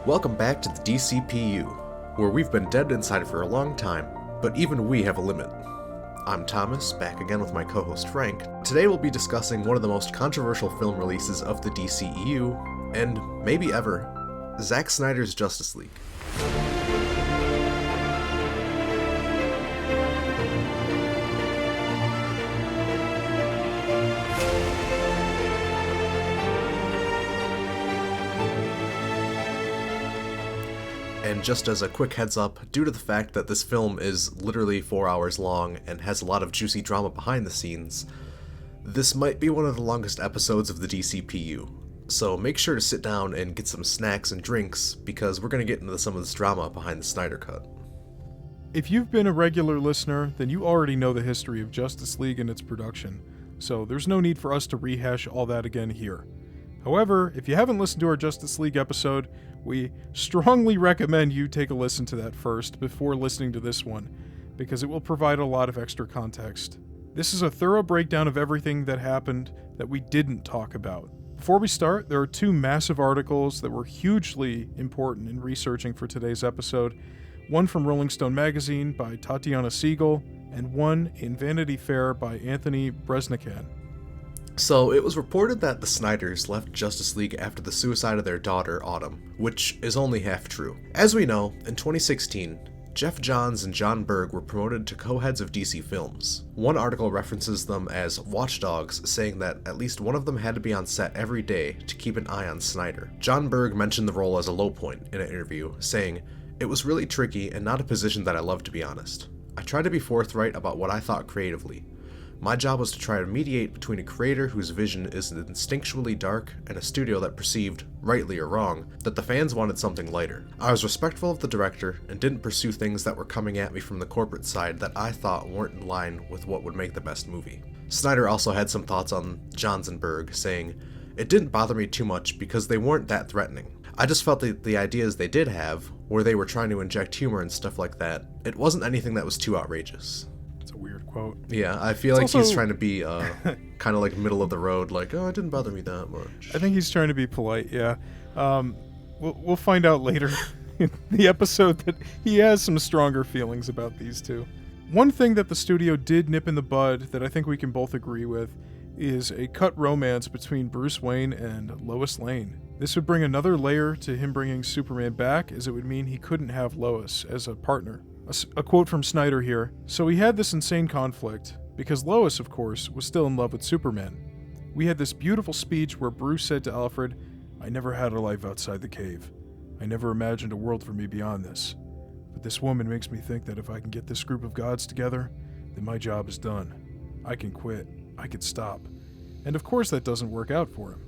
Welcome back to the DCPU, where we've been dead inside for a long time, but even we have a limit. I'm Thomas, back again with my co-host Frank. Today we'll be discussing one of the most controversial film releases of the DCEU, and maybe ever, Zack Snyder's Justice League. And just as a quick heads up, due to the fact that this film is literally 4 hours long and has a lot of juicy drama behind the scenes, this might be one of the longest episodes of the DCPU. So make sure to sit down and get some snacks and drinks, because we're going to get into some of this drama behind the Snyder Cut. If you've been a regular listener, then you already know the history of Justice League and its production, so there's no need for us to rehash all that again here. However, if you haven't listened to our Justice League episode, we strongly recommend you take a listen to that first before listening to this one, because it will provide a lot of extra context. This is a thorough breakdown of everything that happened that we didn't talk about. Before we start, there are two massive articles that were hugely important in researching for today's episode. One from Rolling Stone magazine by Tatiana Siegel, and one in Vanity Fair by Anthony Breznican. So, it was reported that the Snyders left Justice League after the suicide of their daughter, Autumn, which is only half true. As we know, in 2016, Geoff Johns and John Berg were promoted to co-heads of DC Films. One article references them as watchdogs, saying that at least one of them had to be on set every day to keep an eye on Snyder. John Berg mentioned the role as a low point in an interview, saying, "It was really tricky and not a position that I loved, to be honest. I tried to be forthright about what I thought creatively. My job was to try to mediate between a creator whose vision is instinctually dark and a studio that perceived, rightly or wrong, that the fans wanted something lighter. I was respectful of the director and didn't pursue things that were coming at me from the corporate side that I thought weren't in line with what would make the best movie." Snyder also had some thoughts on Johns and Berg, saying, "It didn't bother me too much because they weren't that threatening. I just felt that the ideas they did have, where they were trying to inject humor and stuff like that, it wasn't anything that was too outrageous." Quote. Yeah, I feel like he's trying to be kind of like middle of the road, like, "Oh, it didn't bother me that much." I think he's trying to be polite, yeah. We'll find out later in the episode that he has some stronger feelings about these two. One thing that the studio did nip in the bud that I think we can both agree with is a cut romance between Bruce Wayne and Lois Lane. This would bring another layer to him bringing Superman back, as it would mean he couldn't have Lois as a partner. A quote from Snyder here. "So we had this insane conflict, because Lois, of course, was still in love with Superman. We had this beautiful speech where Bruce said to Alfred, 'I never had a life outside the cave. I never imagined a world for me beyond this. But this woman makes me think that if I can get this group of gods together, then my job is done. I can quit. I can stop.' And of course that doesn't work out for him."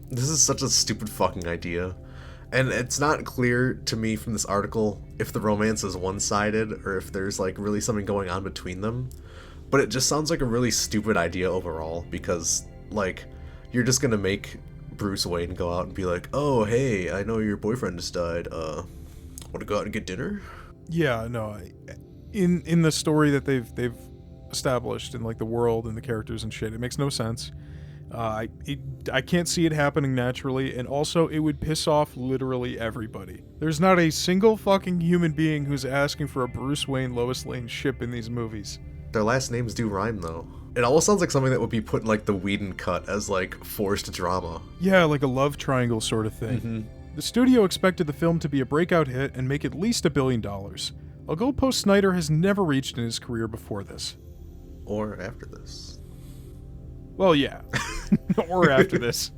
This is such a stupid fucking idea. And it's not clear to me from this article if the romance is one-sided or if there's like really something going on between them. But it just sounds like a really stupid idea overall, because like you're just gonna make Bruce Wayne go out and be like, "Oh, hey, I know your boyfriend just died. Want to go out and get dinner?" Yeah, no. In the story that they've established in like the world and the characters and shit, it makes no sense. I can't see it happening naturally, and also it would piss off literally everybody. There's not a single fucking human being who's asking for a Bruce Wayne Lois Lane ship in these movies. Their last names do rhyme though. It almost sounds like something that would be put in like the Whedon cut as like forced drama. Yeah, like a love triangle sort of thing. Mm-hmm. The studio expected the film to be a breakout hit and make at least $1 billion. A goalpost Snyder has never reached in his career before this. Or after this. Well, yeah. Or after this.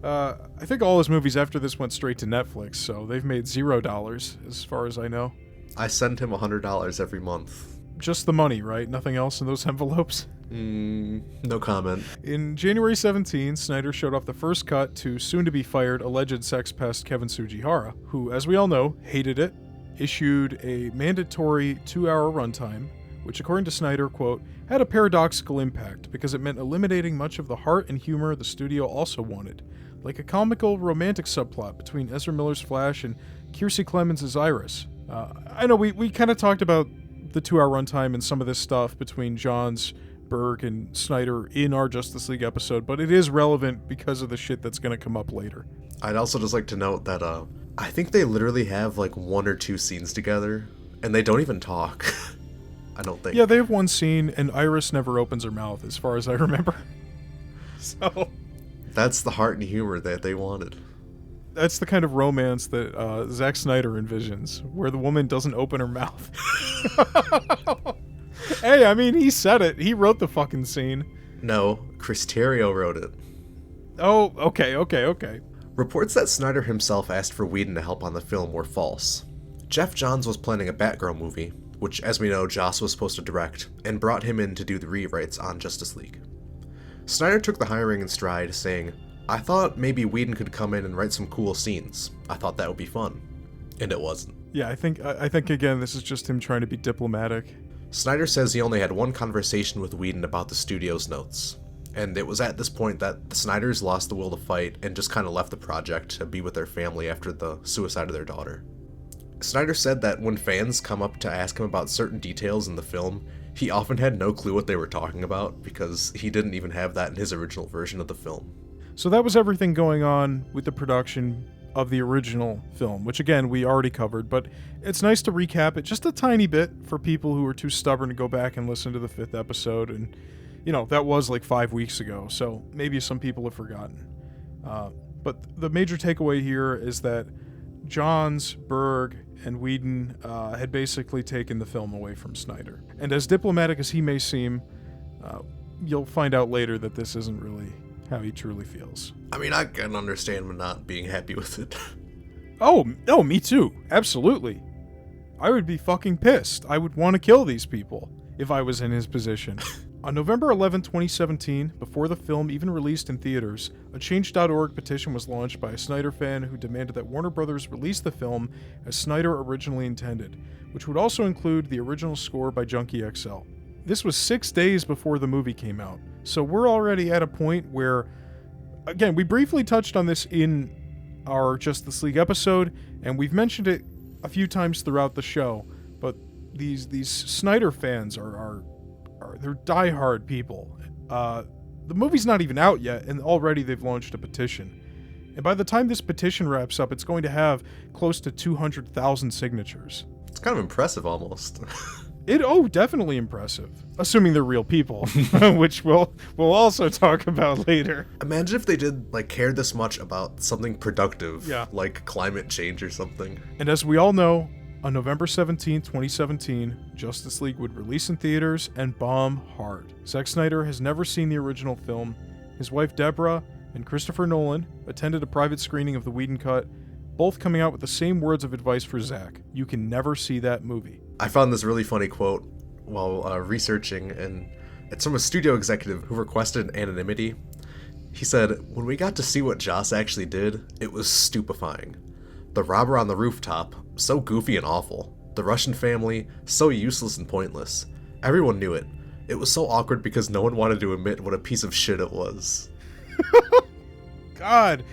I think all his movies after this went straight to Netflix, so they've made $0 as far as I know. I send him $100 every month. Just the money, right? Nothing else in those envelopes? No comment. In January 17, Snyder showed off the first cut to soon-to-be-fired alleged sex pest Kevin Tsujihara, who, as we all know, hated it, issued a mandatory 2-hour runtime, which according to Snyder, quote, had a paradoxical impact because it meant eliminating much of the heart and humor the studio also wanted, like a comical romantic subplot between Ezra Miller's Flash and Kiersey Clemens' Iris. I know we kind of talked about the 2-hour runtime and some of this stuff between Johns, Berg, and Snyder in our Justice League episode, but it is relevant because of the shit that's going to come up later. I'd also just like to note that I think they literally have like 1 or 2 scenes together, and they don't even talk. I don't think. Yeah, they have one scene, and Iris never opens her mouth, as far as I remember. So That's the heart and humor that they wanted. that's the kind of romance that Zack Snyder envisions, where the woman doesn't open her mouth. Hey, I mean, he said it. He wrote the fucking scene. No, Chris Terrio wrote it. Oh, okay. Reports that Snyder himself asked for Whedon to help on the film were false. Jeff Johns was planning a Batgirl movie, which, as we know, Joss was supposed to direct, and brought him in to do the rewrites on Justice League. Snyder took the hiring in stride, saying, "I thought maybe Whedon could come in and write some cool scenes. I thought that would be fun." And it wasn't. Yeah, I think again, this is just him trying to be diplomatic. Snyder says he only had one conversation with Whedon about the studio's notes, and it was at this point that the Snyders lost the will to fight and just kind of left the project to be with their family after the suicide of their daughter. Snyder said that when fans come up to ask him about certain details in the film, he often had no clue what they were talking about because he didn't even have that in his original version of the film. So that was everything going on with the production of the original film, which again, we already covered, but it's nice to recap it just a tiny bit for people who are too stubborn to go back and listen to the 5th episode. And, that was like 5 weeks ago, so maybe some people have forgotten. But the major takeaway here is that Johns, Berg, and Whedon had basically taken the film away from Snyder. And as diplomatic as he may seem, you'll find out later that this isn't really how he truly feels. I mean, I can understand him not being happy with it. Oh, no, me too. Absolutely. I would be fucking pissed. I would want to kill these people if I was in his position. On November 11, 2017, before the film even released in theaters, a Change.org petition was launched by a Snyder fan who demanded that Warner Brothers release the film as Snyder originally intended, which would also include the original score by Junkie XL. This was 6 days before the movie came out, so we're already at a point where, again, we briefly touched on this in our Justice League episode, and we've mentioned it a few times throughout the show, but these Snyder fans are they're diehard people. The movie's not even out yet, and already they've launched a petition. And by the time this petition wraps up, it's going to have close to 200,000 signatures. It's kind of impressive, almost. Definitely impressive. Assuming they're real people, which we'll also talk about later. Imagine if they did, care this much about something productive, Yeah. like climate change or something. And as we all know, on November 17, 2017, Justice League would release in theaters and bomb hard. Zack Snyder has never seen the original film. His wife Deborah and Christopher Nolan attended a private screening of the Whedon cut, both coming out with the same words of advice for Zack: "You can never see that movie." I found this really funny quote while researching, and it's from a studio executive who requested anonymity. He said, "When we got to see what Joss actually did, it was stupefying. The robber on the rooftop, so goofy and awful. The Russian family, so useless and pointless. Everyone knew it. It was so awkward because no one wanted to admit what a piece of shit it was." God,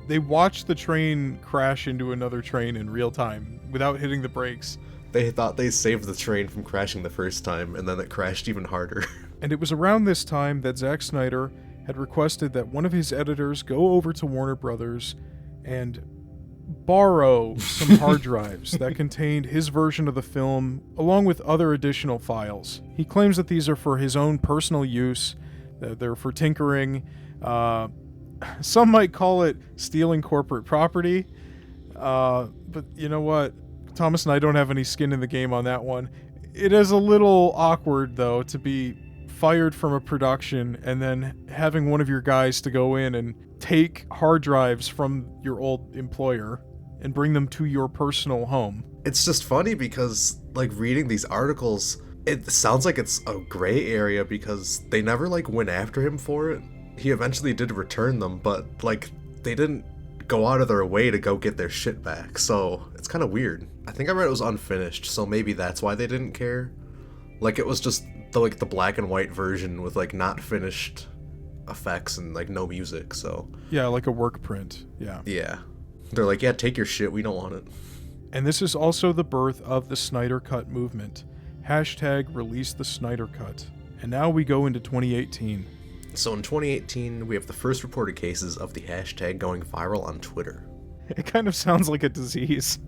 they watched the train crash into another train in real time without hitting the brakes. They thought they saved the train from crashing the first time, and then it crashed even harder. And it was around this time that Zack Snyder had requested that one of his editors go over to Warner Brothers and borrow some hard drives that contained his version of the film, along with other additional files. He claims that these are for his own personal use, that they're for tinkering. Some might call it stealing corporate property, but you know what? Thomas and I don't have any skin in the game on that one. It is a little awkward, though, to be fired from a production and then having one of your guys to go in and take hard drives from your old employer and bring them to your personal home. It's just funny because, reading these articles, it sounds like it's a gray area because they never, went after him for it. He eventually did return them, but, they didn't go out of their way to go get their shit back, so it's kind of weird. I think I read it was unfinished, so maybe that's why they didn't care. It was just the black and white version with not finished effects and no music, so Yeah, like a work print. Yeah. They're like, yeah, take your shit, we don't want it. And this is also the birth of the Snyder Cut movement. #release the Snyder Cut. And now we go into 2018. So in 2018, we have the first reported cases of the hashtag going viral on Twitter. It kind of sounds like a disease.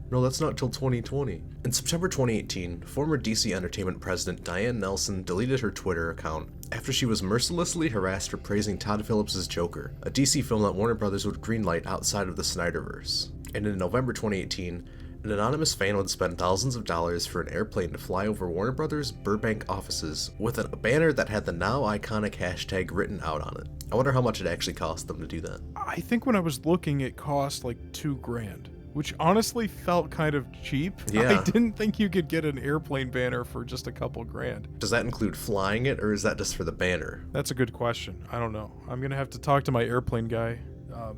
No, that's not till 2020. In September 2018, former DC Entertainment president Diane Nelson deleted her Twitter account after she was mercilessly harassed for praising Todd Phillips' Joker, a DC film that Warner Brothers would greenlight outside of the Snyderverse. And in November 2018, an anonymous fan would spend thousands of dollars for an airplane to fly over Warner Brothers' Burbank offices with a banner that had the now iconic hashtag written out on it. I wonder how much it actually cost them to do that. I think when I was looking, it cost like $2,000, which honestly felt kind of cheap. Yeah. I didn't think you could get an airplane banner for just a couple grand. Does that include flying it, or is that just for the banner? That's a good question. I don't know. I'm going to have to talk to my airplane guy.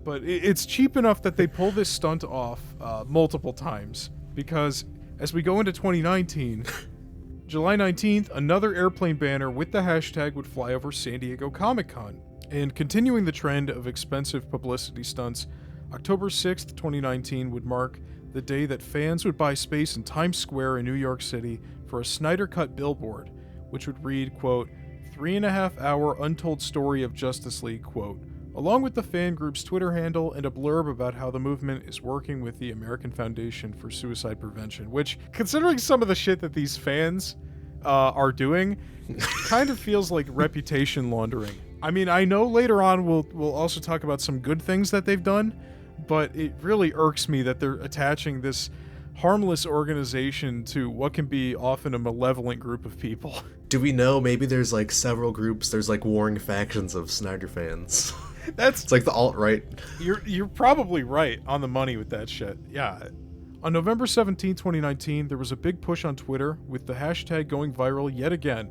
But it's cheap enough that they pull this stunt off multiple times, because as we go into 2019, July 19th, another airplane banner with the hashtag would fly over San Diego Comic-Con. And continuing the trend of expensive publicity stunts, October 6th, 2019 would mark the day that fans would buy space in Times Square in New York City for a Snyder Cut billboard, which would read, quote, 3.5-hour untold story of Justice League, quote, along with the fan group's Twitter handle and a blurb about how the movement is working with the American Foundation for Suicide Prevention, which, considering some of the shit that these fans are doing, kind of feels like reputation laundering. I mean, I know later on we'll also talk about some good things that they've done, but it really irks me that they're attaching this harmless organization to what can be often a malevolent group of people. Do we know maybe there's like several groups, there's like warring factions of Snyder fans? It's like the alt-right. You're probably right on the money with that shit. Yeah. On November 17, 2019, there was a big push on Twitter with the hashtag going viral yet again,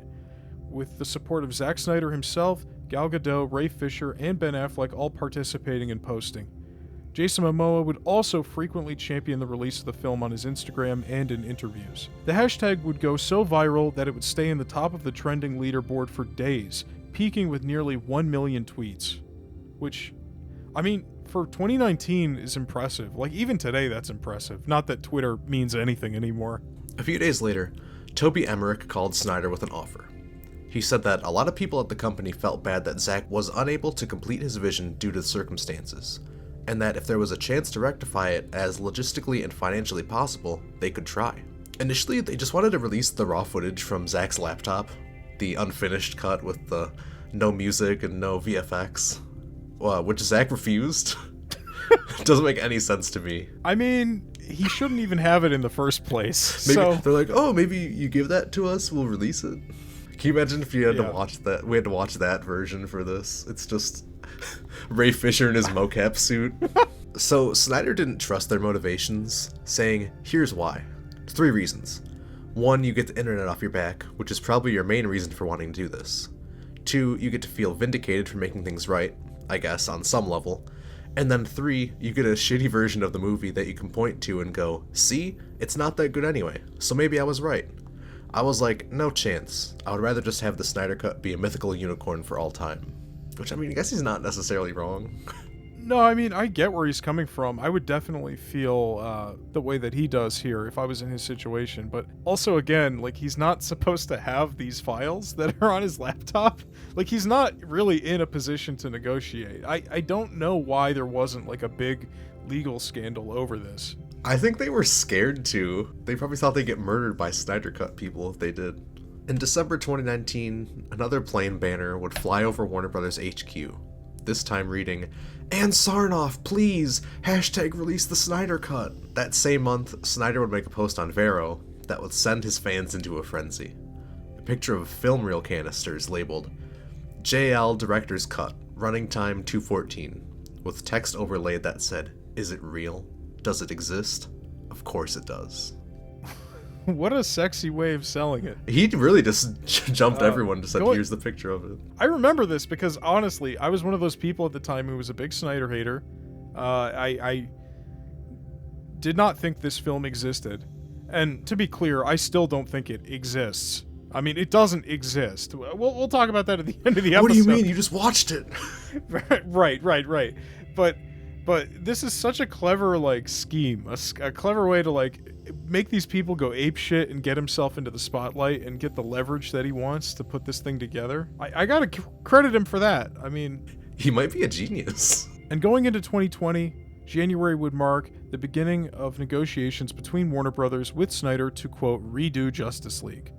with the support of Zack Snyder himself, Gal Gadot, Ray Fisher, and Ben Affleck all participating and posting. Jason Momoa would also frequently champion the release of the film on his Instagram and in interviews. The hashtag would go so viral that it would stay in the top of the trending leaderboard for days, peaking with nearly 1 million tweets. Which, I mean, for 2019 is impressive. Like, even today, that's impressive. Not that Twitter means anything anymore. A few days later, Toby Emmerich called Snyder with an offer. He said that a lot of people at the company felt bad that Zack was unable to complete his vision due to the circumstances, and that if there was a chance to rectify it as logistically and financially possible, they could try. Initially, they just wanted to release the raw footage from Zack's laptop, the unfinished cut with the no music and no VFX. Which Zack refused. Doesn't make any sense to me. I mean, he shouldn't even have it in the first place. Maybe so they're like, oh, maybe you give that to us, we'll release it. Can you imagine if you had to watch that? We had to watch that version for this. It's just Ray Fisher in his mocap suit. So Snyder didn't trust their motivations, saying, here's why. 3 reasons. 1, you get the internet off your back, which is probably your main reason for wanting to do this. 2, you get to feel vindicated for making things right, I guess, on some level. And then 3, you get a shitty version of the movie that you can point to and go, see, it's not that good anyway, so maybe I was right. I was like, no chance. I would rather just have the Snyder Cut be a mythical unicorn for all time. Which, I mean, I guess he's not necessarily wrong. No, I mean, I get where he's coming from. I would definitely feel the way that he does here if I was in his situation. But also, again, like, he's not supposed to have these files that are on his laptop. Like, he's not really in a position to negotiate. I don't know why there wasn't, like, a big legal scandal over this. I think they were scared to. They probably thought they'd get murdered by Snyder Cut people if they did. In December 2019, another plane banner would fly over Warner Brothers HQ. This time reading, "And Sarnoff, please! Hashtag release the Snyder Cut!" That same month, Snyder would make a post on Vero that would send his fans into a frenzy. A picture of film reel canisters labeled, JL Director's Cut, running time 2:14, with text overlaid that said, "Is it real? Does it exist? Of course it does." What a sexy way of selling it. He really just jumped everyone to say, here's the picture of it. I remember this because, honestly, I was one of those people at the time who was a big Snyder hater. I did not think this film existed. And to be clear, I still don't think it exists. I mean, it doesn't exist. We'll talk about that at the end of the episode. What do you mean? You just watched it. Right. But But this is such a clever, like, scheme. A clever way to, like, make these people go apeshit and get himself into the spotlight and get the leverage that he wants to put this thing together. I gotta credit him for that. I mean... He might be a genius. And going into 2020, January would mark the beginning of negotiations between Warner Brothers with Snyder to, quote, redo Justice League.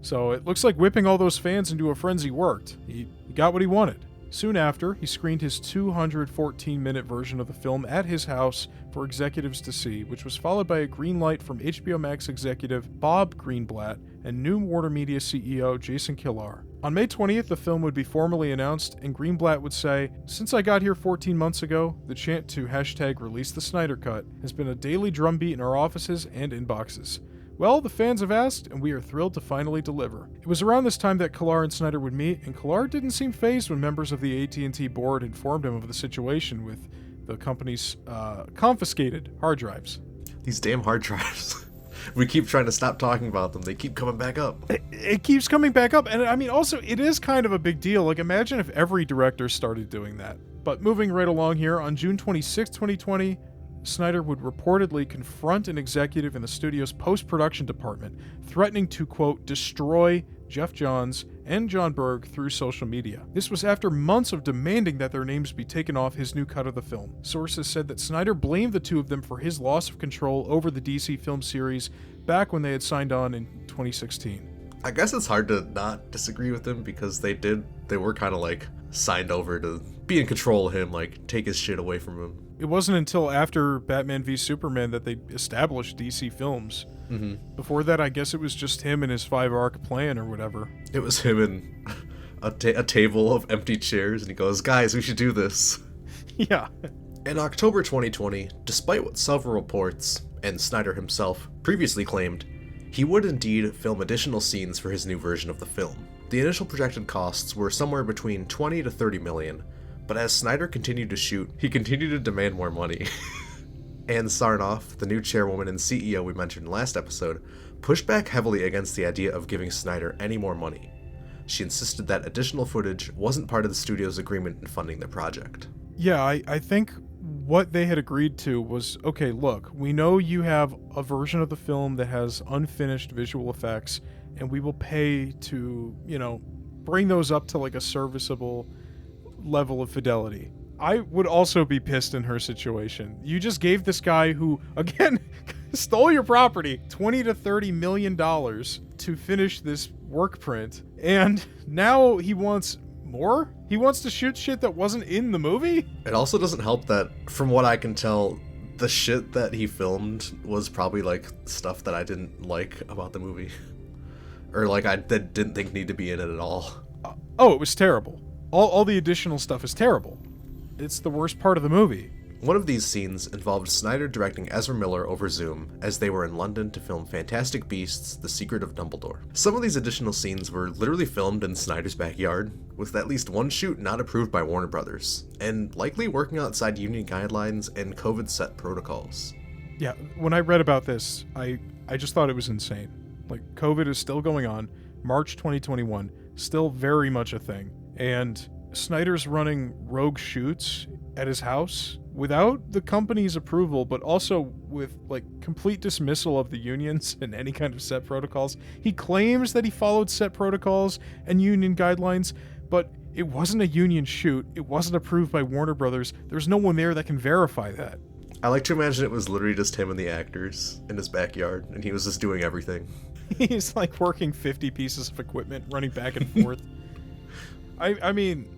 So it looks like whipping all those fans into a frenzy worked. He got what he wanted. Soon after, he screened his 214-minute version of the film at his house for executives to see, which was followed by a green light from HBO Max executive Bob Greenblatt and new Warner Media CEO Jason Kilar. On May 20th, the film would be formally announced, and Greenblatt would say, "Since I got here 14 months ago, the chant to hashtag release the Snyder Cut has been a daily drumbeat in our offices and inboxes. Well, the fans have asked, and we are thrilled to finally deliver." It was around this time that Kilar and Snyder would meet, and Kilar didn't seem fazed when members of the AT&T board informed him of the situation with the company's confiscated hard drives. These damn hard drives. We keep trying to stop talking about them. They keep coming back up. It keeps coming back up, and I mean, also, it is kind of a big deal. Like, imagine if every director started doing that. But moving right along here, on June 26, 2020, Snyder would reportedly confront an executive in the studio's post-production department, threatening to, quote, destroy Geoff Johns and John Berg through social media. This was after months of demanding that their names be taken off his new cut of the film. Sources said that Snyder blamed the two of them for his loss of control over the DC film series back when they had signed on in 2016. I guess it's hard to not disagree with them because they were kind of like signed over to be in control of him, like take his shit away from him. It wasn't until after Batman v Superman that they established DC Films. Mm-hmm. Before that, I guess it was just him and his 5-arc plan or whatever. It was him and a table of empty chairs, and he goes, "Guys, we should do this." Yeah. In October 2020, despite what several reports, and Snyder himself, previously claimed, he would indeed film additional scenes for his new version of the film. The initial projected costs were somewhere between 20 to 30 million, but as Snyder continued to shoot, he continued to demand more money. Ann Sarnoff, the new chairwoman and CEO we mentioned last episode, pushed back heavily against the idea of giving Snyder any more money. She insisted that additional footage wasn't part of the studio's agreement in funding the project. Yeah, I think what they had agreed to was, okay, look, we know you have a version of the film that has unfinished visual effects, and we will pay to, bring those up to like a serviceable level of fidelity. I would also be pissed in her situation. You just gave this guy who, again, stole your property $20 to $30 million to finish this work print, and now he wants more? He wants to shoot shit that wasn't in the movie? It also doesn't help that, from what I can tell, the shit that he filmed was probably like stuff that I didn't like about the movie. Or like that didn't think needed to be in it at all. Oh, it was terrible. All the additional stuff is terrible. It's the worst part of the movie. One of these scenes involved Snyder directing Ezra Miller over Zoom as they were in London to film Fantastic Beasts: The Secret of Dumbledore. Some of these additional scenes were literally filmed in Snyder's backyard, with at least one shoot not approved by Warner Brothers, and likely working outside union guidelines and COVID set protocols. Yeah, when I read about this, I just thought it was insane. Like, COVID is still going on, March 2021, still very much a thing, and Snyder's running rogue shoots at his house without the company's approval, but also with like complete dismissal of the unions and any kind of set protocols. He claims that he followed set protocols and union guidelines, but it wasn't a union shoot. It wasn't approved by Warner Brothers. There's no one there that can verify that. I like to imagine it was literally just him and the actors in his backyard, and he was just doing everything. He's like working 50 pieces of equipment, running back and forth. I mean,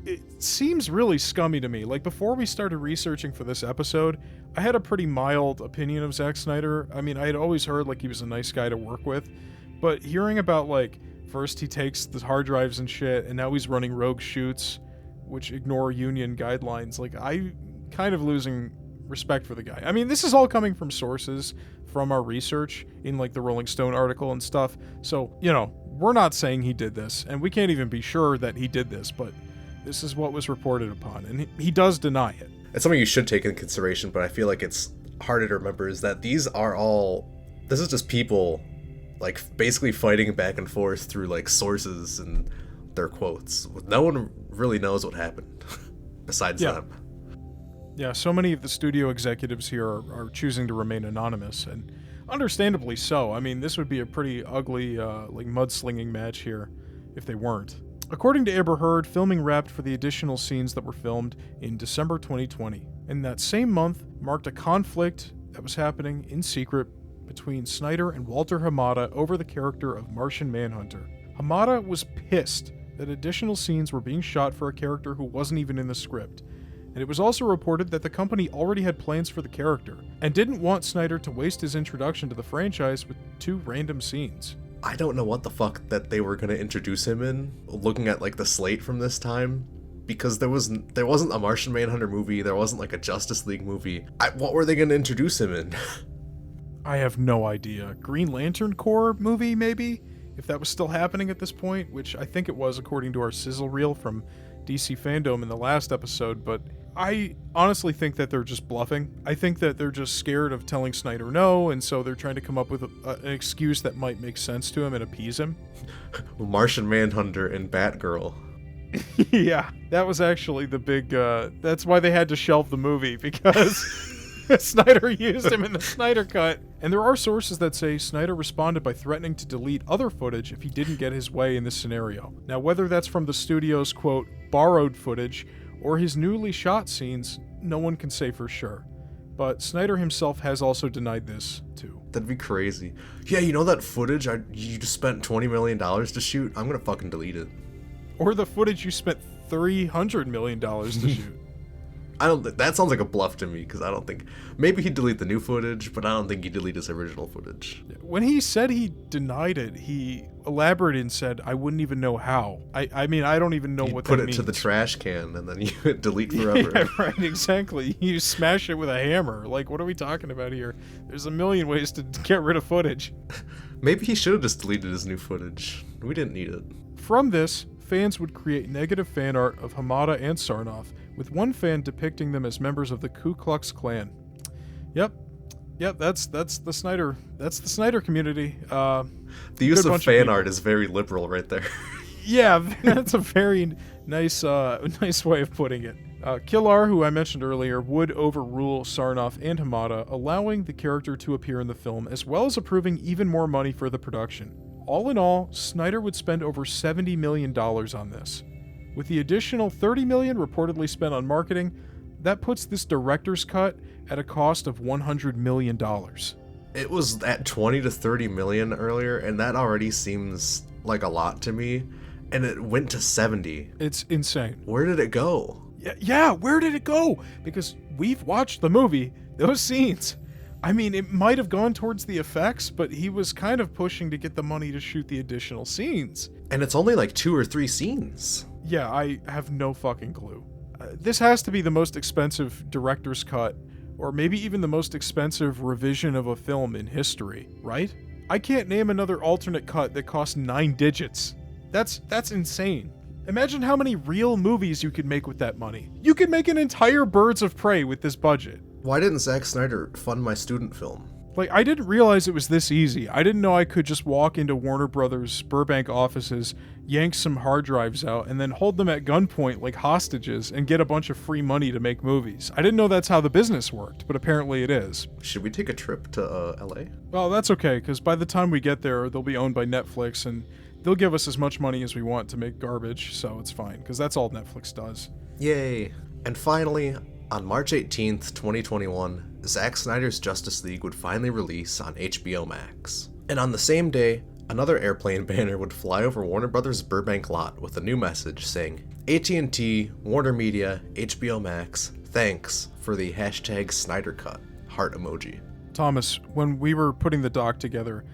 it seems really scummy to me. Like, before we started researching for this episode, I had a pretty mild opinion of Zack Snyder. I mean, I had always heard, like, he was a nice guy to work with. But hearing about, like, first he takes the hard drives and shit, and now he's running rogue shoots, which ignore union guidelines, like, I'm kind of losing respect for the guy. I mean, this is all coming from sources from our research in, like, the Rolling Stone article and stuff. So, we're not saying he did this, and we can't even be sure that he did this, but this is what was reported upon, and he does deny it. It's something you should take into consideration, but I feel like it's harder to remember is that this is just people, like, basically fighting back and forth through, like, sources and their quotes. No one really knows what happened besides them. Yeah, so many of the studio executives here are choosing to remain anonymous, and understandably so. I mean, this would be a pretty ugly, mudslinging match here if they weren't. According to Amber Heard, filming wrapped for the additional scenes that were filmed in December 2020. And that same month marked a conflict that was happening in secret between Snyder and Walter Hamada over the character of Martian Manhunter. Hamada was pissed that additional scenes were being shot for a character who wasn't even in the script. And it was also reported that the company already had plans for the character, and didn't want Snyder to waste his introduction to the franchise with 2 random scenes. I don't know what the fuck that they were gonna introduce him in, looking at like the slate from this time, because there wasn't a Martian Manhunter movie, there wasn't like a Justice League movie. What were they gonna introduce him in? I have no idea. Green Lantern Corps movie, maybe? If that was still happening at this point, which I think it was according to our sizzle reel from DC Fandom in the last episode, but I honestly think that they're just bluffing. I think that they're just scared of telling Snyder no, and so they're trying to come up with an excuse that might make sense to him and appease him. Martian Manhunter and Batgirl. Yeah, that was actually the big, that's why they had to shelve the movie, because Snyder used him in the Snyder Cut. And there are sources that say Snyder responded by threatening to delete other footage if he didn't get his way in this scenario. Now, whether that's from the studio's, quote, borrowed footage, or his newly shot scenes, no one can say for sure. But Snyder himself has also denied this, too. That'd be crazy. Yeah, you know that footage you just spent $20 million to shoot? I'm gonna fucking delete it. Or the footage you spent $300 million to shoot. That sounds like a bluff to me, because I don't think... Maybe he'd delete the new footage, but I don't think he'd delete his original footage. When he said he denied it, he elaborated and said, I wouldn't even know how. I mean, I don't even know what that means. Put it to the trash can, and then you hit delete forever. Yeah, right, exactly. You smash it with a hammer. Like, what are we talking about here? There's a million ways to get rid of footage. Maybe he should have just deleted his new footage. We didn't need it. From this, fans would create negative fan art of Hamada and Sarnoff, with one fan depicting them as members of the Ku Klux Klan. Yep, that's the Snyder community. The use of fan art is very liberal right there. Yeah, that's a very nice way of putting it. Killar, who I mentioned earlier, would overrule Sarnoff and Hamada, allowing the character to appear in the film, as well as approving even more money for the production. All in all, Snyder would spend over $70 million on this. With the additional $30 million reportedly spent on marketing, that puts this director's cut at a cost of $100 million. It was at 20 to 30 million earlier, and that already seems like a lot to me, and it went to 70. It's insane. Where did it go? Yeah, where did it go? Because we've watched the movie, those scenes. I mean, it might have gone towards the effects, but he was kind of pushing to get the money to shoot the additional scenes. And it's only like 2 or 3 scenes. Yeah, I have no fucking clue. This has to be the most expensive director's cut, or maybe even the most expensive revision of a film in history, right? I can't name another alternate cut that costs 9 digits. That's insane. Imagine how many real movies you could make with that money. You could make an entire Birds of Prey with this budget. Why didn't Zack Snyder fund my student film? Like, I didn't realize it was this easy. I didn't know I could just walk into Warner Brothers' Burbank offices, yank some hard drives out, and then hold them at gunpoint like hostages and get a bunch of free money to make movies. I didn't know that's how the business worked, but apparently it is. Should we take a trip to LA? Well, that's okay, because by the time we get there, they'll be owned by Netflix, and they'll give us as much money as we want to make garbage, so it's fine, because that's all Netflix does. Yay. And finally, on March 18th, 2021, Zack Snyder's Justice League would finally release on HBO Max. And on the same day, another airplane banner would fly over Warner Brothers' Burbank lot with a new message saying, AT&T, Warner Media, HBO Max, thanks for the hashtag Snyder Cut, heart emoji. Thomas, when we were putting the doc together,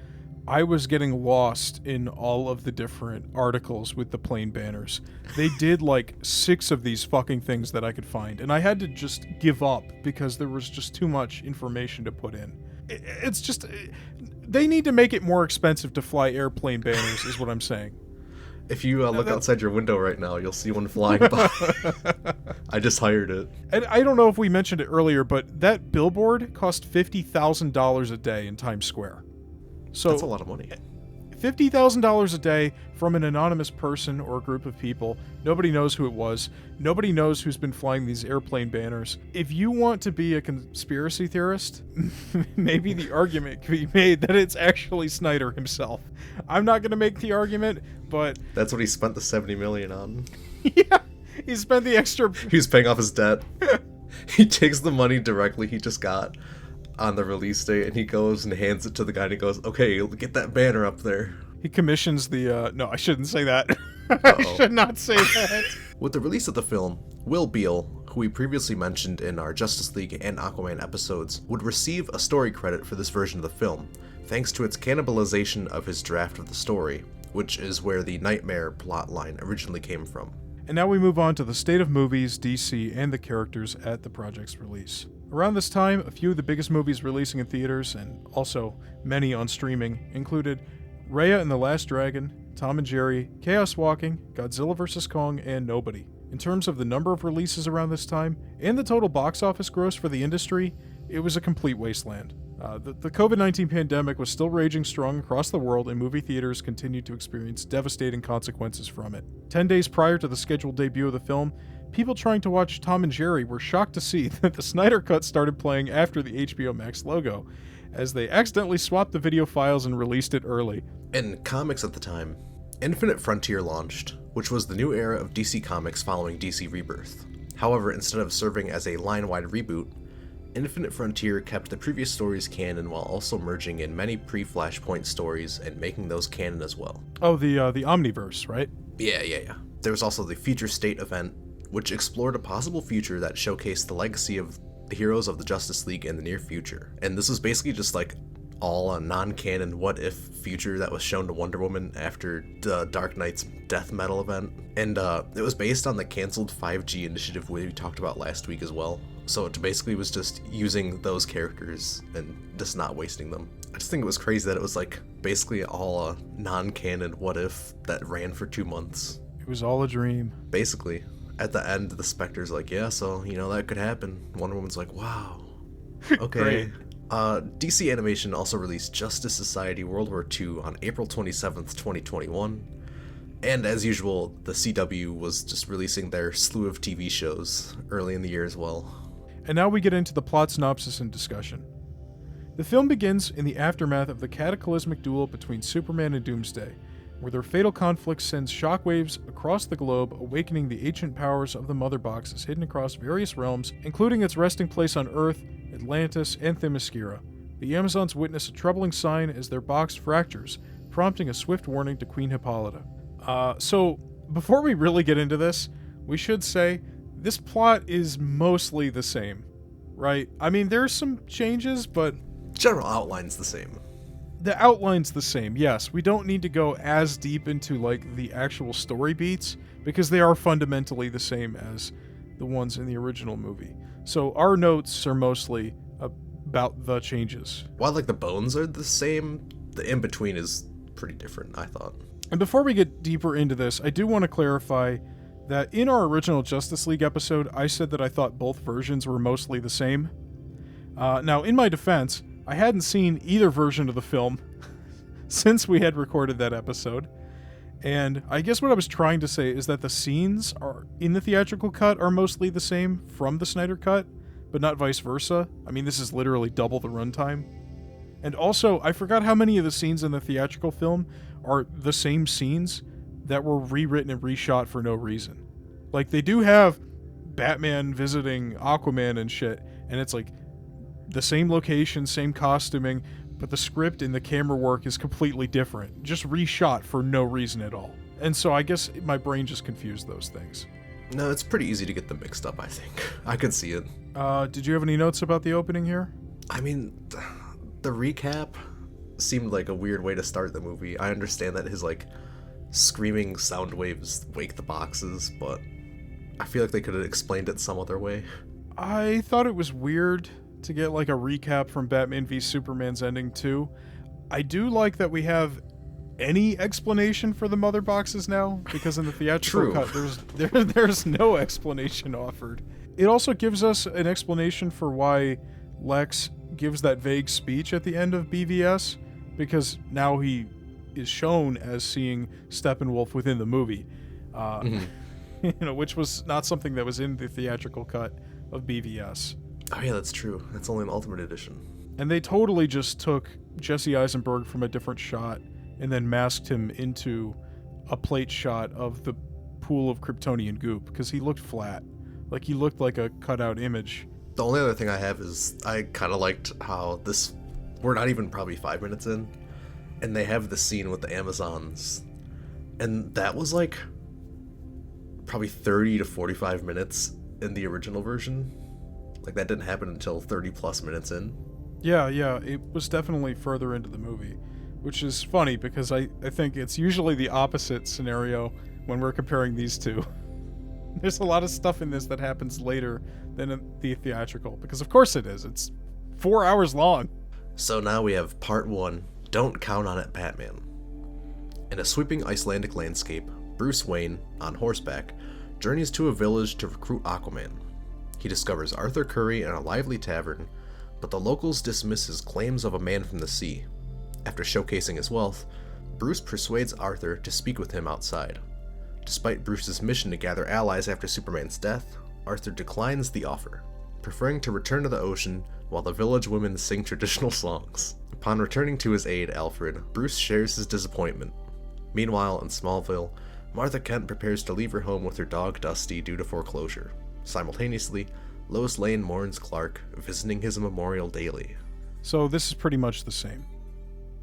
I was getting lost in all of the different articles with the plane banners. They did like 6 of these fucking things that I could find, and I had to just give up because there was just too much information to put in. It's just... They need to make it more expensive to fly airplane banners, is what I'm saying. If you look outside your window right now, you'll see one flying by. I just hired it. And I don't know if we mentioned it earlier, but that billboard cost $50,000 a day in Times Square. So that's a lot of money. $50,000 a day from an anonymous person or group of people. Nobody knows who it was. Nobody knows who's been flying these airplane banners. If you want to be a conspiracy theorist, maybe the argument could be made that it's actually Snyder himself. I'm not going to make the argument, but... That's what he spent the $70 million on. Yeah, he spent the extra... He was paying off his debt. He takes the money directly he just got on the release date, and he goes and hands it to the guy, and he goes, okay, get that banner up there. He commissions the, no, I shouldn't say that. I should not say that. With the release of the film, Will Beall, who we previously mentioned in our Justice League and Aquaman episodes, would receive a story credit for this version of the film, thanks to its cannibalization of his draft of the story, which is where the Nightmare plotline originally came from. And now we move on to the state of movies, DC, and the characters at the project's release. Around this time, a few of the biggest movies releasing in theaters, and also many on streaming, included Raya and the Last Dragon, Tom and Jerry, Chaos Walking, Godzilla vs. Kong, and Nobody. In terms of the number of releases around this time, and the total box office gross for the industry, it was a complete wasteland. The COVID-19 pandemic was still raging strong across the world, and movie theaters continued to experience devastating consequences from it. 10 days prior to the scheduled debut of the film, people trying to watch Tom and Jerry were shocked to see that the Snyder Cut started playing after the HBO Max logo, as they accidentally swapped the video files and released it early. In comics at the time, Infinite Frontier launched, which was the new era of DC Comics following DC Rebirth. However, instead of serving as a line-wide reboot, Infinite Frontier kept the previous stories canon while also merging in many pre-Flashpoint stories and making those canon as well. Oh, the Omniverse, right? Yeah. There was also the Future State event, which explored a possible future that showcased the legacy of the heroes of the Justice League in the near future. And this was basically just like all a non-canon what-if future that was shown to Wonder Woman after the Dark Knight's death metal event. And it was based on the canceled 5G initiative we talked about last week as well. So it basically was just using those characters and just not wasting them. I just think it was crazy that it was like basically all a non-canon what-if that ran for 2 months. It was all a dream. Basically. At the end, the Spectre's like, yeah, so, that could happen. Wonder Woman's like, wow. Okay. DC Animation also released Justice Society World War II on April 27th, 2021. And as usual, the CW was just releasing their slew of TV shows early in the year as well. And now we get into the plot synopsis and discussion. The film begins in the aftermath of the cataclysmic duel between Superman and Doomsday, where their fatal conflict sends shockwaves across the globe, awakening the ancient powers of the Mother Boxes hidden across various realms, including its resting place on Earth, Atlantis, and Themyscira. The Amazons witness a troubling sign as their box fractures, prompting a swift warning to Queen Hippolyta. So, before we really get into this, we should say this plot is mostly the same, right? I mean, there's some changes, but... General outline's the same. The outline's the same, yes. We don't need to go as deep into, like, the actual story beats, because they are fundamentally the same as the ones in the original movie. So our notes are mostly about the changes. While, like, the bones are the same, the in-between is pretty different, I thought. And before we get deeper into this, I do want to clarify that in our original Justice League episode, I said that I thought both versions were mostly the same. Now, in my defense, I hadn't seen either version of the film since we had recorded that episode. And I guess what I was trying to say is that the scenes are in the theatrical cut are mostly the same from the Snyder Cut, but not vice versa. I mean, this is literally double the runtime. And also, I forgot how many of the scenes in the theatrical film are the same scenes that were rewritten and reshot for no reason. Like, they do have Batman visiting Aquaman and shit, and it's like the same location, same costuming, but the script and the camera work is completely different. Just reshot for no reason at all. And so I guess my brain just confused those things. No, it's pretty easy to get them mixed up, I think. I could see it. Did you have any notes about the opening here? I mean, the recap seemed like a weird way to start the movie. I understand that his, like, screaming sound waves wake the boxes, but I feel like they could have explained it some other way. I thought it was weird to get, like, a recap from Batman v Superman's ending too. I do like that we have any explanation for the mother boxes now, because in the theatrical cut there's no explanation offered. It also gives us an explanation for why Lex gives that vague speech at the end of BVS, because now he is shown as seeing Steppenwolf within the movie, which was not something that was in the theatrical cut of BVS. Oh yeah, that's true. That's only an Ultimate Edition. And they totally just took Jesse Eisenberg from a different shot and then masked him into a plate shot of the pool of Kryptonian goop, because he looked flat. Like, he looked like a cutout image. The only other thing I have is I kind of liked how we're not even probably 5 minutes in, and they have the scene with the Amazons, and that was like probably 30 to 45 minutes in the original version. Like, that didn't happen until 30 plus minutes in. Yeah, it was definitely further into the movie, which is funny because I think it's usually the opposite scenario when we're comparing these two. There's a lot of stuff in this that happens later than in the theatrical, because of course it is. It's 4 hours long. So now we have part 1, Don't Count on It, Batman. In a sweeping Icelandic landscape, Bruce Wayne, on horseback, journeys to a village to recruit Aquaman. He discovers Arthur Curry in a lively tavern, but the locals dismiss his claims of a man from the sea. After showcasing his wealth, Bruce persuades Arthur to speak with him outside. Despite Bruce's mission to gather allies after Superman's death, Arthur declines the offer, preferring to return to the ocean while the village women sing traditional songs. Upon returning to his aide, Alfred, Bruce shares his disappointment. Meanwhile, in Smallville, Martha Kent prepares to leave her home with her dog Dusty due to foreclosure. Simultaneously, Lois Lane mourns Clark, visiting his memorial daily. So this is pretty much the same.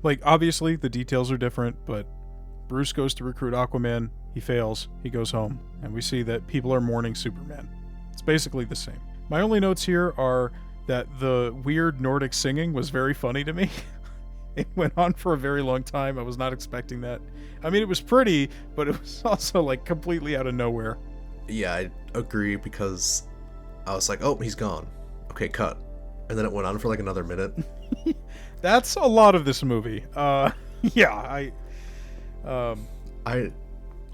Like, obviously, the details are different, but Bruce goes to recruit Aquaman, he fails, he goes home, and we see that people are mourning Superman. It's basically the same. My only notes here are that the weird Nordic singing was very funny to me. It went on for a very long time. I was not expecting that. I mean, it was pretty, but it was also, like, completely out of nowhere. Yeah, I agree, because I was like, oh, he's gone. Okay, cut. And then it went on for like another minute. That's a lot of this movie. Yeah,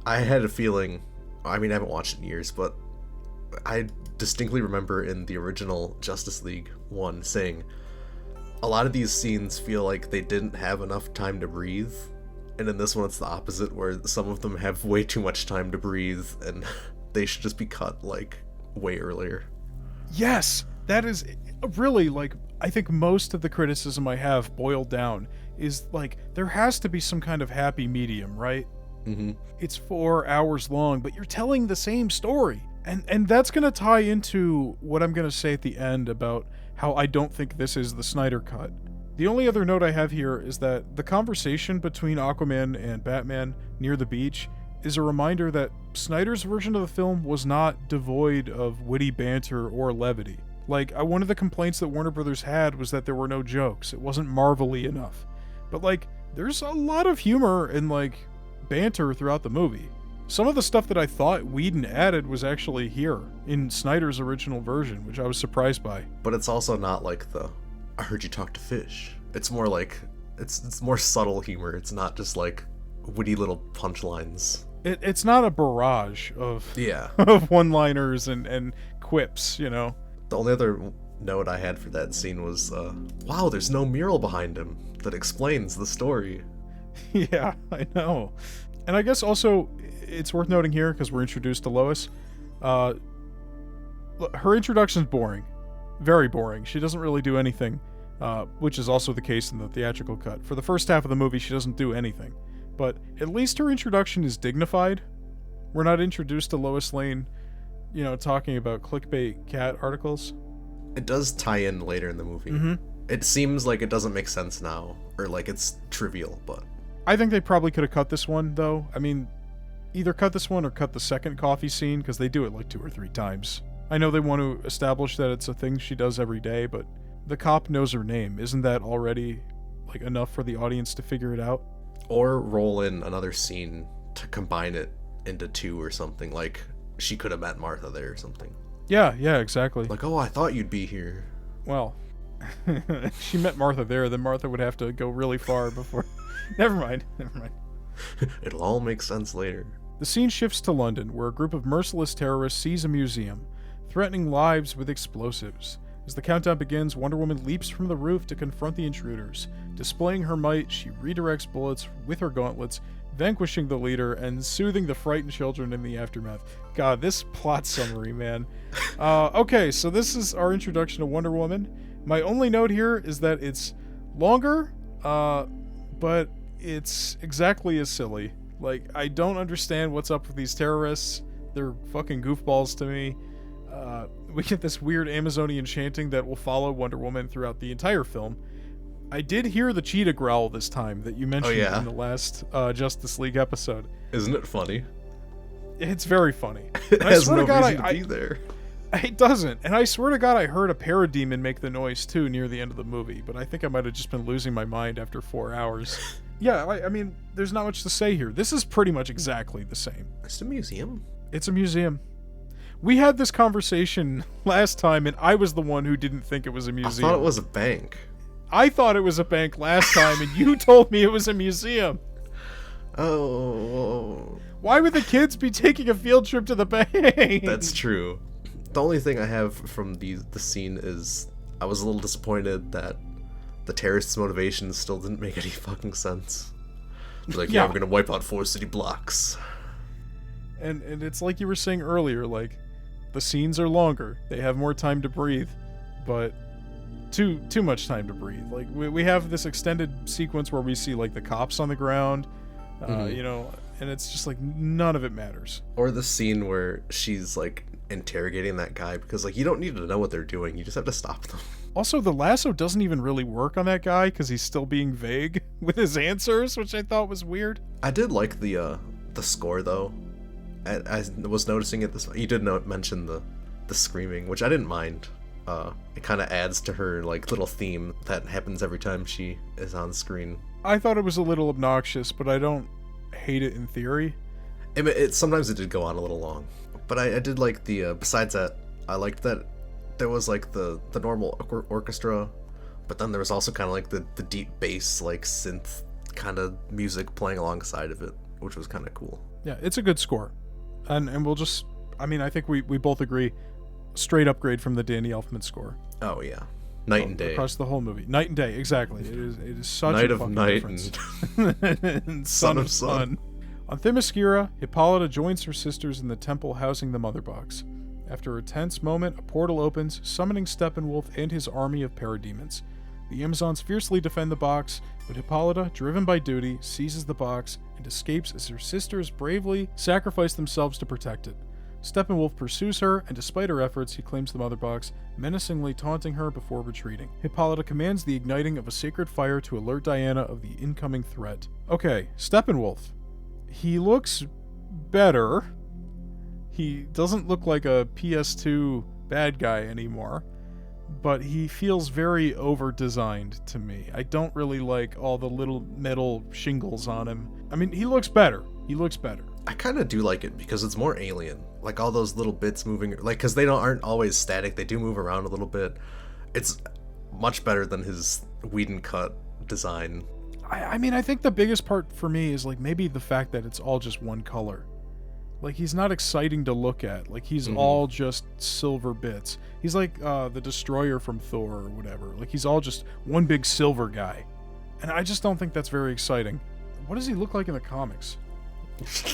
I had a feeling, I mean, I haven't watched it in years, but I distinctly remember in the original Justice League 1 saying, a lot of these scenes feel like they didn't have enough time to breathe. And in this one, it's the opposite, where some of them have way too much time to breathe, and they should just be cut, like, way earlier. Yes! That is really, like, I think most of the criticism I have boiled down is, like, there has to be some kind of happy medium, right? Mm-hmm. It's 4 hours long, but you're telling the same story. And that's going to tie into what I'm going to say at the end about how I don't think this is the Snyder Cut. The only other note I have here is that the conversation between Aquaman and Batman near the beach is a reminder that Snyder's version of the film was not devoid of witty banter or levity. Like, one of the complaints that Warner Brothers had was that there were no jokes. It wasn't Marvel-y enough. But, like, there's a lot of humor and, like, banter throughout the movie. Some of the stuff that I thought Whedon added was actually here in Snyder's original version, which I was surprised by. But it's also not like I heard you talk to fish. It's more like, it's more subtle humor. It's not just like witty little punchlines. It's not a barrage of yeah of one-liners and quips, you know. The only other note I had for that scene was, wow, there's no mural behind him that explains the story. Yeah, I know. And I guess also it's worth noting here, because we're introduced to Lois. Her introduction's boring. Very boring. She doesn't really do anything, which is also the case in the theatrical cut. For the first half of the movie, she doesn't do anything. But at least her introduction is dignified. We're not introduced to Lois Lane, you know, talking about clickbait cat articles. It does tie in later in the movie. Mm-hmm. It seems like it doesn't make sense now, or like it's trivial, but... I think they probably could have cut this one, though. I mean, either cut this one or cut the second coffee scene, because they do it like 2 or 3 times. I know they want to establish that it's a thing she does every day, but the cop knows her name. Isn't that already, like, enough for the audience to figure it out? Or roll in another scene to combine it into 2 or something, like she could have met Martha there or something. Yeah, exactly. Like, oh, I thought you'd be here. Well, she met Martha there, then Martha would have to go really far before... Never mind. It'll all make sense later. The scene shifts to London, where a group of merciless terrorists seize a museum, threatening lives with explosives. As the countdown begins, Wonder Woman leaps from the roof to confront the intruders. Displaying her might, she redirects bullets with her gauntlets, vanquishing the leader and soothing the frightened children in the aftermath. God, this plot summary, man. Okay, so this is our introduction to Wonder Woman. My only note here is that it's longer, but it's exactly as silly. Like, I don't understand what's up with these terrorists. They're fucking goofballs to me. We get this weird Amazonian chanting that will follow Wonder Woman throughout the entire film. I did hear the cheetah growl this time that you mentioned in the last Justice League episode. Isn't it funny? It's very funny. It has no reason to be there. It doesn't. And I swear to God, I heard a parademon make the noise too near the end of the movie, but I think I might have just been losing my mind after 4 hours. Yeah, I mean, there's not much to say here. This is pretty much exactly the same. It's a museum. It's a museum. We had this conversation last time, and I was the one who didn't think it was a museum. I thought it was a bank. I thought it was a bank last time, and you told me it was a museum. Oh. Why would the kids be taking a field trip to the bank? That's true. The only thing I have from the scene is I was a little disappointed that the terrorists' motivations still didn't make any fucking sense. They're like, yeah, we're gonna wipe out 4 city blocks. And it's like you were saying earlier, like, the scenes are longer. They have more time to breathe, but too much time to breathe. Like, we have this extended sequence where we see, like, the cops on the ground, you know, and it's just like none of it matters. Or the scene where she's, like, interrogating that guy because, like, you don't need to know what they're doing. You just have to stop them. Also, the lasso doesn't even really work on that guy because he's still being vague with his answers, which I thought was weird. I did like the score, though. I was noticing it this. You did mention the screaming, which I didn't mind. It kind of adds to her like little theme that happens every time she is on screen. I thought it was a little obnoxious, but I don't hate it in theory. Sometimes it did go on a little long, but I did like the. Besides that, I liked that there was like the normal orchestra, but then there was also kind of like the deep bass like synth kind of music playing alongside of it, which was kind of cool. Yeah, it's a good score. And we'll just, I mean, I think we both agree, straight upgrade from the Danny Elfman score. Oh yeah, night and day across the whole movie. Night and day, exactly. It is such night a of fucking night difference. and son of sun. On Themyscira, Hippolyta joins her sisters in the temple housing the Mother Box. After a tense moment, a portal opens, summoning Steppenwolf and his army of parademons. The Amazons fiercely defend the box, but Hippolyta, driven by duty, seizes the box and escapes as her sisters bravely sacrifice themselves to protect it. Steppenwolf pursues her, and despite her efforts, he claims the Mother Box, menacingly taunting her before retreating. Hippolyta commands the igniting of a sacred fire to alert Diana of the incoming threat. Okay, Steppenwolf. He looks better. He doesn't look like a PS2 bad guy anymore. But he feels very over-designed to me. I don't really like all the little metal shingles on him. I mean, he looks better. He looks better. I kind of do like it because it's more alien. Like all those little bits moving, like because they aren't always static. They do move around a little bit. It's much better than his Whedon cut design. I mean, I think the biggest part for me is like maybe the fact that it's all just one color. Like, he's not exciting to look at. Like, he's all just silver bits. He's like the Destroyer from Thor or whatever. Like, he's all just one big silver guy. And I just don't think that's very exciting. What does he look like in the comics?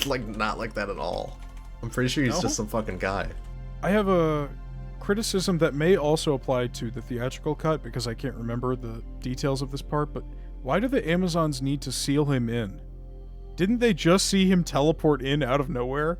Like, not like that at all. I'm pretty sure he's just some fucking guy. I have a criticism that may also apply to the theatrical cut because I can't remember the details of this part, but why do the Amazons need to seal him in? Didn't they just see him teleport in out of nowhere?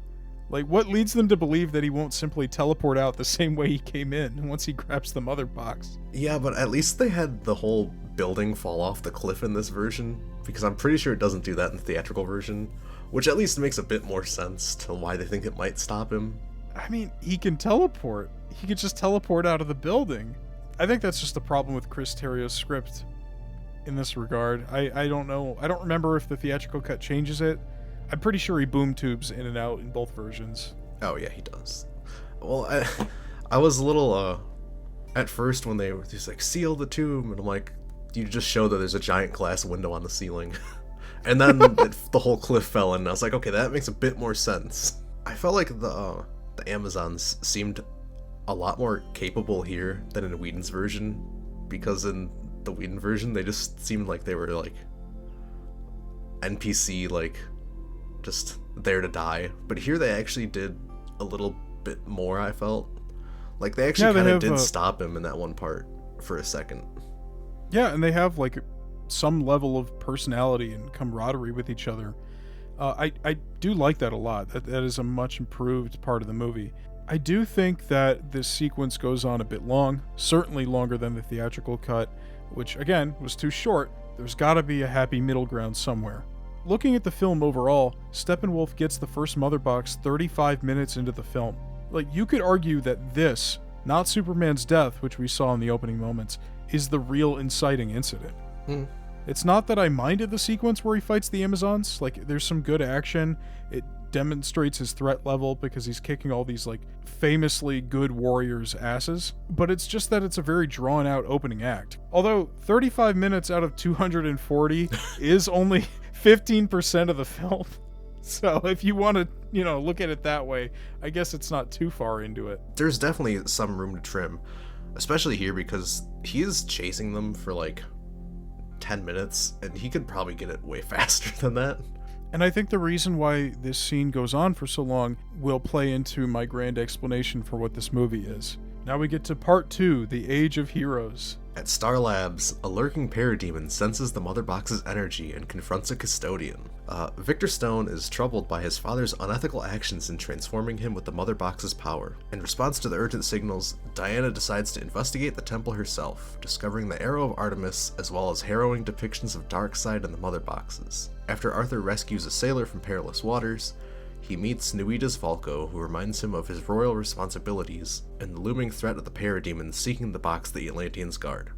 Like, what leads them to believe that he won't simply teleport out the same way he came in once he grabs the Mother Box? Yeah, but at least they had the whole building fall off the cliff in this version, because I'm pretty sure it doesn't do that in the theatrical version, which at least makes a bit more sense to why they think it might stop him. I mean, he can teleport. He could just teleport out of the building. I think that's just the problem with Chris Terrio's script in this regard. I don't know. I don't remember if the theatrical cut changes it. I'm pretty sure he boom tubes in and out in both versions. Oh yeah, he does. Well, I was a little at first when they were just like, seal the tomb, and I'm like, you just show that there's a giant glass window on the ceiling. And then the whole cliff fell in, and I was like, okay, that makes a bit more sense. I felt like the Amazons seemed a lot more capable here than in Whedon's version, because in the Whedon version, they just seemed like they were, like, NPC, like, just there to die. But here they actually did a little bit more, I felt. Like, they actually kind of did stop him in that one part for a second. Yeah, and they have, like, some level of personality and camaraderie with each other. I do like that a lot. That is a much improved part of the movie. I do think that this sequence goes on a bit long, certainly longer than the theatrical cut, which, again, was too short. There's gotta be a happy middle ground somewhere. Looking at the film overall, Steppenwolf gets the first mother box 35 minutes into the film. Like, you could argue that this, not Superman's death, which we saw in the opening moments, is the real inciting incident. It's not that I minded the sequence where he fights the Amazons. Like, there's some good action. It demonstrates his threat level because he's kicking all these, like, famously good warriors' asses. But it's just that it's a very drawn-out opening act. Although 35 minutes out of 240 is only 15% of the film. So if you want to, look at it that way, I guess it's not too far into it. There's definitely some room to trim, especially here because he is chasing them for like 10 minutes, and he could probably get it way faster than that. And I think the reason why this scene goes on for so long will play into my grand explanation for what this movie is. Now we get to part 2, The Age of Heroes. At Star Labs, a lurking parademon senses the Mother Box's energy and confronts a custodian. Victor Stone is troubled by his father's unethical actions in transforming him with the Mother Box's power. In response to the urgent signals, Diana decides to investigate the temple herself, discovering the Arrow of Artemis as well as harrowing depictions of Darkseid and the Mother Boxes. After Arthur rescues a sailor from perilous waters, he meets Nuida's Falco, who reminds him of his royal responsibilities and the looming threat of the parademons seeking the box the Atlanteans guard.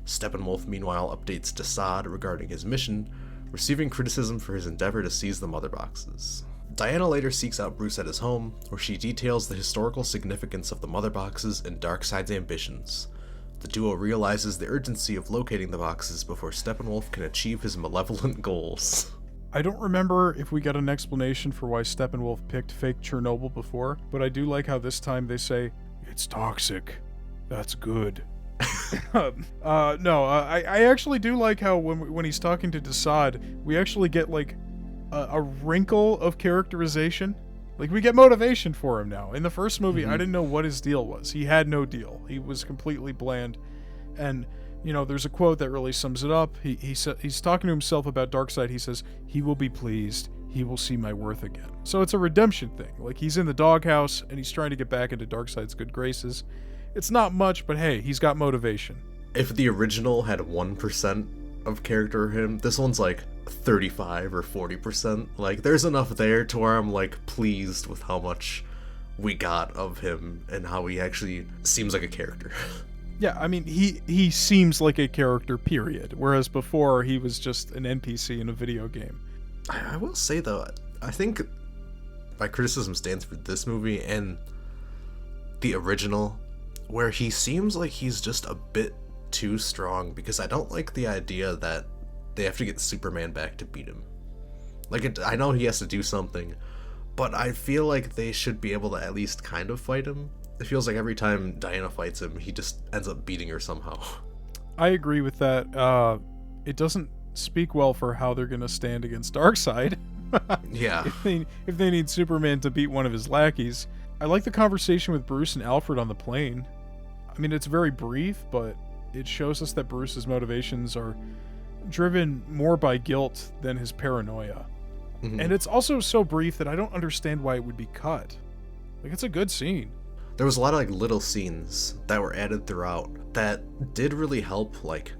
Steppenwolf meanwhile updates Desaad regarding his mission, receiving criticism for his endeavor to seize the Mother Boxes. Diana later seeks out Bruce at his home, where she details the historical significance of the Mother Boxes and Darkseid's ambitions. The duo realizes the urgency of locating the boxes before Steppenwolf can achieve his malevolent goals. I don't remember if we got an explanation for why Steppenwolf picked fake Chernobyl before, but I do like how this time they say, "It's toxic. That's good." I actually do like how when he's talking to Desaad, we actually get like a wrinkle of characterization. Like, we get motivation for him now. In the first movie, I didn't know what his deal was. He had no deal. He was completely bland. And, there's a quote that really sums it up. He's talking to himself about Darkseid. He says, "He will be pleased. He will see my worth again." So it's a redemption thing. Like, he's in the doghouse, and he's trying to get back into Darkseid's good graces. It's not much, but hey, he's got motivation. If the original had 1% of character in him, this one's like 35 or 40%. Like, there's enough there to where I'm like pleased with how much we got of him and how he actually seems like a character. Yeah, I mean, he seems like a character, period. Whereas before, he was just an NPC in a video game. I will say, though, I think my criticism stands for this movie and the original, where he seems like he's just a bit too strong, because I don't like the idea that they have to get Superman back to beat him. Like, I know he has to do something, but I feel like they should be able to at least kind of fight him. It feels like every time Diana fights him, he just ends up beating her somehow. I agree with that. It doesn't speak well for how they're going to stand against Darkseid. Yeah. If they need Superman to beat one of his lackeys. I like the conversation with Bruce and Alfred on the plane. I mean, it's very brief, but it shows us that Bruce's motivations are driven more by guilt than his paranoia. And it's also so brief that I don't understand why it would be cut. Like, it's a good scene. There was a lot of like little scenes that were added throughout that did really help, like,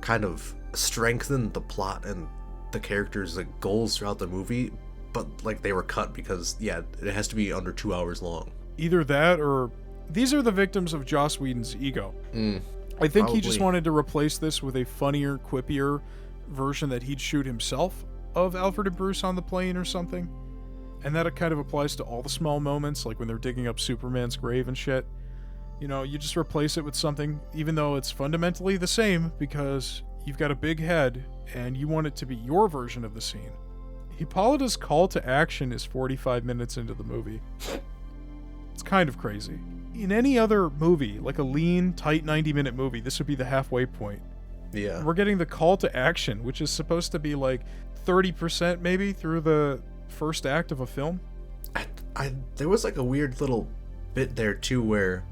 kind of strengthen the plot and the characters' like goals throughout the movie, but like they were cut because it has to be under 2 hours long. Either that, or these are the victims of Joss Whedon's ego. I think he just wanted to replace this with a funnier, quippier version that he'd shoot himself of Alfred and Bruce on the plane or something. And that kind of applies to all the small moments, like when they're digging up Superman's grave and shit. You just replace it with something, even though it's fundamentally the same, because you've got a big head, and you want it to be your version of the scene. Hippolyta's call to action is 45 minutes into the movie. It's kind of crazy. in any other movie, like a lean, tight 90-minute movie, this would be the halfway point. Yeah. We're getting the call to action, which is supposed to be like 30% maybe through the first act of a film. There was like a weird little bit there too where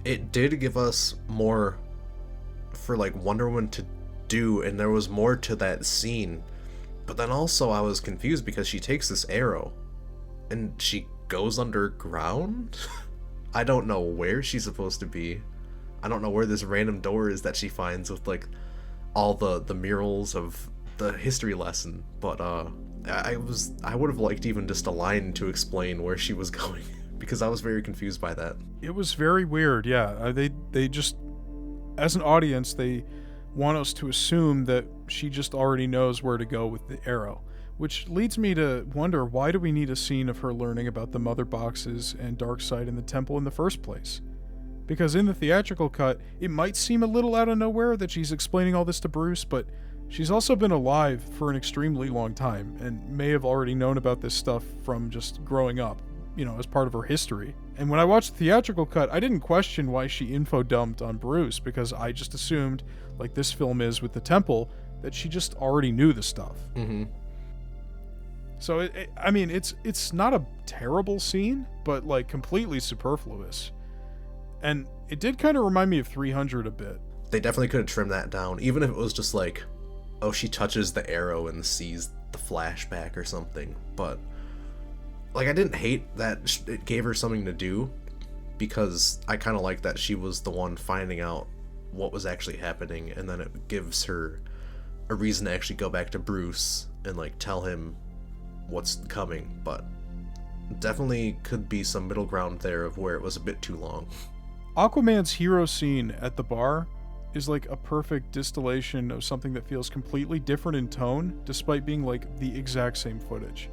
it did give us more for like Wonder Woman to do, and there was more to that scene. But then also I was confused because she takes this arrow and she goes underground. I don't know where she's supposed to be. I don't know where this random door is that she finds with like all the murals of the history lesson. But I would have liked even just a line to explain where she was going because I was very confused by that. It was very weird, yeah. They just, as an audience, they want us to assume that she just already knows where to go with the arrow. Which leads me to wonder, why do we need a scene of her learning about the mother boxes and Darkseid in the temple in the first place? Because in the theatrical cut, it might seem a little out of nowhere that she's explaining all this to Bruce, but she's also been alive for an extremely long time and may have already known about this stuff from just growing up, as part of her history. And when I watched the theatrical cut, I didn't question why she info dumped on Bruce, because I just assumed, like this film is with the temple, that she just already knew the stuff. Mm-hmm. So, it's not a terrible scene, but like completely superfluous. And it did kind of remind me of 300 a bit. They definitely could have trimmed that down, even if it was just like, oh, she touches the arrow and sees the flashback or something. But like, I didn't hate that it gave her something to do, because I kind of like that she was the one finding out what was actually happening, and then it gives her a reason to actually go back to Bruce and like tell him what's coming. But definitely could be some middle ground there of where it was a bit too long. Aquaman's hero scene at the bar is like a perfect distillation of something that feels completely different in tone, despite being like the exact same footage.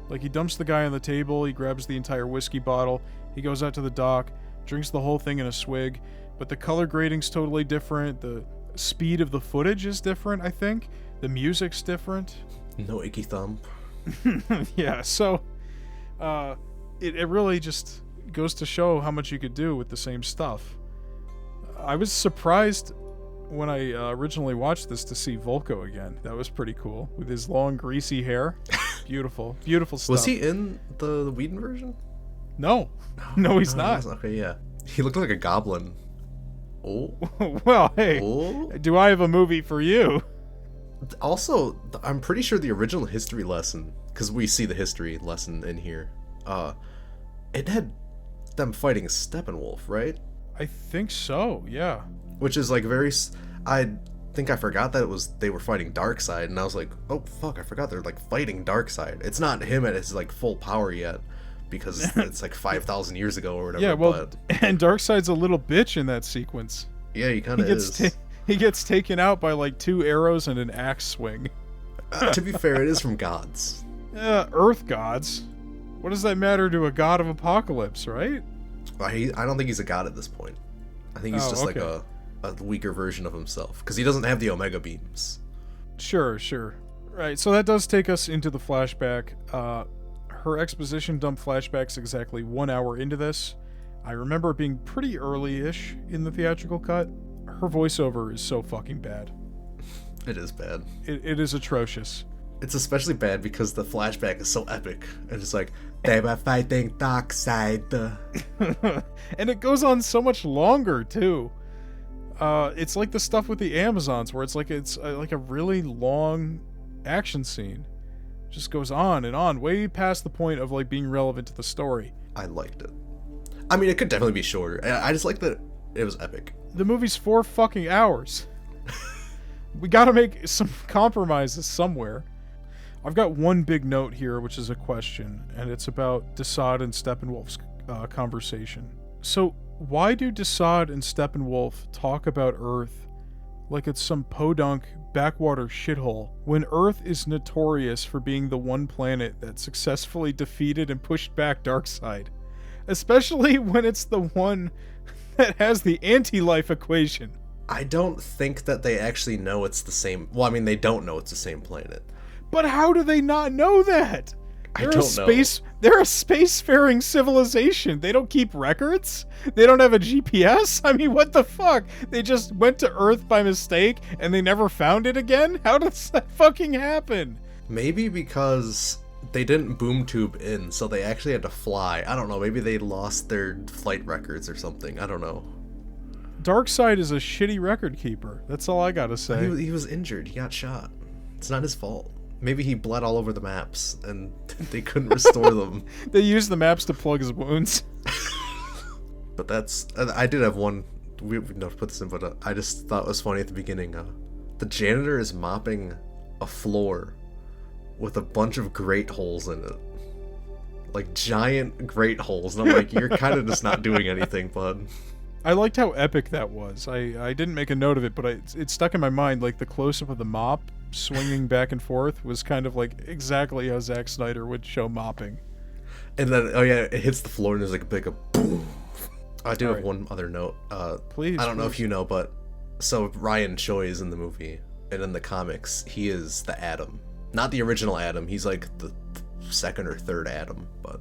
Like, he dumps the guy on the table, he grabs the entire whiskey bottle, he goes out to the dock, drinks the whole thing in a swig, but the color grading's totally different, the speed of the footage is different, I think, the music's different. No icky thump. Yeah, so it really just goes to show how much you could do with the same stuff. I was surprised when I originally watched this to see Volko again. That was pretty cool, with his long greasy hair. Beautiful stuff. Was he in the Whedon version? No, he's not. Okay, yeah, he looked like a goblin. Oh. Well, hey, oh. Do I have a movie for you? Also, I'm pretty sure the original history lesson, because we see the history lesson in here, it had them fighting Steppenwolf, right? I think so, yeah. Which is like I think I forgot that they were fighting Darkseid, and I was like, oh fuck, I forgot they're like fighting Darkseid. It's not him at his like full power yet, because it's like 5,000 years ago or whatever. Yeah, well, and Darkseid's a little bitch in that sequence. Yeah, he kind of is. He gets taken out by like 2 arrows and an axe swing. To be fair, it is from gods. Earth gods. What does that matter to a god of apocalypse, right? I don't think he's a god at this point. I think he's just okay. like a weaker version of himself, because he doesn't have the Omega beams. Sure. Right, so that does take us into the flashback. Her exposition dump flashback's exactly 1 hour into this. I remember it being pretty early-ish in the theatrical cut. Her voiceover is so fucking bad. It is bad. It is atrocious. It's especially bad because the flashback is so epic. And it's like, they were fighting Darkseid. And it goes on so much longer, too. It's like the stuff with the Amazons, where it's like a really long action scene. It just goes on and on, way past the point of like being relevant to the story. I liked it. I mean, it could definitely be shorter. I just like that it was epic. The movie's 4 fucking hours. We gotta make some compromises somewhere. I've got one big note here, which is a question, and it's about Desaad and Steppenwolf's conversation. So, why do Desaad and Steppenwolf talk about Earth like it's some podunk backwater shithole, when Earth is notorious for being the one planet that successfully defeated and pushed back Darkseid? Especially when it's the one that has the anti-life equation. I don't think that they actually know it's the same. Well, I mean, they don't know it's the same planet. But how do they not know that? I don't know. They're a spacefaring civilization. They don't keep records. They don't have a GPS. I mean, what the fuck? They just went to Earth by mistake and they never found it again? How does that fucking happen? Maybe because they didn't boom tube in, so they actually had to fly. I don't know. Maybe they lost their flight records or something. I don't know. Darkseid is a shitty record keeper. That's all I gotta say. He was injured. He got shot. It's not his fault. Maybe he bled all over the maps and they couldn't restore them. They used the maps to plug his wounds. But I did have one. We've never put this in, but I just thought it was funny at the beginning. The janitor is mopping a floor with a bunch of grate holes in it. Like giant grate holes. And I'm like, you're kind of just not doing anything, bud. I liked how epic that was. I didn't make a note of it, but it stuck in my mind. Like the close-up of the mop swinging back and forth was kind of like exactly how Zack Snyder would show mopping. And then, it hits the floor and there's like a big boom. I do have one other note. Please. I don't know if you know, but so Ryan Choi is in the movie, and in the comics, he is the Atom. Not the original Atom. He's like the second or third Atom, but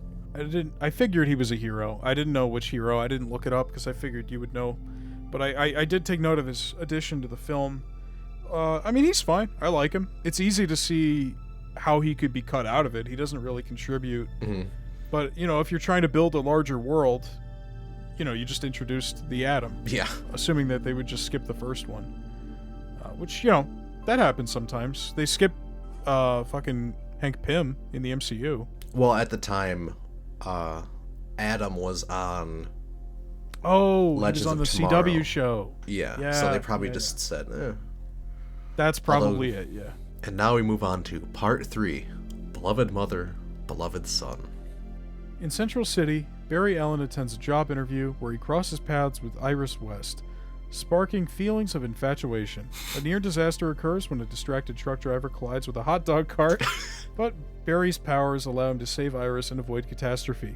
I figured he was a hero. I didn't know which hero. I didn't look it up because I figured you would know. But I did take note of his addition to the film. I mean, he's fine. I like him. It's easy to see how he could be cut out of it. He doesn't really contribute. Mm-hmm. But, if you're trying to build a larger world, you just introduced the Atom. Yeah. Assuming that they would just skip the first one. Which, that happens sometimes. They skip fucking Hank Pym in the MCU. Well, at the time, Atom was on Legends on the Tomorrow. CW show. Yeah, so they probably just said, That's probably it, yeah. And now we move on to Part 3, Beloved Mother, Beloved Son. In Central City, Barry Allen attends a job interview where he crosses paths with Iris West, sparking feelings of infatuation. A near disaster occurs when a distracted truck driver collides with a hot dog cart, but Barry's powers allow him to save Iris and avoid catastrophe.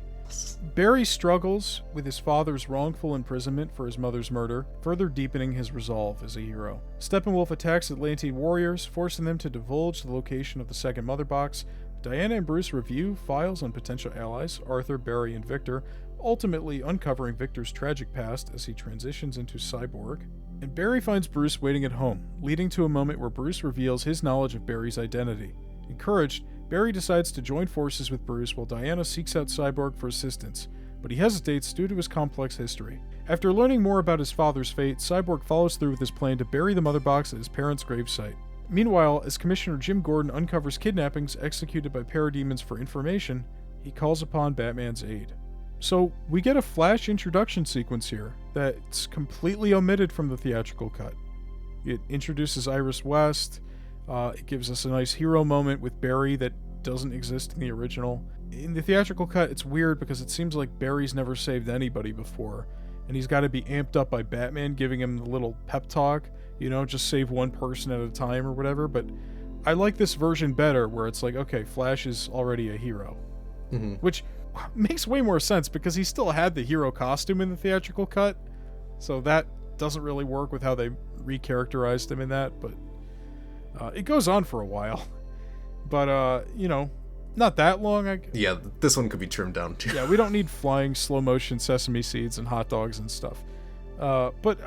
Barry struggles with his father's wrongful imprisonment for his mother's murder, further deepening his resolve as a hero. Steppenwolf attacks Atlantean warriors, forcing them to divulge the location of the second Mother Box. Diana and Bruce review files on potential allies, Arthur, Barry, and Victor, ultimately uncovering Victor's tragic past as he transitions into cyborg. And Barry finds Bruce waiting at home, leading to a moment where Bruce reveals his knowledge of Barry's identity. Encouraged, Barry decides to join forces with Bruce while Diana seeks out Cyborg for assistance, but he hesitates due to his complex history. After learning more about his father's fate, Cyborg follows through with his plan to bury the Mother Box at his parents' gravesite. Meanwhile, as Commissioner Jim Gordon uncovers kidnappings executed by parademons for information, he calls upon Batman's aid. So, we get a Flash introduction sequence here that's completely omitted from the theatrical cut. It introduces Iris West. It gives us a nice hero moment with Barry that doesn't exist in the original. In the theatrical cut, it's weird because it seems like Barry's never saved anybody before, and he's got to be amped up by Batman giving him the little pep talk, just save one person at a time or whatever. But I like this version better where it's like, okay, Flash is already a hero. Mm-hmm. Which makes way more sense because he still had the hero costume in the theatrical cut, so that doesn't really work with how they recharacterized him in that, but it goes on for a while. But, not that long. Yeah, this one could be trimmed down too. Yeah, we don't need flying slow-motion sesame seeds and hot dogs and stuff. But,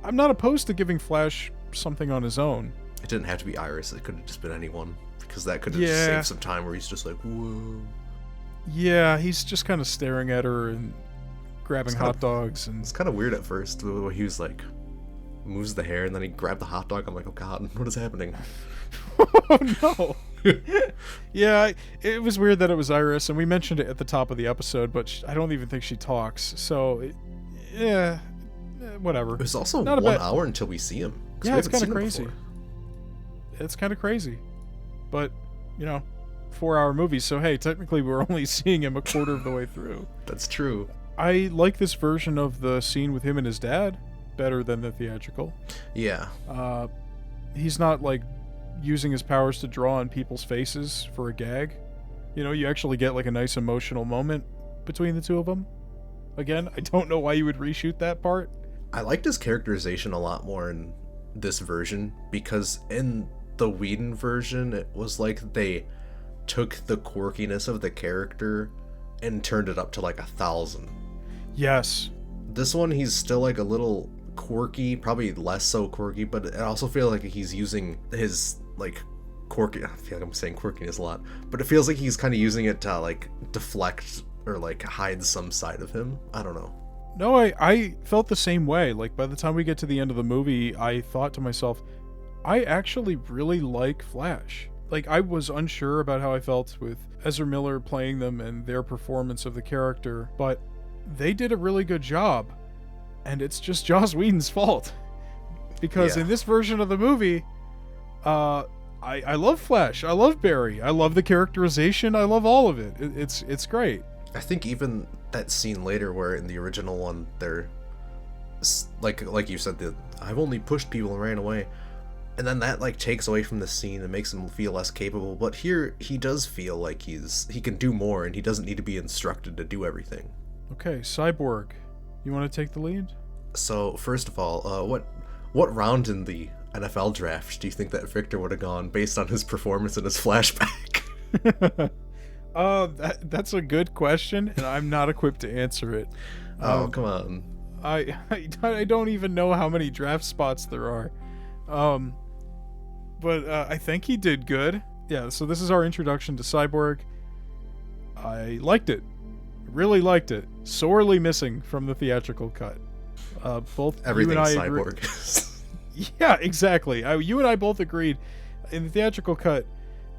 I'm not opposed to giving Flash something on his own. It didn't have to be Iris. It could have just been anyone, because that could have saved some time where he's just like, whoa. Yeah, he's just kind of staring at her and grabbing hot dogs. And it's kind of weird at first. He was like, moves the hair, and then he grabbed the hot dog. I'm like, oh god, what is happening? Oh no. Yeah, it was weird that it was Iris, and we mentioned it at the top of the episode, but I don't even think she talks. So, whatever. It was also not 1 hour until we see him. Yeah, it's kind of crazy. It's kind of crazy. But, 4-hour movie, so hey, technically we're only seeing him a quarter of the way through. That's true. I like this version of the scene with him and his dad better than the theatrical. Yeah. He's not like using his powers to draw on people's faces for a gag. You actually get like a nice emotional moment between the two of them. Again, I don't know why you would reshoot that part. I liked his characterization a lot more in this version, because in the Whedon version, it was like they took the quirkiness of the character and turned it up to like 1,000. Yes. This one, he's still like a little quirky, probably less so quirky, but I also feel like he's using his like quirky, I feel like I'm saying quirkiness a lot, but it feels like he's kind of using it to like deflect or like hide some side of him. I don't know. No, I felt the same way. Like, by the time we get to the end of the movie, I thought to myself, I actually really like Flash. Like, I was unsure about how I felt with Ezra Miller playing them and their performance of the character, but they did a really good job. And it's just Joss Whedon's fault. Because in this version of the movie, I love Flash. I love Barry. I love the characterization. I love all of it. It's great. I think even that scene later where in the original one, they're like you said, I've only pushed people and ran away. And then that like takes away from the scene and makes him feel less capable. But here he does feel like he can do more and he doesn't need to be instructed to do everything. Okay, Cyborg. You want to take the lead? So first of all, what round in the NFL draft do you think that Victor would have gone based on his performance in his flashback? That's a good question, and I'm not equipped to answer it. Come on. I don't even know how many draft spots there are. But I think he did good. Yeah, so this is our introduction to Cyborg. I liked it. Really liked it. Sorely missing from the theatrical cut. Both everything you and I Cyborg. Yeah, exactly. You and I both agreed. In the theatrical cut,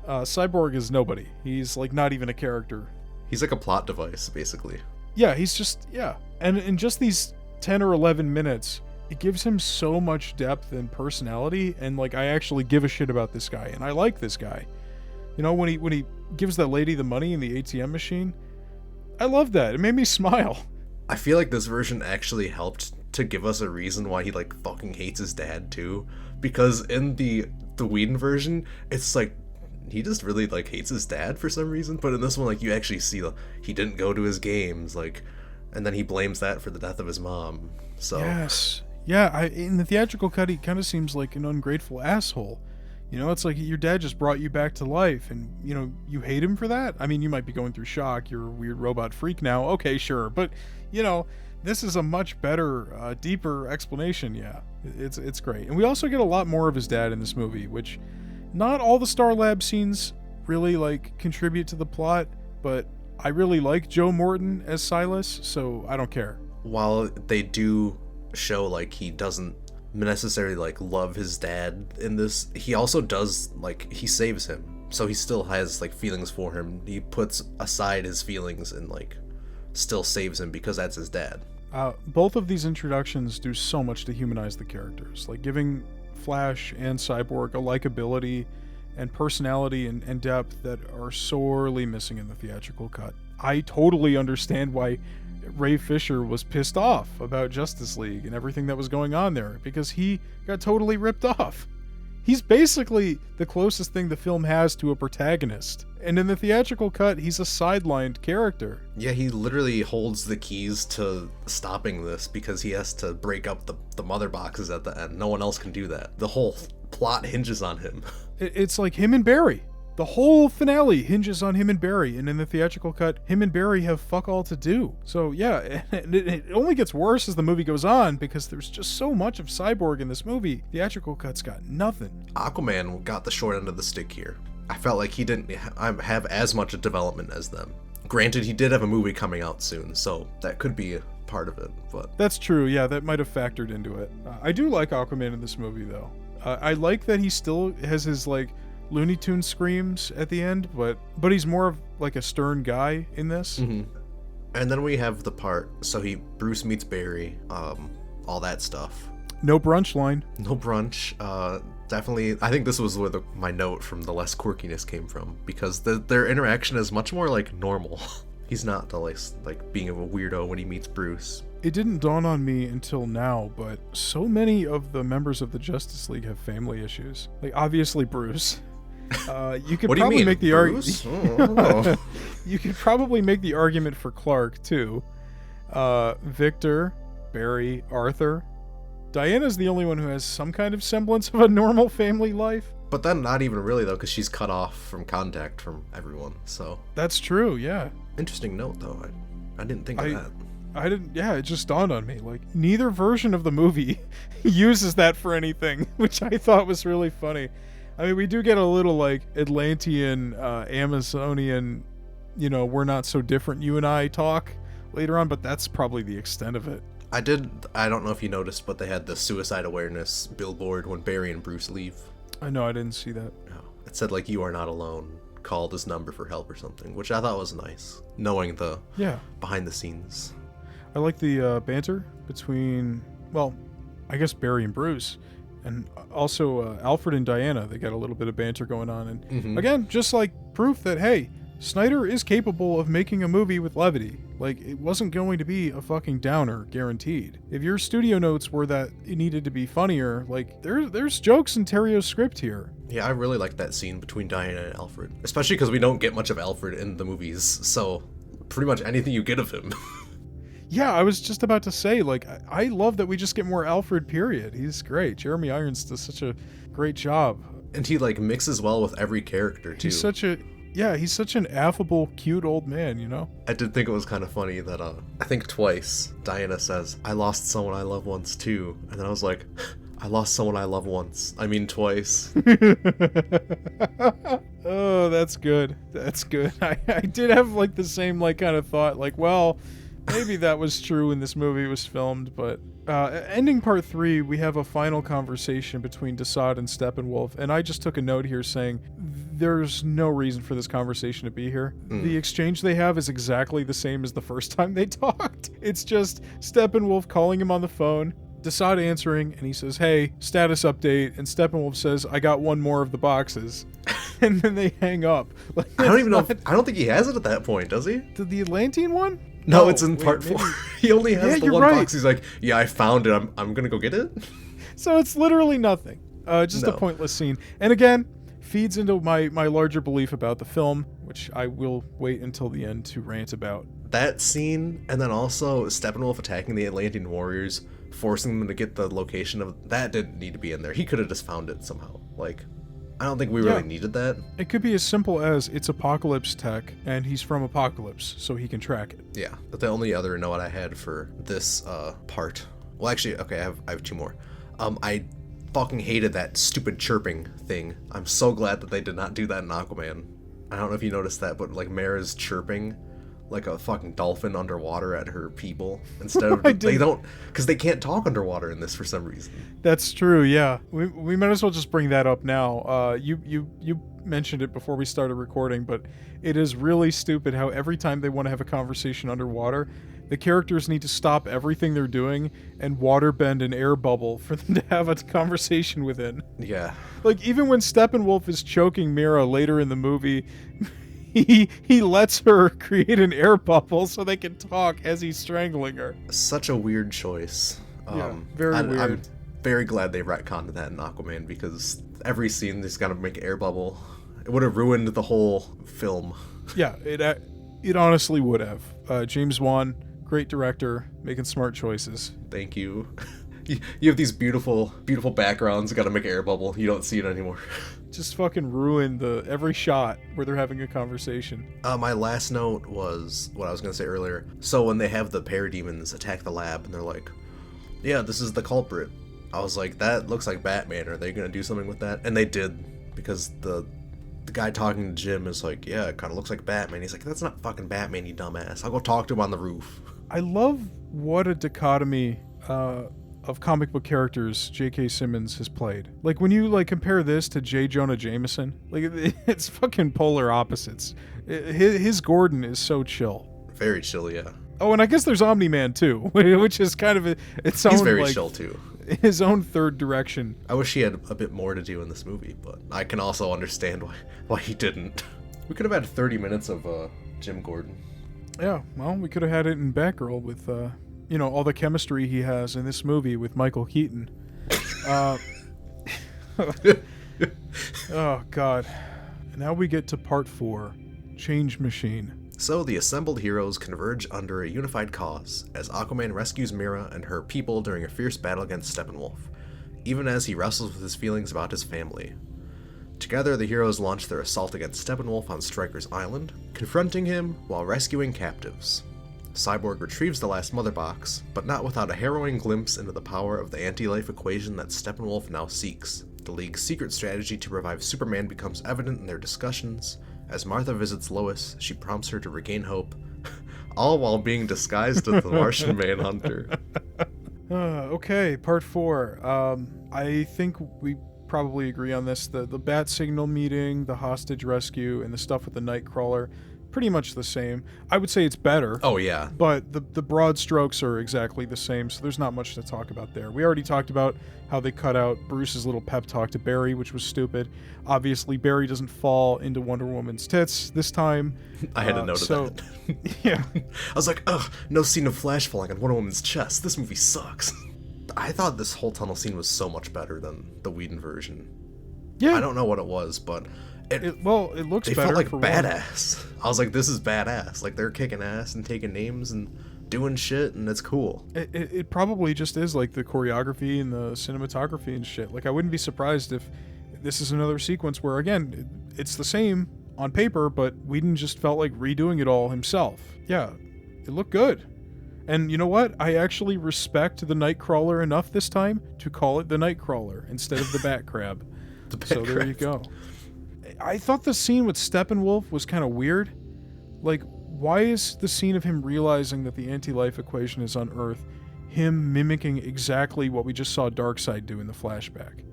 Cyborg is nobody. He's like not even a character. He's like a plot device, basically. Yeah, he's just, yeah. And in just these 10 or 11 minutes, it gives him so much depth and personality, and like I actually give a shit about this guy, and I like this guy. You know, when he gives that lady the money in the ATM machine, I love that. It made me smile. I feel like this version actually helped to give us a reason why he like fucking hates his dad too, because in the Whedon version, it's like he just really like hates his dad for some reason, but in this one, like you actually see he didn't go to his games, like, and then he blames that for the death of his mom. So yes, yeah. In the theatrical cut, he kind of seems like an ungrateful asshole. You know, it's like your dad just brought you back to life, and you know you hate him for that. I mean, you might be going through shock. You're a weird robot freak now. Okay, sure, but you know, this is a much better, deeper explanation. Yeah, it's great, and we also get a lot more of his dad in this movie, which not all the Star Lab scenes really like contribute to the plot, but I really like Joe Morton as Silas, so I don't care. While they do show like he doesn't necessarily like love his dad in this, he also does, like, he saves him, so he still has like feelings for him. He puts aside his feelings and like still saves him because that's his dad. Both of these introductions do so much to humanize the characters, like giving Flash and Cyborg a likability and personality and depth that are sorely missing in the theatrical cut. I totally understand why Ray Fisher was pissed off about Justice League and everything that was going on there, because he got totally ripped off. He's basically the closest thing the film has to a protagonist. And in the theatrical cut, he's a sidelined character. Yeah, he literally holds the keys to stopping this because he has to break up the mother boxes at the end. No one else can do that. The whole plot hinges on him. It's like him and Barry. The whole finale hinges on him and Barry, and in the theatrical cut, him and Barry have fuck all to do. So yeah, it only gets worse as the movie goes on, because there's just so much of Cyborg in this movie. Theatrical cut's got nothing. Aquaman got the short end of the stick here. I felt like he didn't have as much of development as them. Granted, he did have a movie coming out soon, so that could be a part of it, but... That's true, yeah, that might have factored into it. I do like Aquaman in this movie, though. I like that he still has his, like, Looney Tunes screams at the end, but he's more of like a stern guy in this. Mm-hmm. And then we have the part, so Bruce meets Barry, all that stuff. No brunch line. No brunch. Definitely, I think this was where my note from the less quirkiness came from, because their interaction is much more like normal. He's not like being a weirdo when he meets Bruce. It didn't dawn on me until now, but so many of the members of the Justice League have family issues. Like, obviously Bruce. You could probably make the argument. You could probably make the argument for Clark too. Victor, Barry, Arthur. Diana's the only one who has some kind of semblance of a normal family life. But then not even really, though, because she's cut off from contact from everyone, so... That's true, yeah. Interesting note, though. I didn't think of that. I didn't, yeah, it just dawned on me. Like, neither version of the movie uses that for anything, which I thought was really funny. I mean, we do get a little, like, Atlantean, Amazonian, you know, we're not so different, you and I talk later on, but that's probably the extent of it. I don't know if you noticed, but they had the suicide awareness billboard when Barry and Bruce leave. I know, I didn't see that. Oh, it said, like, you are not alone. Call this number for help or something, which I thought was nice, knowing the behind the scenes. I like the banter between, well, I guess Barry and Bruce, and also Alfred and Diana. They got a little bit of banter going on, and again, just like proof that, hey, Snyder is capable of making a movie with levity. Like, it wasn't going to be a fucking downer, guaranteed. If your studio notes were that it needed to be funnier, like, there's jokes in Terrio's script here. Yeah, I really like that scene between Diana and Alfred. Especially because we don't get much of Alfred in the movies, so pretty much anything you get of him. Yeah, I was just about to say, like, I love that we just get more Alfred, period. He's great. Jeremy Irons does such a great job. And he, like, mixes well with every character, too. He's such an affable, cute old man, you know? I did think it was kind of funny that, I think twice, Diana says, I lost someone I love once, too. And then I was like, I lost someone I love once. I mean twice. Oh, that's good. That's good. I did have, like, the same, like, kind of thought, like, well, maybe that was true when this movie was filmed, but ending part 3, we have a final conversation between Desaad and Steppenwolf, and I just took a note here saying there's no reason for this conversation to be here. The exchange they have is exactly the same as the first time they talked. It's just Steppenwolf calling him on the phone, Desaad answering, and he says, hey, status update, and Steppenwolf says, I got one more of the boxes. And then they hang up. Like, I don't even know I don't think he has it at that point, does he? The Atlantean one? No, it's in part 4. He only has the one box. He's like, yeah, I found it. I'm gonna go get it. So it's literally nothing. Just a pointless scene. And again, feeds into my larger belief about the film, which I will wait until the end to rant about. That scene, and then also Steppenwolf attacking the Atlantean warriors, forcing them to get the location of... That didn't need to be in there. He could have just found it somehow. Like, I don't think we really needed that. It could be as simple as it's Apocalypse tech, and he's from Apocalypse, so he can track it. Yeah, but the only other note I had for this part... Well, actually, okay, I have 2 more. I fucking hated that stupid chirping thing. I'm so glad that they did not do that in Aquaman. I don't know if you noticed that, but, like, Mara's chirping like a fucking dolphin underwater at her people instead of they don't, because they can't talk underwater in this for some reason. That's true. Yeah, we might as well just bring that up now. You mentioned it before we started recording, but it is really stupid how every time they want to have a conversation underwater, the characters need to stop everything they're doing and waterbend an air bubble for them to have a conversation within. Yeah, like even when Steppenwolf is choking Mira later in the movie, he lets her create an air bubble so they can talk as he's strangling her. Such a weird choice. Very weird. I'm very glad they retconned that in Aquaman, because every scene they's got to make an air bubble. It would have ruined the whole film. Yeah, it honestly would have. James Wan, great director, making smart choices. Thank you. You have these beautiful, beautiful backgrounds. Got to make an air bubble. You don't see it anymore. Just fucking ruin every shot where they're having a conversation. My last note was what I was going to say earlier. So when they have the parademons attack the lab and they're like, yeah, this is the culprit. I was like, that looks like Batman. Are they going to do something with that? And they did, because the guy talking to Jim is like, yeah, it kind of looks like Batman. He's like, that's not fucking Batman, you dumbass. I'll go talk to him on the roof. I love what a dichotomy of comic book characters J.K. Simmons has played. Like, when you, like, compare this to J. Jonah Jameson, like, it's fucking polar opposites. His Gordon is so chill. Very chill, yeah. Oh, and I guess there's Omni-Man, too, which is kind of its own, he's very chill, too. His own third direction. I wish he had a bit more to do in this movie, but I can also understand why he didn't. We could have had 30 minutes of Jim Gordon. Yeah, well, we could have had it in Batgirl with... all the chemistry he has in this movie with Michael Keaton. Oh, God. Now we get to part 4, Change Machine. So the assembled heroes converge under a unified cause, as Aquaman rescues Mira and her people during a fierce battle against Steppenwolf, even as he wrestles with his feelings about his family. Together, the heroes launch their assault against Steppenwolf on Stryker's Island, confronting him while rescuing captives. Cyborg retrieves the last mother box, but not without a harrowing glimpse into the power of the anti-life equation that Steppenwolf now seeks. The League's secret strategy to revive Superman becomes evident in their discussions. As Martha visits Lois, she prompts her to regain hope, all while being disguised as the Martian Manhunter. Okay, part 4. I think we probably agree on this. The bat signal meeting, the hostage rescue, and the stuff with the Nightcrawler, pretty much the same. I would say it's better. Oh, yeah. But the broad strokes are exactly the same, so there's not much to talk about there. We already talked about how they cut out Bruce's little pep talk to Barry, which was stupid. Obviously, Barry doesn't fall into Wonder Woman's tits this time. I had to notice that. Yeah. I was like, ugh, no scene of Flash falling on Wonder Woman's chest. This movie sucks. I thought this whole tunnel scene was so much better than the Whedon version. Yeah. I don't know what it was, but it looks they better. Felt like for badass. One. I was like, this is badass. Like, they're kicking ass and taking names and doing shit, and it's cool. It probably just is like the choreography and the cinematography and shit. Like, I wouldn't be surprised if this is another sequence where, again, it's the same on paper, but Whedon just felt like redoing it all himself. Yeah, it looked good. And you know what? I actually respect the Nightcrawler enough this time to call it the Nightcrawler instead of the Bat Crab. So there you go. I thought the scene with Steppenwolf was kind of weird. Like, why is the scene of him realizing that the anti-life equation is on Earth him mimicking exactly what we just saw Darkseid do in the flashback?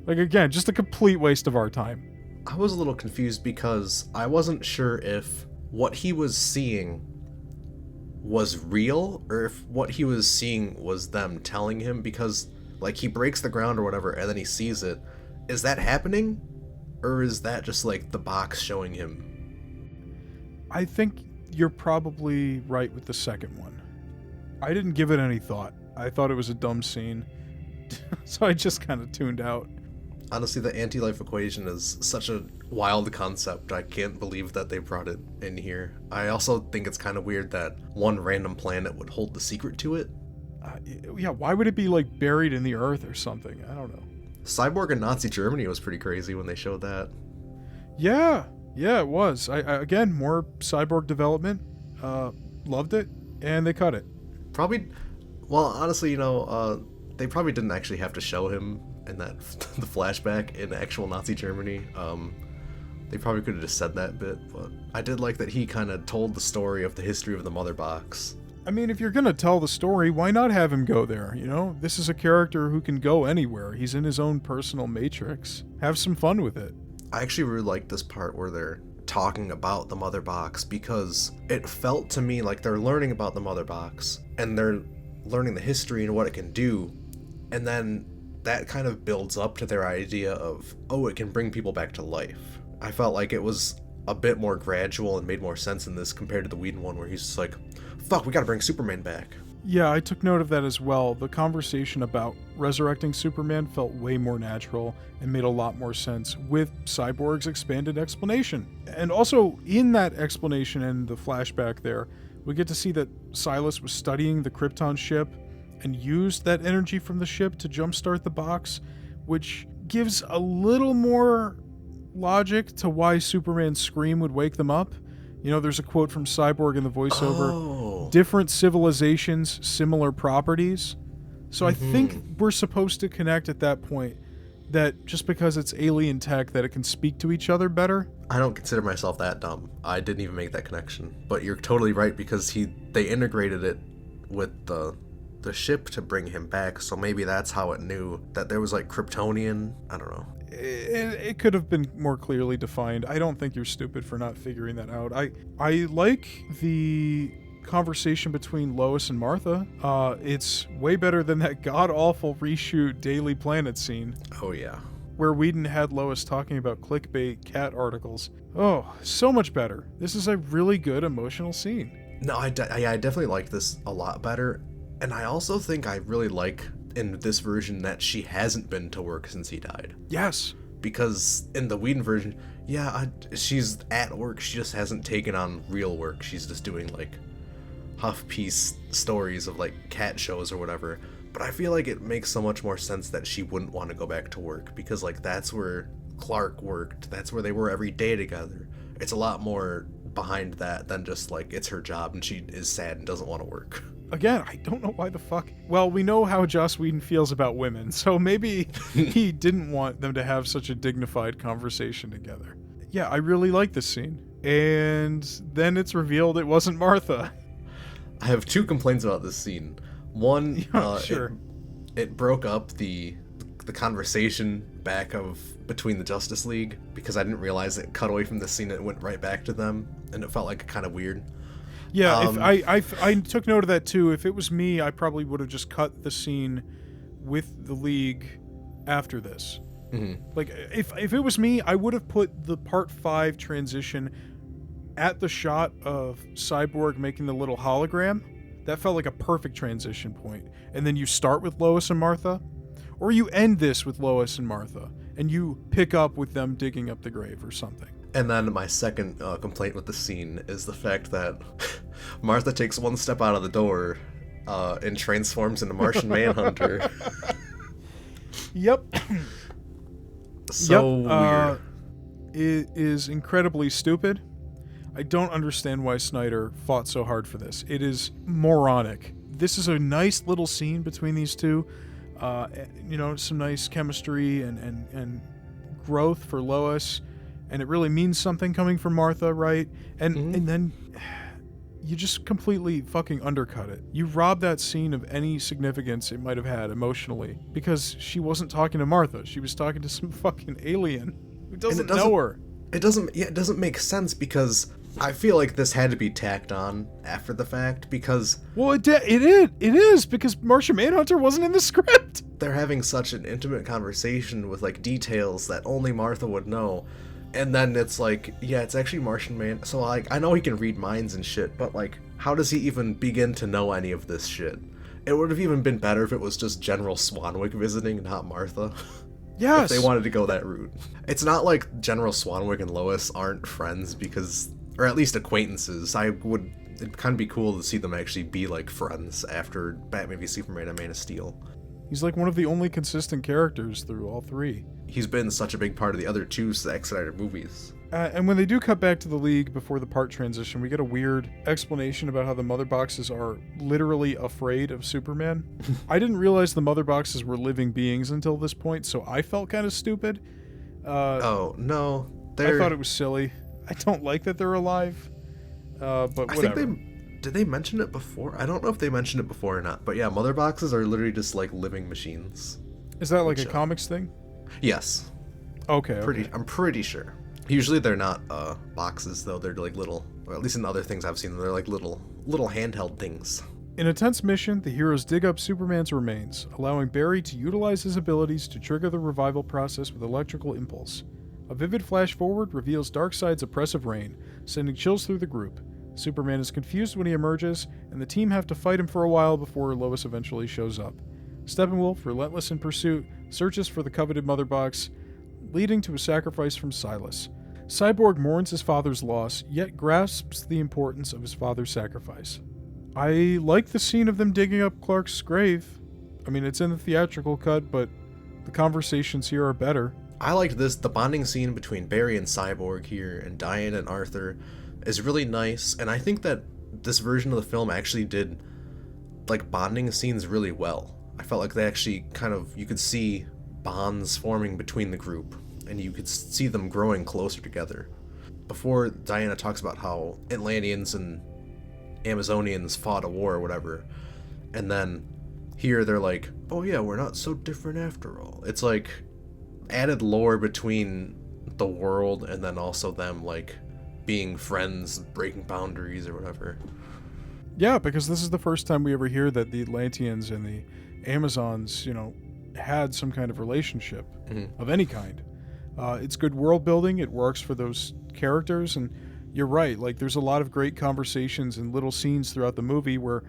Like, again, just a complete waste of our time. I was a little confused because I wasn't sure if what he was seeing was real or if what he was seeing was them telling him, because, like, he breaks the ground or whatever and then he sees it. Is that happening? Or is that just, like, the box showing him? I think you're probably right with the second one. I didn't give it any thought. I thought it was a dumb scene. So I just kind of tuned out. Honestly, the anti-life equation is such a wild concept. I can't believe that they brought it in here. I also think it's kind of weird that one random planet would hold the secret to it. Yeah, why would it be, like, buried in the earth or something? I don't know. Cyborg in Nazi Germany was pretty crazy when they showed that. Yeah, it was. I again, more Cyborg development. Loved it, and they cut it. Probably, well, honestly, you know, they probably didn't actually have to show him in that the flashback in actual Nazi Germany. They probably could have just said that bit, but I did like that he kind of told the story of the history of the mother box. I mean, if you're gonna tell the story, why not have him go there, you know? This is a character who can go anywhere. He's in his own personal matrix. Have some fun with it. I actually really like this part where they're talking about the mother box, because it felt to me like they're learning about the mother box, and they're learning the history and what it can do, and then that kind of builds up to their idea of, oh, it can bring people back to life. I felt like it was a bit more gradual and made more sense in this compared to the Whedon one where he's just like, fuck, we gotta bring Superman back. Yeah, I took note of that as well. The conversation about resurrecting Superman felt way more natural and made a lot more sense with Cyborg's expanded explanation. And also, in that explanation and the flashback there, we get to see that Silas was studying the Krypton ship and used that energy from the ship to jumpstart the box, which gives a little more logic to why Superman's scream would wake them up. You know, there's a quote from Cyborg in the voiceover, different civilizations, similar properties. So I think we're supposed to connect at that point that just because it's alien tech that it can speak to each other better. I don't consider myself that dumb. I didn't even make that connection. But you're totally right, because they integrated it with the ship to bring him back, so maybe that's how it knew that there was, like, Kryptonian. I don't know. It could have been more clearly defined. I don't think you're stupid for not figuring that out. I like the conversation between Lois and Martha. It's way better than that god-awful reshoot Daily Planet scene. Oh, yeah. Where Whedon had Lois talking about clickbait cat articles. Oh, so much better. This is a really good emotional scene. No, I definitely like this a lot better. And I also think I really like in this version that she hasn't been to work since he died. Yes. Because in the Whedon version, she's at work, she just hasn't taken on real work. She's just doing, like, huff piece stories of, like, cat shows or whatever. But I feel like it makes so much more sense that she wouldn't want to go back to work, because, like, that's where Clark worked. That's where they were every day together. It's a lot more behind that than just like it's her job and she is sad and doesn't want to work. Again, I don't know why the fuck. Well, we know how Joss Whedon feels about women, so maybe he didn't want them to have such a dignified conversation together. Yeah, I really like this scene. And then it's revealed it wasn't Martha. I have 2 complaints about this scene. One, sure. It broke up the conversation between the Justice League, because I didn't realize it cut away from the scene and it went right back to them, and it felt like kind of weird. Yeah, I took note of that too. If it was me, I probably would have just cut the scene with the League after this. Mm-hmm. Like, if it was me, I would have put the Part 5 transition at the shot of Cyborg making the little hologram. That felt like a perfect transition point. And then you start with Lois and Martha, or you end this with Lois and Martha, and you pick up with them digging up the grave or something. And then my second complaint with the scene is the fact that Martha takes one step out of the door and transforms into Martian Manhunter. Yep. So weird. It is incredibly stupid. I don't understand why Snyder fought so hard for this. It is moronic. This is a nice little scene between these two. Some nice chemistry and growth for Lois. And it really means something coming from Martha, right? And then you just completely fucking undercut it. You rob that scene of any significance it might have had emotionally, because she wasn't talking to Martha. She was talking to some fucking alien who doesn't know her. It doesn't make sense, because I feel like this had to be tacked on after the fact, because... Well, it is, because Martian Manhunter wasn't in the script. They're having such an intimate conversation with, like, details that only Martha would know. And then it's like, yeah, it's actually Martian Man. So, like, I know he can read minds and shit, but, like, how does he even begin to know any of this shit? It would have even been better if it was just General Swanwick visiting, not Martha. Yes. If they wanted to go that route. It's not like General Swanwick and Lois aren't friends, because... Or at least acquaintances. It'd kind of be cool to see them actually be, like, friends after Batman v Superman and Man of Steel. He's like one of the only consistent characters through all 3. He's been such a big part of the other 2 Zack Snyder movies. And when they do cut back to the League before the part transition, we get a weird explanation about how the Mother Boxes are literally afraid of Superman. I didn't realize the Mother Boxes were living beings until this point, so I felt kind of stupid. Oh, no. I thought it was silly. I don't like that they're alive, but whatever. I think did they mention it before? I don't know if they mentioned it before or not, but yeah, Mother Boxes are literally just like living machines. Is that like a comics thing? Yes. Okay. I'm pretty sure. Usually they're not boxes though. They're like little, or at least in other things I've seen, they're like little handheld things. In a tense mission, the heroes dig up Superman's remains, allowing Barry to utilize his abilities to trigger the revival process with electrical impulse. A vivid flash forward reveals Darkseid's oppressive reign, sending chills through the group. Superman is confused when he emerges, and the team have to fight him for a while before Lois eventually shows up. Steppenwolf, relentless in pursuit, searches for the coveted Mother Box, leading to a sacrifice from Silas. Cyborg mourns his father's loss, yet grasps the importance of his father's sacrifice. I like the scene of them digging up Clark's grave. I mean, it's in the theatrical cut, but the conversations here are better. I liked the bonding scene between Barry and Cyborg here, and Diane and Arthur, is really nice, and I think that this version of the film actually did, like, bonding scenes really well. I felt like they actually you could see bonds forming between the group, and you could see them growing closer together. Before, Diana talks about how Atlanteans and Amazonians fought a war or whatever, and then here they're like, oh yeah, we're not so different after all. It's like added lore between the world and then also them, like, being friends, breaking boundaries or whatever. Yeah, because this is the first time we ever hear that the Atlanteans and the Amazons, had some kind of relationship of any kind. It's good world building. It works for those characters, and you're right. Like, there's a lot of great conversations and little scenes throughout the movie where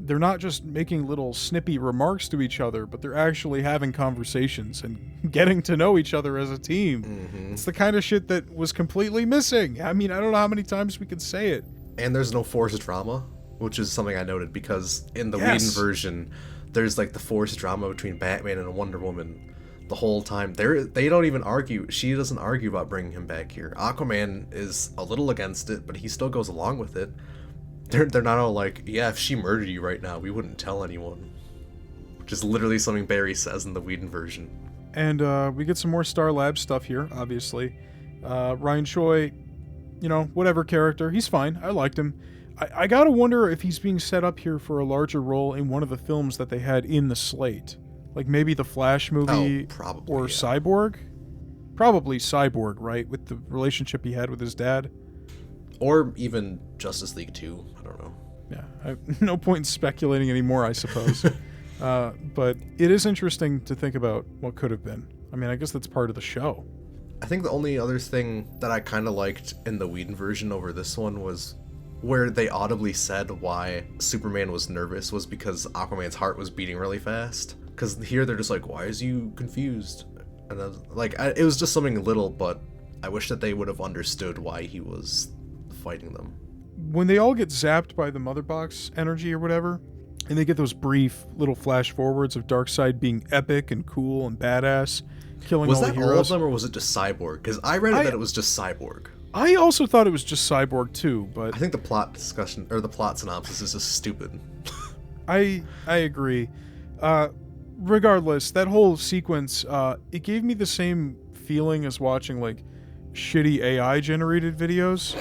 they're not just making little snippy remarks to each other, but they're actually having conversations and getting to know each other as a team. It's the kind of shit that was completely missing. I mean, I don't know how many times we could say it. And there's no forced drama, which is something I noted, because in the Whedon version, there's like the forced drama between Batman and Wonder Woman. the whole time. They don't even argue. She doesn't argue about bringing him back here. Aquaman is a little against it, but he still goes along with it. They're not all like, yeah, if she murdered you right now, we wouldn't tell anyone. Which is literally something Barry says in the Whedon version. And we get some more Star Labs stuff here, obviously. Ryan Choi, whatever character, he's fine. I liked him. I gotta wonder if he's being set up here for a larger role in one of the films that they had in the slate. Like maybe the Flash movie, probably, or yeah. Cyborg? Probably Cyborg, right? With the relationship he had with his dad. Or even Justice League 2. I don't know. Yeah, no point in speculating anymore, I suppose. But it is interesting to think about what could have been. I mean, I guess that's part of the show. I think the only other thing that I kind of liked in the Whedon version over this one was where they audibly said why Superman was nervous was because Aquaman's heart was beating really fast. Because here they're just like, why is you confused? And I was, like, it was just something little, but I wish that they would have understood why he was fighting them. When they all get zapped by the Mother Box energy or whatever, and they get those brief little flash forwards of Darkseid being epic and cool and badass, killing all the heroes. Was that all of them, or was it just Cyborg? Because I read that it was just Cyborg. I also thought it was just Cyborg too, but I think the plot discussion or the plot synopsis is just stupid. I agree. Regardless, that whole sequence, it gave me the same feeling as watching like shitty AI generated videos.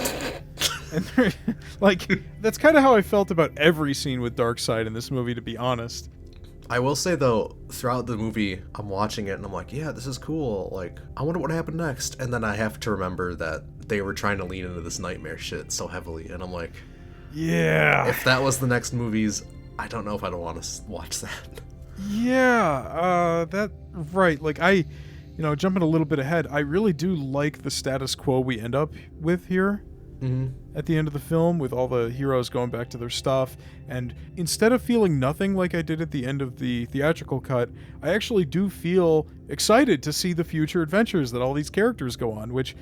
And like that's kind of how I felt about every scene with Darkseid in this movie, to be honest. I will say though, throughout the movie, I'm watching it and I'm like, yeah, this is cool. Like, I wonder what happened next. And then I have to remember that they were trying to lean into this nightmare shit so heavily, and I'm like, yeah. If that was the next movies, I don't know if I'd want to watch that. Yeah, right. Like jumping a little bit ahead, I really do like the status quo we end up with here. Mm-hmm. At the end of the film, with all the heroes going back to their stuff, and instead of feeling nothing like I did at the end of the theatrical cut, I actually do feel excited to see the future adventures that all these characters go on, which,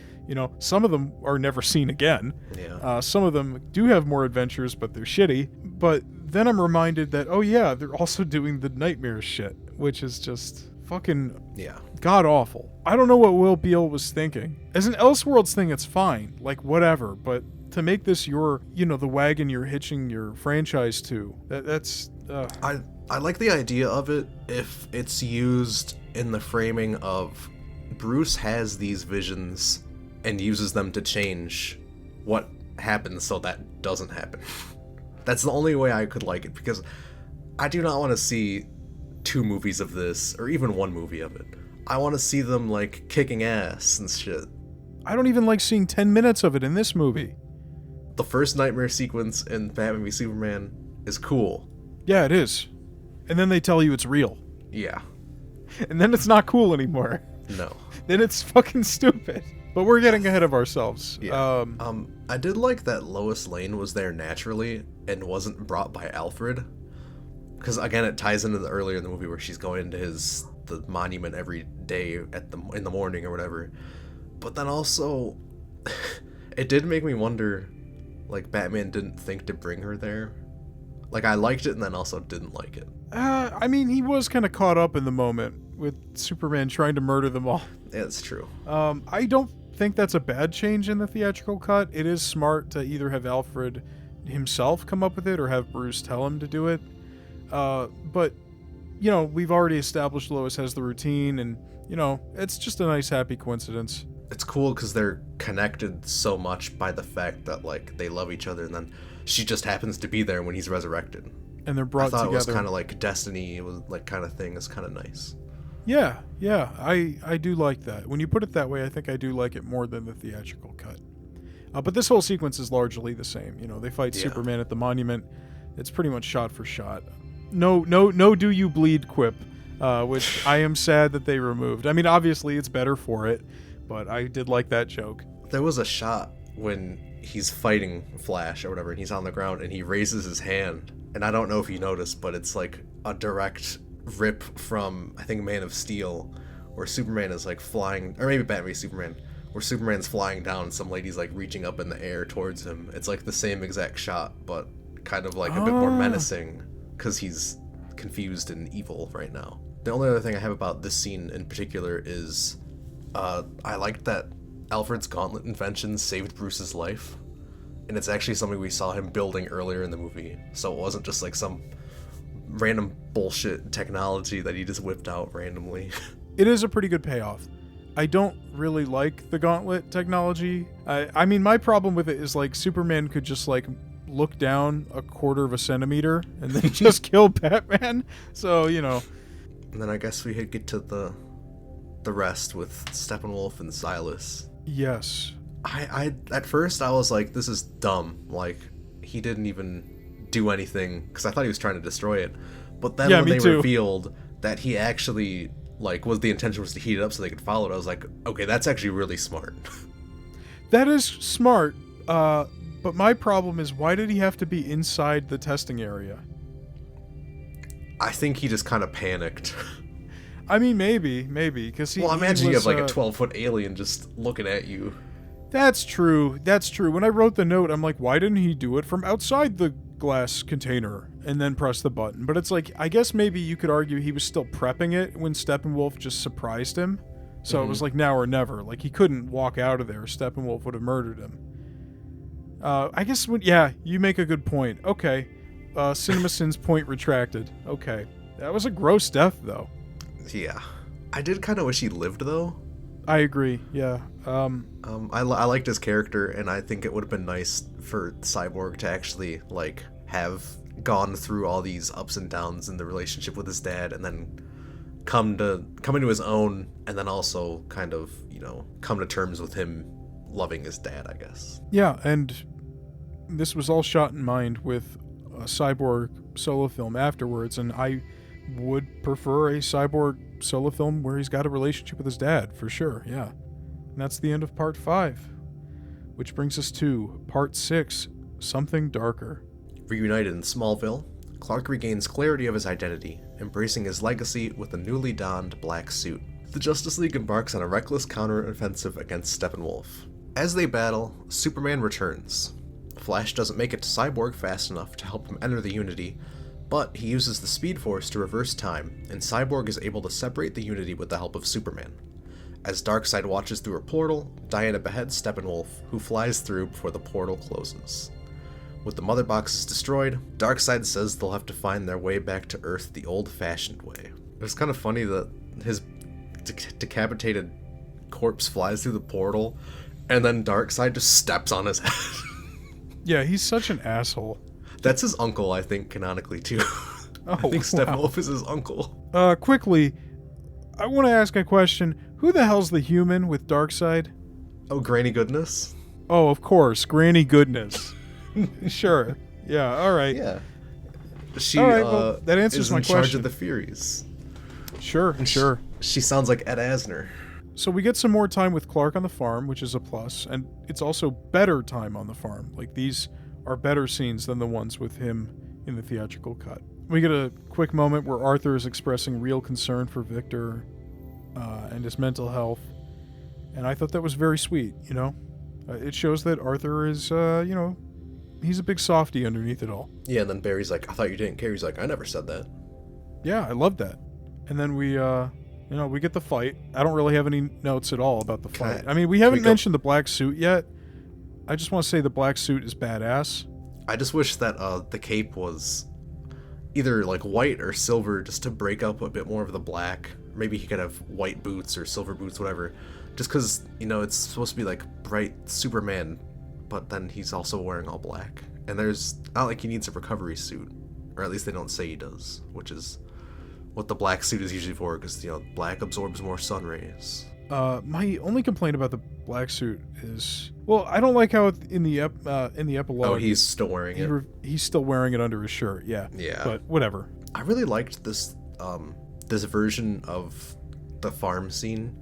some of them are never seen again. Yeah. Some of them do have more adventures, but they're shitty. But then I'm reminded that, oh yeah, they're also doing the nightmare shit, which is just fucking god awful. I don't know what Will Beall was thinking. As an Elseworlds thing, it's fine, like whatever, but to make this your, the wagon you're hitching your franchise to, that's I like the idea of it if it's used in the framing of Bruce has these visions and uses them to change what happens so that doesn't happen. That's the only way I could like it, because I do not want to see 2 movies of this, or even 1 movie of it. I want to see them, like, kicking ass and shit. I don't even like seeing 10 minutes of it in this movie. The first nightmare sequence in Batman v Superman is cool. Yeah, it is. And then they tell you it's real. Yeah. And then it's not cool anymore. No. Then it's fucking stupid. But we're getting ahead of ourselves. Yeah. I did like that Lois Lane was there naturally and wasn't brought by Alfred. Because, again, it ties into the earlier in the movie where she's going to the monument every day in the morning or whatever. But then also, it did make me wonder, like, Batman didn't think to bring her there. Like, I liked it and then also didn't like it. I mean, he was kind of caught up in the moment with Superman trying to murder them all. Yeah, it's true. I don't think that's a bad change in the theatrical cut. It is smart to either have Alfred himself come up with it or have Bruce tell him to do it. But, we've already established Lois has the routine, and, it's just a nice, happy coincidence. It's cool because they're connected so much by the fact that, like, they love each other, and then she just happens to be there when he's resurrected. And they're brought together. I thought it was kind of like destiny, it was like kind of thing. It's kind of nice. Yeah, I do like that. When you put it that way, I think I do like it more than the theatrical cut. But this whole sequence is largely the same. They fight Superman at the monument. It's pretty much shot for shot. No do you bleed quip, which I am sad that they removed. I mean, obviously it's better for it, but I did like that joke. There was a shot when he's fighting Flash or whatever, and he's on the ground and he raises his hand, and I don't know if you noticed, but it's like a direct rip from, I think, Man of Steel, where Superman is like flying, or maybe Batman v Superman, where Superman's flying down and some lady's like reaching up in the air towards him. It's like the same exact shot, but kind of like a bit more menacing, because he's confused and evil right now. The only other thing I have about this scene in particular is I liked that Alfred's gauntlet invention saved Bruce's life. And it's actually something we saw him building earlier in the movie. So it wasn't just like some random bullshit technology that he just whipped out randomly. It is a pretty good payoff. I don't really like the gauntlet technology. I mean, my problem with it is like Superman could just like look down a quarter of a centimeter and then just kill Batman. So, you know. And then I guess we could get to the rest with Steppenwolf and Silas. Yes. I at first I was like, this is dumb. Like, he didn't even do anything because I thought he was trying to destroy it. But then when they revealed that he actually the intention was to heat it up so they could follow it, I was like, okay, that's actually really smart. That is smart. But my problem is, why did he have to be inside the testing area? I think he just kind of panicked. I mean, maybe, because he. Well, imagine he was, you have like a 12-foot alien just looking at you. That's true. When I wrote the note, I'm like, why didn't he do it from outside the glass container and then press the button? But it's like, I guess maybe you could argue he was still prepping it when Steppenwolf just surprised him. So it was like now or never. Like, he couldn't walk out of there. Steppenwolf would have murdered him. I guess, you make a good point. Okay. CinemaSins point retracted. Okay. That was a gross death, though. Yeah. I did kind of wish he lived, though. I agree, yeah. I liked his character, and I think it would have been nice for Cyborg to actually, like, have gone through all these ups and downs in the relationship with his dad, and then come into his own, and then also kind of, come to terms with him loving his dad, I guess. Yeah, and this was all shot in mind with a Cyborg solo film afterwards, and I would prefer a Cyborg solo film where he's got a relationship with his dad, for sure, yeah. And that's the end of part 5, which brings us to part 6, Something Darker. Reunited in Smallville, Clark regains clarity of his identity, embracing his legacy with a newly donned black suit. The Justice League embarks on a reckless counter-offensive against Steppenwolf. As they battle, Superman returns. Flash doesn't make it to Cyborg fast enough to help him enter the Unity, but he uses the Speed Force to reverse time, and Cyborg is able to separate the Unity with the help of Superman. As Darkseid watches through a portal, Diana beheads Steppenwolf, who flies through before the portal closes. With the mother boxes destroyed, Darkseid says they'll have to find their way back to Earth the old-fashioned way. It's kind of funny that his decapitated corpse flies through the portal, and then Darkseid just steps on his head. Yeah, he's such an asshole. That's his uncle, I think, canonically, too. Oh, I think Steppenwolf is his uncle. Quickly, I want to ask a question. Who the hell's the human with Darkseid? Oh, Granny Goodness? Oh, of course, Granny Goodness. Sure. Yeah, alright. Yeah. She, all right, well, that answers my is in charge question. of the Furies. Sure. She sounds like Ed Asner. So we get some more time with Clark on the farm, which is a plus, and it's also better time on the farm. Like, these are better scenes than the ones with him in the theatrical cut. We get a quick moment where Arthur is expressing real concern for Victor and his mental health, and I thought that was very sweet, it shows that Arthur is, he's a big softie underneath it all. Yeah, and then Barry's like, I thought you didn't care. He's like, I never said that. Yeah, I love that. And then we get the fight. I don't really have any notes at all about the fight. I mean, we haven't mentioned the black suit yet. I just want to say the black suit is badass. I just wish that the cape was either like white or silver, just to break up a bit more of the black. Maybe he could have white boots or silver boots, whatever. Just because, it's supposed to be like bright Superman, but then he's also wearing all black. And there's not like he needs a recovery suit, or at least they don't say he does, which is what the black suit is usually for, because, black absorbs more sun rays. My only complaint about the black suit is, well, I don't like how in the epilogue. Oh, he's still wearing it. He's still wearing it under his shirt. Yeah. Yeah. But whatever. I really liked this this version of the farm scene,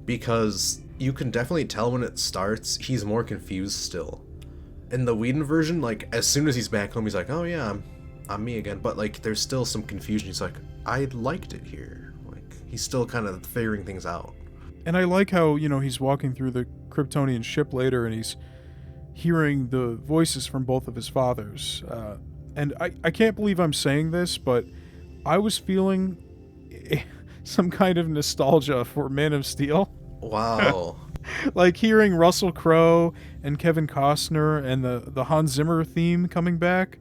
because you can definitely tell when it starts he's more confused still. In the Whedon version, like, as soon as he's back home, he's like, oh yeah, I'm me again. But like, there's still some confusion. He's like, I liked it here. Like, he's still kind of figuring things out. And I like how, he's walking through the Kryptonian ship later and he's hearing the voices from both of his fathers. And I can't believe I'm saying this, but I was feeling some kind of nostalgia for Man of Steel. Wow. Like hearing Russell Crowe and Kevin Costner and the Hans Zimmer theme coming back,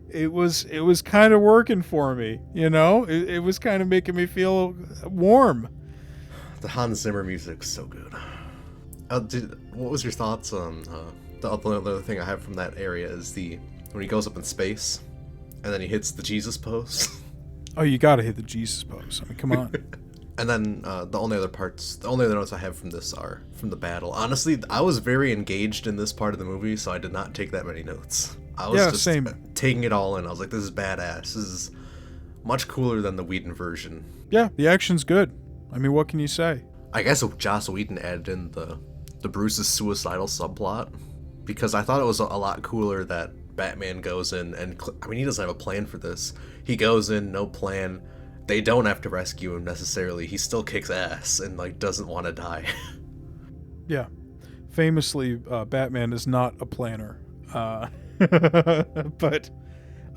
it was kind of working for me, you know? It was kind of making me feel warm. The Hans Zimmer music's so good. What was your thoughts on the other thing I have from that area is when he goes up in space and then he hits the Jesus pose. Oh, you gotta hit the Jesus pose. I mean, come on. And then the only other notes I have from this are from the battle. Honestly, I was very engaged in this part of the movie, so I did not take that many notes. I was just same. Taking it all in. I was like, this is badass. This is much cooler than the Whedon version. Yeah, the action's good. I mean, what can you say? I guess Joss Whedon added in the Bruce's suicidal subplot, because I thought it was a lot cooler that Batman goes in and, I mean, he doesn't have a plan for this. He goes in, no plan. They don't have to rescue him necessarily. He still kicks ass and like doesn't want to die. Yeah. Famously, Batman is not a planner. But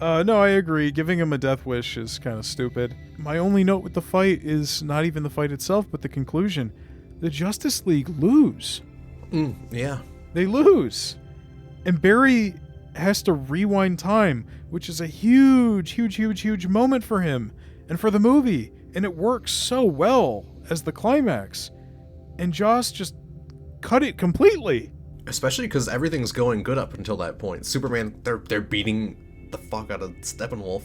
no, I agree. Giving him a death wish is kind of stupid. My only note with the fight is not even the fight itself, but the conclusion. The Justice League lose. Yeah. They lose. And Barry has to rewind time, which is a huge moment for him and for the movie. And it works so well as the climax. And Joss just cut it completely. Especially because everything's going good up until that point. Superman, they're beating the fuck out of Steppenwolf.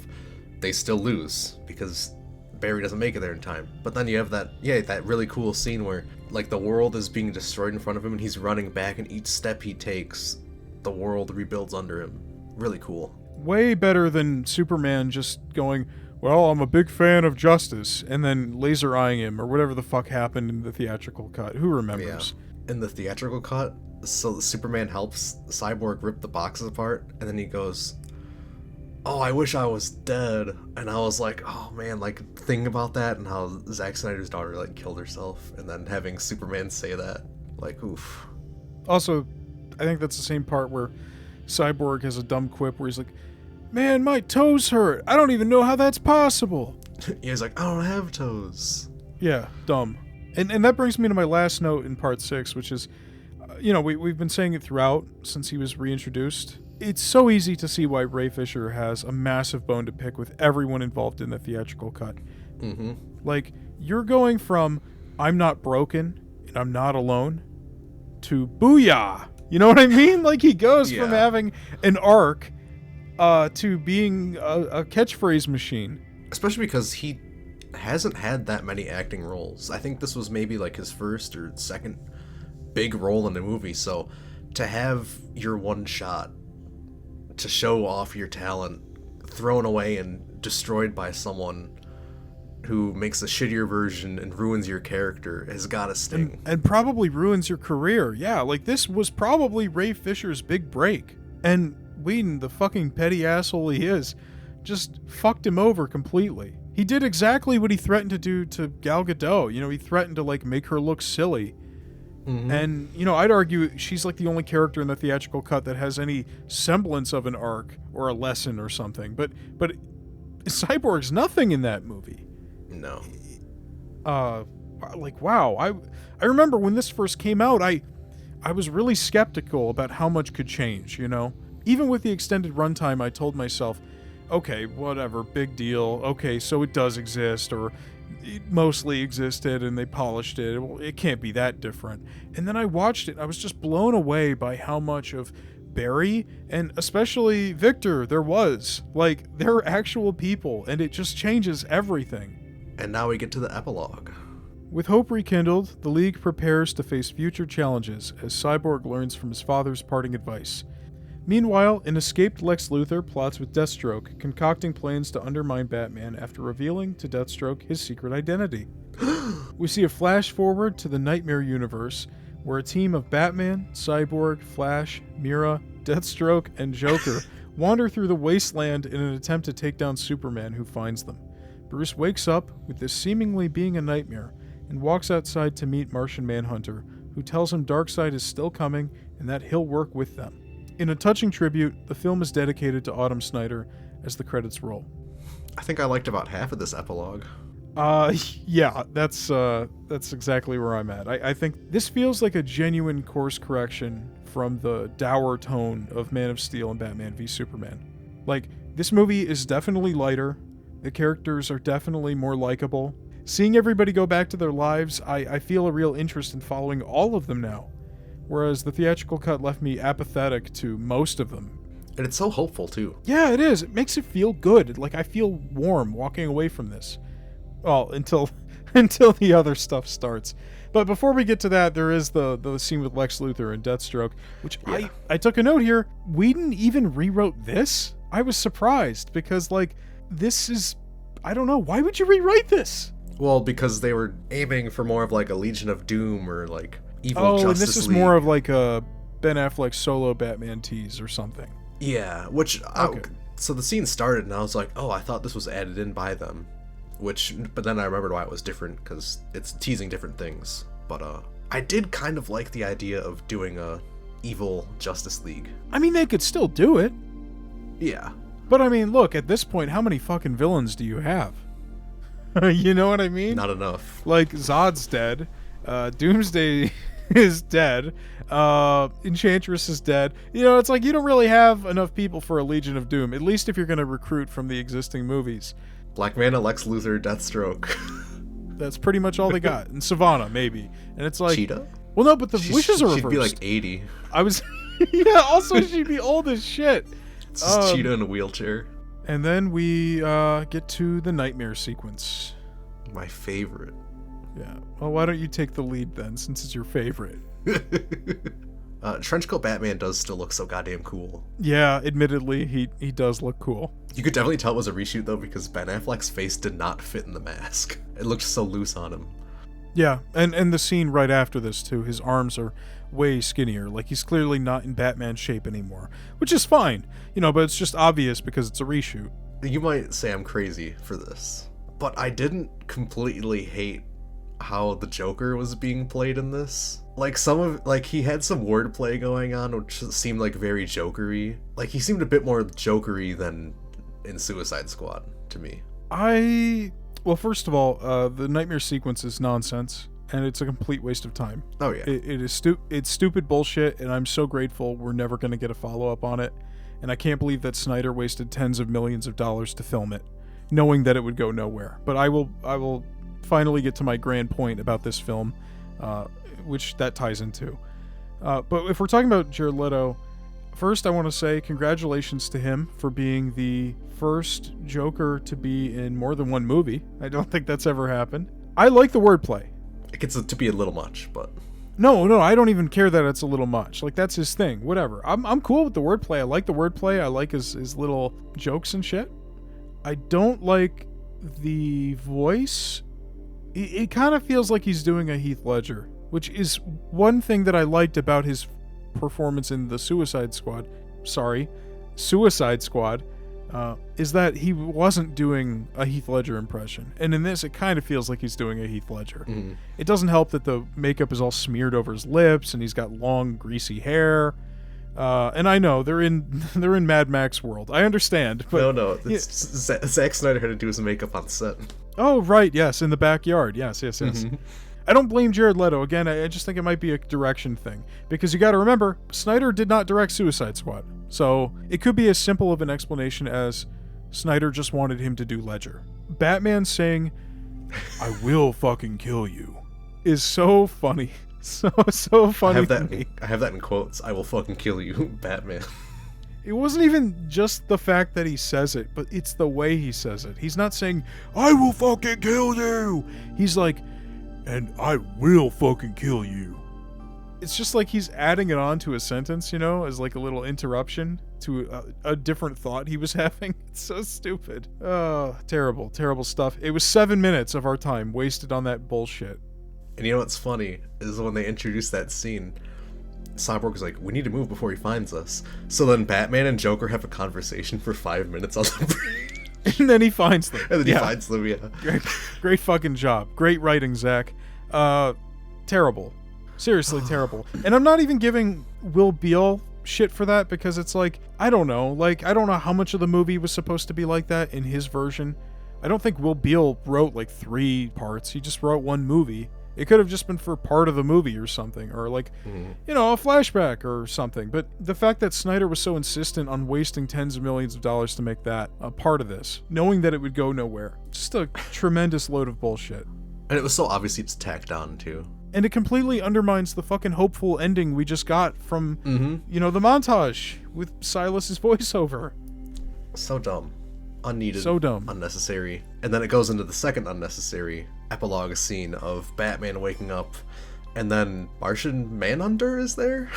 They still lose because Barry doesn't make it there in time. But then you have that really cool scene where like the world is being destroyed in front of him and he's running back, and each step he takes, the world rebuilds under him. Really cool. Way better than Superman just going, well, I'm a big fan of justice, and then laser eyeing him or whatever the fuck happened in the theatrical cut. Who remembers? Yeah. In the theatrical cut, so Superman helps Cyborg rip the boxes apart, and then he goes, oh, I wish I was dead. And I was like, oh man, like thinking about that and how Zack Snyder's daughter like killed herself, and then having Superman say that, like, oof. Also, I think that's the same part where Cyborg has a dumb quip where he's like, man, my toes hurt. I don't even know how that's possible. He's like, I don't have toes. Yeah, dumb. And that brings me to my last note in part 6, which is, we've been saying it throughout since he was reintroduced. It's so easy to see why Ray Fisher has a massive bone to pick with everyone involved in the theatrical cut. Mm-hmm. Like, you're going from, I'm not broken and I'm not alone, to booyah. You know what I mean? Like, he goes from having an arc to being a catchphrase machine. Especially because he hasn't had that many acting roles. I think this was maybe like his first or second big role in the movie, so to have your one shot to show off your talent thrown away and destroyed by someone who makes a shittier version and ruins your character has gotta sting. And probably ruins your career. Yeah, like this was probably Ray Fisher's big break. And Whedon, the fucking petty asshole he is, just fucked him over completely. He did exactly what he threatened to do to Gal Gadot. He threatened to like make her look silly. Mm-hmm. And, I'd argue she's like the only character in the theatrical cut that has any semblance of an arc or a lesson or something. But Cyborg's nothing in that movie. No. Like, wow. I remember when this first came out, I was really skeptical about how much could change, Even with the extended runtime, I told myself, okay, whatever, big deal. Okay, so it does exist, or it mostly existed and they polished it. Well, it can't be that different. And then I watched it. I was just blown away by how much of Barry and especially Victor there was. Like, they're actual people, and it just changes everything. And now we get to the epilogue. With hope rekindled, the League prepares to face future challenges as Cyborg learns from his father's parting advice. Meanwhile, an escaped Lex Luthor plots with Deathstroke, concocting plans to undermine Batman after revealing to Deathstroke his secret identity. We see a flash forward to the Nightmare universe, where a team of Batman, Cyborg, Flash, Mira, Deathstroke, and Joker wander through the wasteland in an attempt to take down Superman, who finds them. Bruce wakes up with this seemingly being a nightmare and walks outside to meet Martian Manhunter, who tells him Darkseid is still coming and that he'll work with them. In a touching tribute, the film is dedicated to Autumn Snyder as the credits roll. I think I liked about half of this epilogue. Yeah, that's exactly where I'm at. I think this feels like a genuine course correction from the dour tone of Man of Steel and Batman v Superman. Like, this movie is definitely lighter. The characters are definitely more likable. Seeing everybody go back to their lives, I feel a real interest in following all of them now. Whereas the theatrical cut left me apathetic to most of them. And it's so hopeful, too. Yeah, it is. It makes it feel good. Like, I feel warm walking away from this. Well, until the other stuff starts. But before we get to that, there is the scene with Lex Luthor and Deathstroke, which I took a note here. Whedon even rewrote this? I was surprised because, like, this is... I don't know. Why would you rewrite this? Well, because they were aiming for more of, like, a Legion of Doom or, like, evil Justice League. And this is more of, like, a Ben Affleck solo Batman tease or something. Yeah, which... Okay. So the scene started, and I was like, oh, I thought this was added in by them. But then I remembered why it was different, because it's teasing different things. But I did kind of like the idea of doing a evil Justice League. I mean, they could still do it. Yeah. But I mean, look, at this point, how many fucking villains do you have? You know what I mean? Not enough. Like, Zod's dead. Doomsday is dead. Enchantress is dead. You know, it's like you don't really have enough people for a Legion of Doom, at least if you're going to recruit from the existing movies. Black Manta, Lex Luthor, Deathstroke. That's pretty much all they got. And Savannah, maybe. And it's like... Cheetah? Well, no, but the wishes are reversed. She'd be like 80. I was... Yeah, also she'd be old as shit. It's just Cheetah in a wheelchair. And then we get to the nightmare sequence. My favorite. Yeah. Well, why don't you take the lead then, since it's your favorite? Trenchcoat Batman does still look so goddamn cool. Yeah, admittedly, he does look cool. You could definitely tell it was a reshoot, though, because Ben Affleck's face did not fit in the mask. It looked so loose on him. Yeah, and the scene right after this, too, his arms are way skinnier. Like, he's clearly not in Batman shape anymore, which is fine, you know, but it's just obvious because it's a reshoot. You might say I'm crazy for this, but I didn't completely hate how the Joker was being played in this. Like, he had some wordplay going on, which seemed like very Jokery. Like, he seemed a bit more Jokery than in Suicide Squad to me. Well, first of all, the nightmare sequence is nonsense, and it's a complete waste of time. Oh, yeah. It's stupid bullshit, and I'm so grateful we're never going to get a follow-up on it. And I can't believe that Snyder wasted tens of millions of dollars to film it, knowing that it would go nowhere. But I will finally get to my grand point about this film, which that ties into. But if we're talking about Jared Leto, first I want to say congratulations to him for being the first Joker to be in more than one movie. I don't think that's ever happened. I like the wordplay. It gets to be a little much, but... No, I don't even care that it's a little much. Like, that's his thing. Whatever. I'm cool with the wordplay. I like the wordplay. I like his little jokes and shit. I don't like the voice. It kind of feels like he's doing a Heath Ledger, which is one thing that I liked about his performance in the Suicide Squad, is that he wasn't doing a Heath Ledger impression. And in this, it kind of feels like he's doing a Heath Ledger. Mm-hmm. It doesn't help that the makeup is all smeared over his lips, and he's got long, greasy hair. And I know, they're in Mad Max world. I understand. But no. Zack Snyder had to do his makeup on set. Oh, right, yes, in the backyard. Yes. Mm-hmm. I don't blame Jared Leto. Again, I just think it might be a direction thing. Because you gotta remember, Snyder did not direct Suicide Squad. So, it could be as simple of an explanation as Snyder just wanted him to do Ledger. Batman saying, "I will fucking kill you," is so funny. So funny. I have that in quotes. "I will fucking kill you, Batman." It wasn't even just the fact that he says it, but it's the way he says it. He's not saying, "I will fucking kill you." He's like, "And I will fucking kill you." It's just like he's adding it on to a sentence, you know, as like a little interruption to a different thought he was having. It's so stupid. Oh, terrible stuff. It was 7 minutes of our time wasted on that bullshit. And you know what's funny is when they introduced that scene, Cyborg is like, "We need to move before he finds us." So then Batman and Joker have a conversation for 5 minutes on the bridge. And then he finds them. And then he finds them, yeah. Great fucking job. Great writing, Zach. Terrible. Seriously terrible. And I'm not even giving Will Beall shit for that, because it's like, I don't know how much of the movie was supposed to be like that in his version. I don't think Will Beall wrote like 3 parts. He just wrote one movie. It could have just been for part of the movie or something, or like, a flashback or something. But the fact that Snyder was so insistent on wasting tens of millions of dollars to make that a part of this, knowing that it would go nowhere, just a tremendous load of bullshit. And it was so obviously it's tacked on, too. And it completely undermines the fucking hopeful ending we just got from, the montage with Silas's voiceover. So dumb. Unneeded. So dumb. Unnecessary. And then it goes into the second unnecessary epilogue scene of Batman waking up, and then Martian Manhunter is there?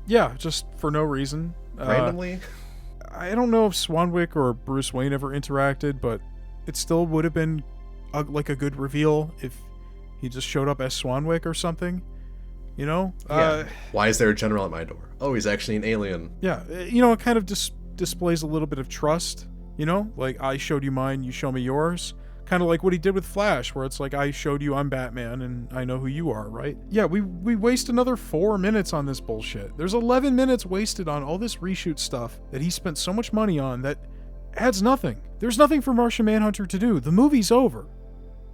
Yeah, just for no reason. Randomly? I don't know if Swanwick or Bruce Wayne ever interacted, but it still would have been like a good reveal if he just showed up as Swanwick or something. Yeah. Why is there a general at my door? Oh, he's actually an alien. Yeah, it kind of displays a little bit of trust. Like, I showed you mine, you show me yours. Kind of like what he did with Flash, where it's like, I showed you I'm Batman, and I know who you are, right? Yeah, we waste another 4 minutes on this bullshit. There's 11 minutes wasted on all this reshoot stuff that he spent so much money on that adds nothing. There's nothing for Martian Manhunter to do. The movie's over.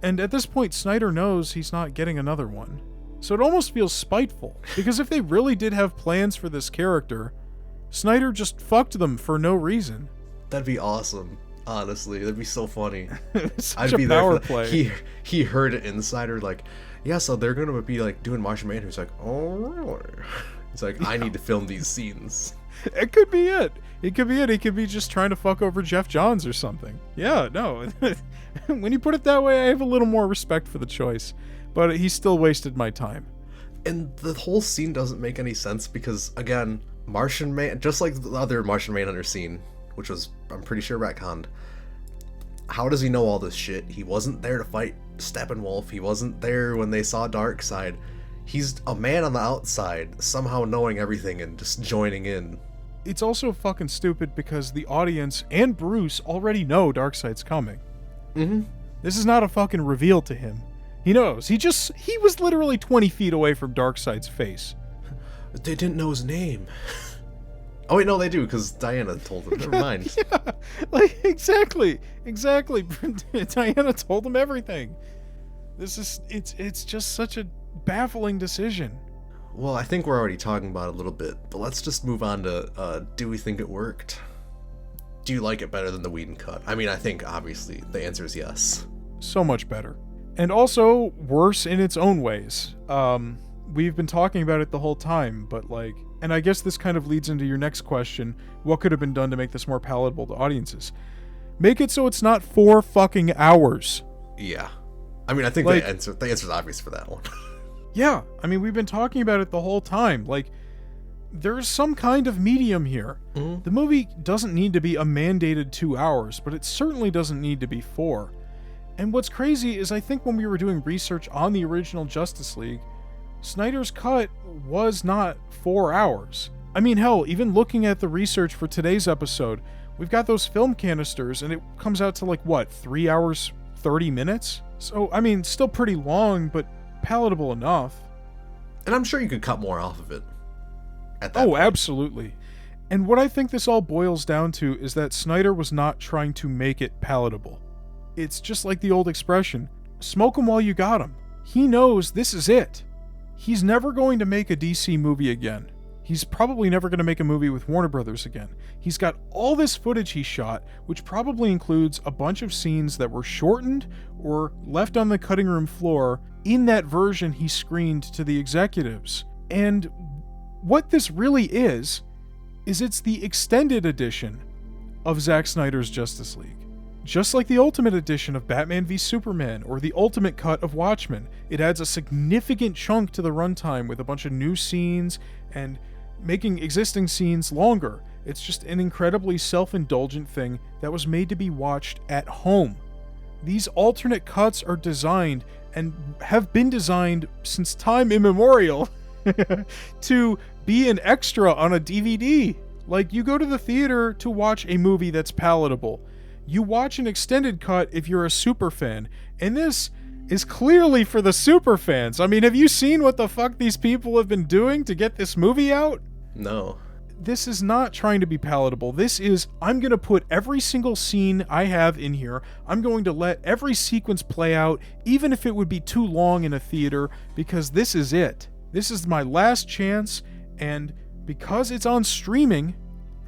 And at this point, Snyder knows he's not getting another one. So it almost feels spiteful, because if they really did have plans for this character, Snyder just fucked them for no reason. That'd be awesome. Honestly, that'd be so funny. Such a power play. He heard it insider, like, yeah, so they're gonna be like doing Martian Manhunter. He's like, oh really? It's like, I need to film these scenes. It could be it. It could be it. He could be just trying to fuck over Jeff Johns or something. Yeah, no. When you put it that way, I have a little more respect for the choice. But he still wasted my time. And the whole scene doesn't make any sense because, again, just like the other Martian Manhunter scene, which was, I'm pretty sure, retconned. How does he know all this shit? He wasn't there to fight Steppenwolf. He wasn't there when they saw Darkseid. He's a man on the outside, somehow knowing everything and just joining in. It's also fucking stupid because the audience and Bruce already know Darkseid's coming. This is not a fucking reveal to him. He knows. He was literally 20 feet away from Darkseid's face. They didn't know his name. Oh wait, no, they do, because Diana told them. Never mind. Yeah, like, exactly. Diana told him everything. It's just such a baffling decision. Well, I think we're already talking about it a little bit, but let's just move on to, do we think it worked? Do you like it better than the Whedon cut? I mean, I think, obviously, the answer is yes. So much better. And also, worse in its own ways. We've been talking about it the whole time, but like... And I guess this kind of leads into your next question. What could have been done to make this more palatable to audiences? Make it so it's not 4 fucking hours. Yeah. I mean, I think the answer's obvious for that one. Yeah. I mean, we've been talking about it the whole time. Like, there's some kind of medium here. The movie doesn't need to be a mandated 2 hours, but it certainly doesn't need to be 4. And what's crazy is I think when we were doing research on the original Justice League, Snyder's cut was not 4 hours. I mean, hell, even looking at the research for today's episode, we've got those film canisters, and it comes out to 3 hours, 30 minutes? So, I mean, still pretty long, but palatable enough. And I'm sure you could cut more off of it at that point. Absolutely. And what I think this all boils down to is that Snyder was not trying to make it palatable. It's just like the old expression, smoke 'em while you got 'em. He knows this is it. He's never going to make a DC movie again. He's probably never going to make a movie with Warner Brothers again. He's got all this footage he shot, which probably includes a bunch of scenes that were shortened or left on the cutting room floor in that version he screened to the executives. And what this really is it's the extended edition of Zack Snyder's Justice League. Just like the Ultimate Edition of Batman v Superman or the Ultimate Cut of Watchmen, it adds a significant chunk to the runtime with a bunch of new scenes and making existing scenes longer. It's just an incredibly self-indulgent thing that was made to be watched at home. These alternate cuts are designed and have been designed since time immemorial to be an extra on a DVD. Like, you go to the theater to watch a movie that's palatable. You watch an extended cut if you're a super fan, and this is clearly for the super fans. I mean, have you seen what the fuck these people have been doing to get this movie out? No. this is not trying to be palatable. This is, I'm going to put every single scene I have in here. I'm going to let every sequence play out, even if it would be too long in a theater, because this is it. This is my last chance, and because it's on streaming,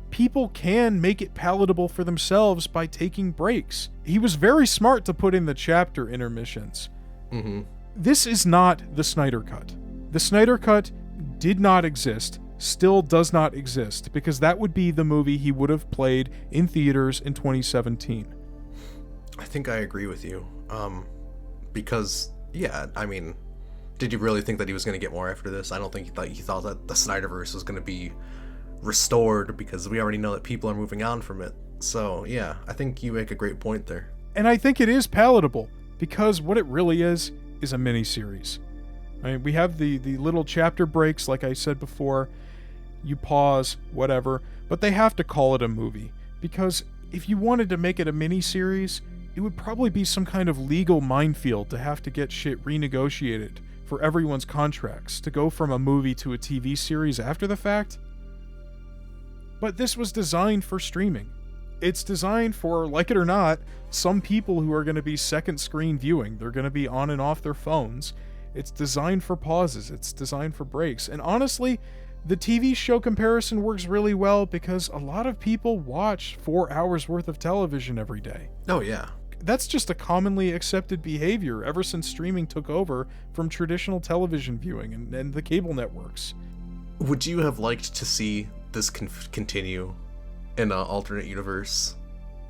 people can make it palatable for themselves by taking breaks. He was very smart to put in the chapter intermissions. Mm-hmm. This is not the Snyder Cut. The Snyder Cut did not exist, still does not exist, because that would be the movie he would have played in theaters in 2017. I think I agree with you. Because, yeah, I mean, did you really think that he was going to get more after this? I don't think he thought that the Snyderverse was going to be restored, because we already know that people are moving on from it. So, yeah, I think you make a great point there. And I think it is palatable, because what it really is a miniseries. I mean, we have the little chapter breaks, like I said before. You pause, whatever, but they have to call it a movie, because if you wanted to make it a miniseries, it would probably be some kind of legal minefield to have to get shit renegotiated for everyone's contracts to go from a movie to a TV series after the fact. But this was designed for streaming. It's designed for, like it or not, some people who are going to be second screen viewing. They're going to be on and off their phones. It's designed for pauses. It's designed for breaks. And honestly, the TV show comparison works really well, because a lot of people watch 4 hours worth of television every day. Oh, yeah. That's just a commonly accepted behavior ever since streaming took over from traditional television viewing and the cable networks. Would you have liked to see this continue in an alternate universe?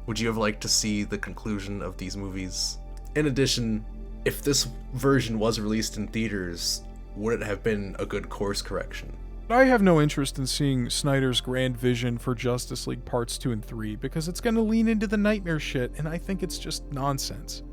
Would you have liked to see the conclusion of these movies? In addition, if this version was released in theaters, would it have been a good course correction? I have no interest in seeing Snyder's grand vision for Justice League Parts 2 and 3, because it's going to lean into the nightmare shit, and I think it's just nonsense.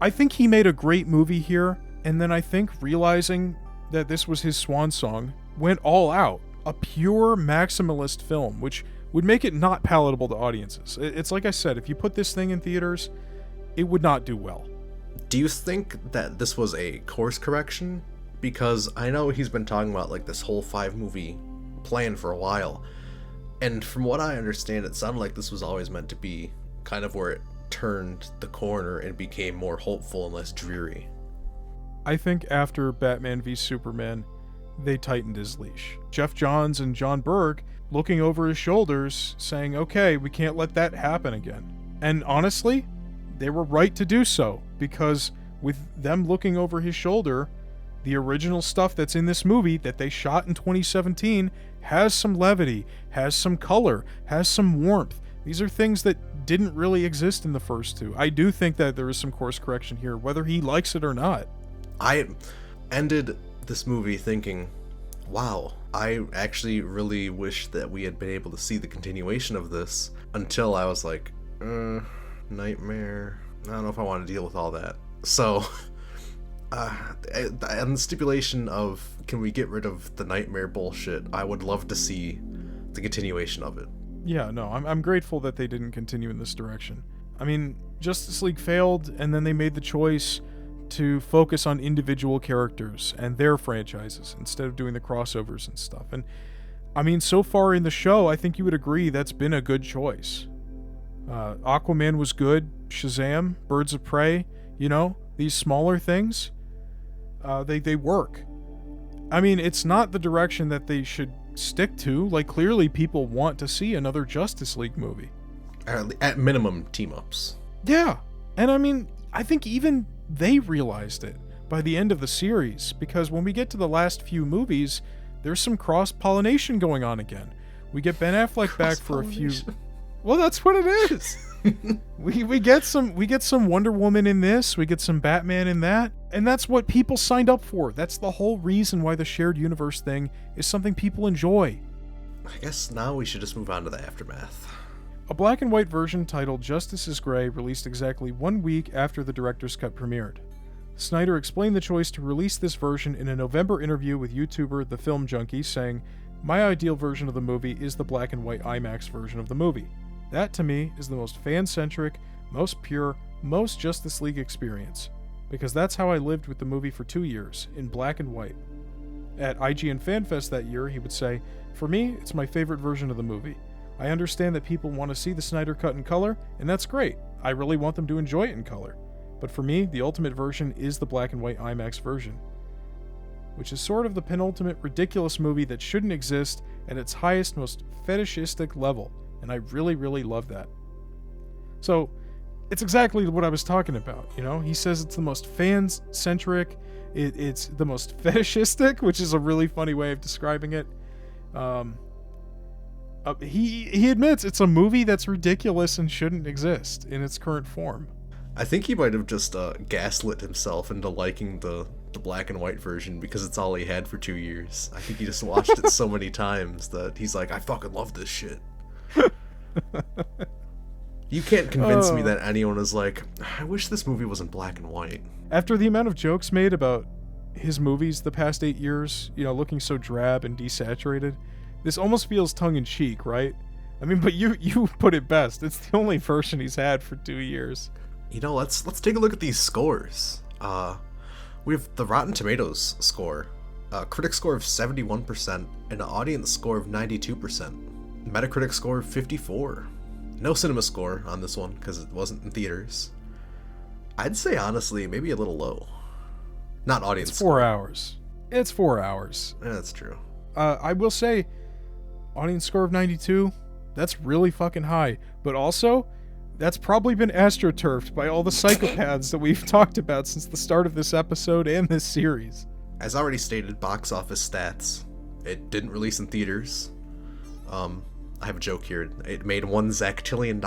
I think he made a great movie here, and then I think realizing that this was his swan song, went all out. A pure maximalist film, which would make it not palatable to audiences. It's like I said, if you put this thing in theaters, it would not do well. Do you think that this was a course correction? Because I know he's been talking about like this whole 5-movie plan for a while, and from what I understand, it sounded like this was always meant to be kind of where it turned the corner and became more hopeful and less dreary. I think after Batman v Superman, they tightened his leash. Jeff Johns and John Berg looking over his shoulders, saying, okay, we can't let that happen again. And honestly, they were right to do so, because with them looking over his shoulder, the original stuff that's in this movie that they shot in 2017 has some levity, has some color, has some warmth. These are things that didn't really exist in the first two. I do think that there is some course correction here, whether he likes it or not. I ended this movie thinking, wow, I actually really wish that we had been able to see the continuation of this, until I was like, nightmare. I don't know if I want to deal with all that. So, and the stipulation of, can we get rid of the nightmare bullshit, I would love to see the continuation of it. Yeah, no, I'm grateful that they didn't continue in this direction. I mean, Justice League failed, and then they made the choice to focus on individual characters and their franchises instead of doing the crossovers and stuff. And I mean, so far in the show, I think you would agree that's been a good choice. Aquaman was good, Shazam, Birds of Prey, you know, these smaller things, they work. I mean, it's not the direction that they should stick to. Like, clearly people want to see another Justice League movie. At minimum, team-ups. Yeah, and I mean, I think even they realized it by the end of the series, because when we get to the last few movies, there's some cross-pollination going on again. We get Ben Affleck back for a few... Well, that's what it is. we get some Wonder Woman in this, we get some Batman in that, and that's what people signed up for. That's the whole reason why the shared universe thing is something people enjoy. I guess now we should just move on to the aftermath. A black and white version titled Justice is Grey released exactly 1 week after the director's cut premiered. Snyder explained the choice to release this version in a November interview with YouTuber The Film Junkie, saying, "My ideal version of the movie is the black and white IMAX version of the movie. That, to me, is the most fan-centric, most pure, most Justice League experience, because that's how I lived with the movie for 2 years, in black and white. At IGN FanFest that year, he would say, "For me, it's my favorite version of the movie. I understand that people want to see the Snyder Cut in color, and that's great. I really want them to enjoy it in color. But for me, the ultimate version is the black and white IMAX version, which is sort of the penultimate ridiculous movie that shouldn't exist at its highest, most fetishistic level, and I really, really love that." So, it's exactly what I was talking about, you know? He says it's the most fan-centric, it's the most fetishistic, which is a really funny way of describing it. He admits it's a movie that's ridiculous and shouldn't exist in its current form. I think he might have just gaslit himself into liking the black and white version because it's all he had for 2 years. I think he just watched it so many times that he's like, I fucking love this shit. You can't convince me that anyone is like, I wish this movie was in black and white. After the amount of jokes made about his movies the past 8 years, you know, looking so drab and desaturated, this almost feels tongue-in-cheek, right? I mean, but you put it best. It's the only version he's had for 2 years. You know, let's take a look at these scores. We have the Rotten Tomatoes score, a critic score of 71%, and an audience score of 92%. Metacritic score of 54. No cinema score on this one because it wasn't in theaters. I'd say honestly, maybe a little low. Not audience. It's 4 hours. It's 4 hours. Yeah, that's true. I will say, audience score of 92. That's really fucking high. But also, that's probably been astroturfed by all the psychopaths that we've talked about since the start of this episode and this series. As already stated, box office stats. It didn't release in theaters. I have a joke here. It made $1 zactillion.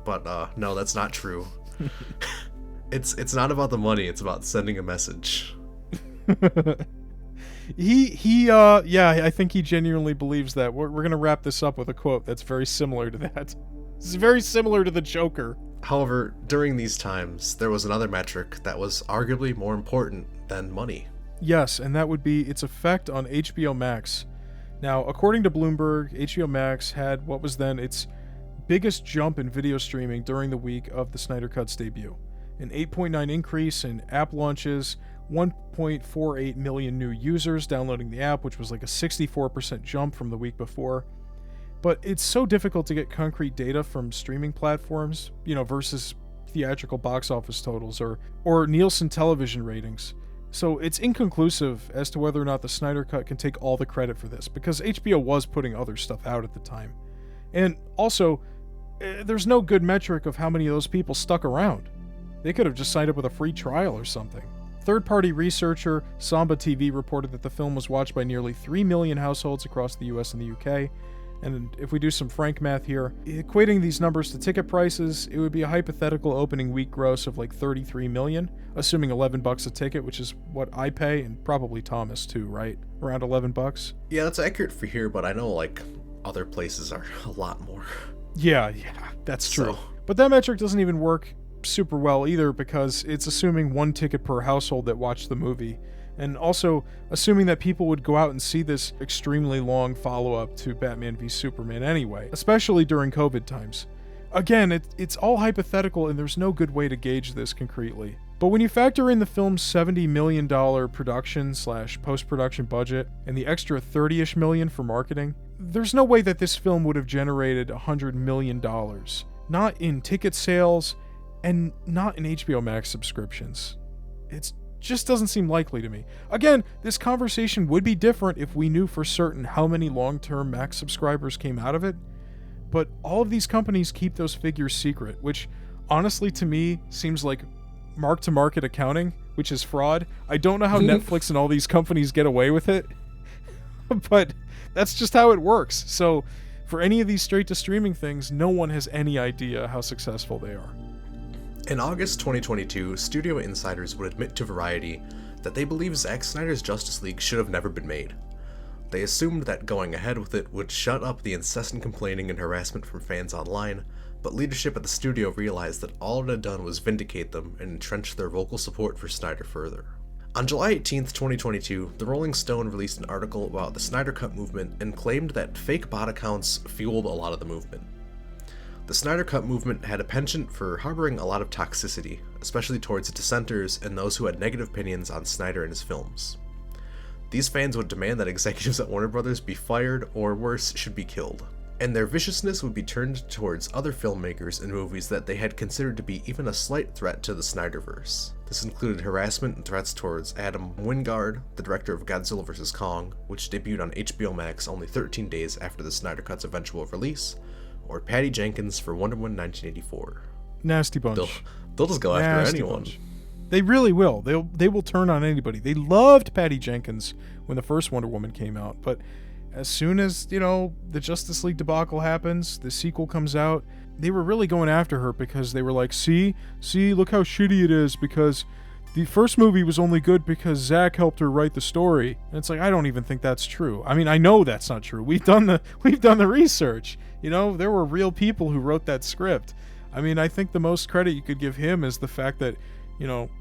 But no, that's not true. It's not about the money, it's about sending a message. I think he genuinely believes that. We're going to wrap this up with a quote that's very similar to that. It's very similar to the Joker. However, during these times, there was another metric that was arguably more important than money. Yes, and that would be its effect on HBO Max. Now, according to Bloomberg, HBO Max had what was then its biggest jump in video streaming during the week of the Snyder Cut's debut. An 8.9 increase in app launches, 1.48 million new users downloading the app, which was like a 64% jump from the week before. But it's so difficult to get concrete data from streaming platforms, you know, versus theatrical box office totals or Nielsen television ratings. So it's inconclusive as to whether or not the Snyder Cut can take all the credit for this, because HBO was putting other stuff out at the time. And also, there's no good metric of how many of those people stuck around. They could have just signed up with a free trial or something. Third-party researcher Samba TV reported that the film was watched by nearly 3 million households across the US and the UK. And if we do some frank math here, equating these numbers to ticket prices, it would be a hypothetical opening week gross of like 33 million, assuming $11 a ticket, which is what I pay, and probably Thomas too, right? Around $11? Yeah, that's accurate for here, but I know like other places are a lot more. Yeah, that's true. But that metric doesn't even work super well either, because it's assuming 1 ticket per household that watched the movie, and also assuming that people would go out and see this extremely long follow-up to Batman v Superman anyway, especially during COVID times. Again, it's all hypothetical and there's no good way to gauge this concretely. But when you factor in the film's $70 million production/post-production budget and the extra $30-ish million for marketing, there's no way that this film would have generated $100 million. Not in ticket sales, and not in HBO Max subscriptions. It just doesn't seem likely to me. Again, this conversation would be different if we knew for certain how many long-term Max subscribers came out of it, but all of these companies keep those figures secret, which honestly to me seems like mark-to-market accounting, which is fraud. I don't know how Netflix and all these companies get away with it, but that's just how it works. So for any of these straight-to-streaming things, no one has any idea how successful they are. In August 2022, studio insiders would admit to Variety that they believe Zack Snyder's Justice League should have never been made. They assumed that going ahead with it would shut up the incessant complaining and harassment from fans online, but leadership at the studio realized that all it had done was vindicate them and entrench their vocal support for Snyder further. On July 18th, 2022, the Rolling Stone released an article about the Snyder Cut movement and claimed that fake bot accounts fueled a lot of the movement. The Snyder Cut movement had a penchant for harboring a lot of toxicity, especially towards dissenters and those who had negative opinions on Snyder and his films. These fans would demand that executives at Warner Brothers be fired, or worse, should be killed. And their viciousness would be turned towards other filmmakers and movies that they had considered to be even a slight threat to the Snyderverse. This included harassment and threats towards Adam Wingard, the director of Godzilla vs. Kong, which debuted on HBO Max only 13 days after the Snyder Cut's eventual release, or Patty Jenkins for Wonder Woman 1984. Nasty bunch. They'll just go after anyone. Bunch. They really will. They will turn on anybody. They loved Patty Jenkins when the first Wonder Woman came out, but as soon as, the Justice League debacle happens, the sequel comes out, they were really going after her because they were like, see, look how shitty it is, because the first movie was only good because Zack helped her write the story. And it's like, I don't even think that's true. I mean, I know that's not true. We've done the research. There were real people who wrote that script. I mean, I think the most credit you could give him is the fact that,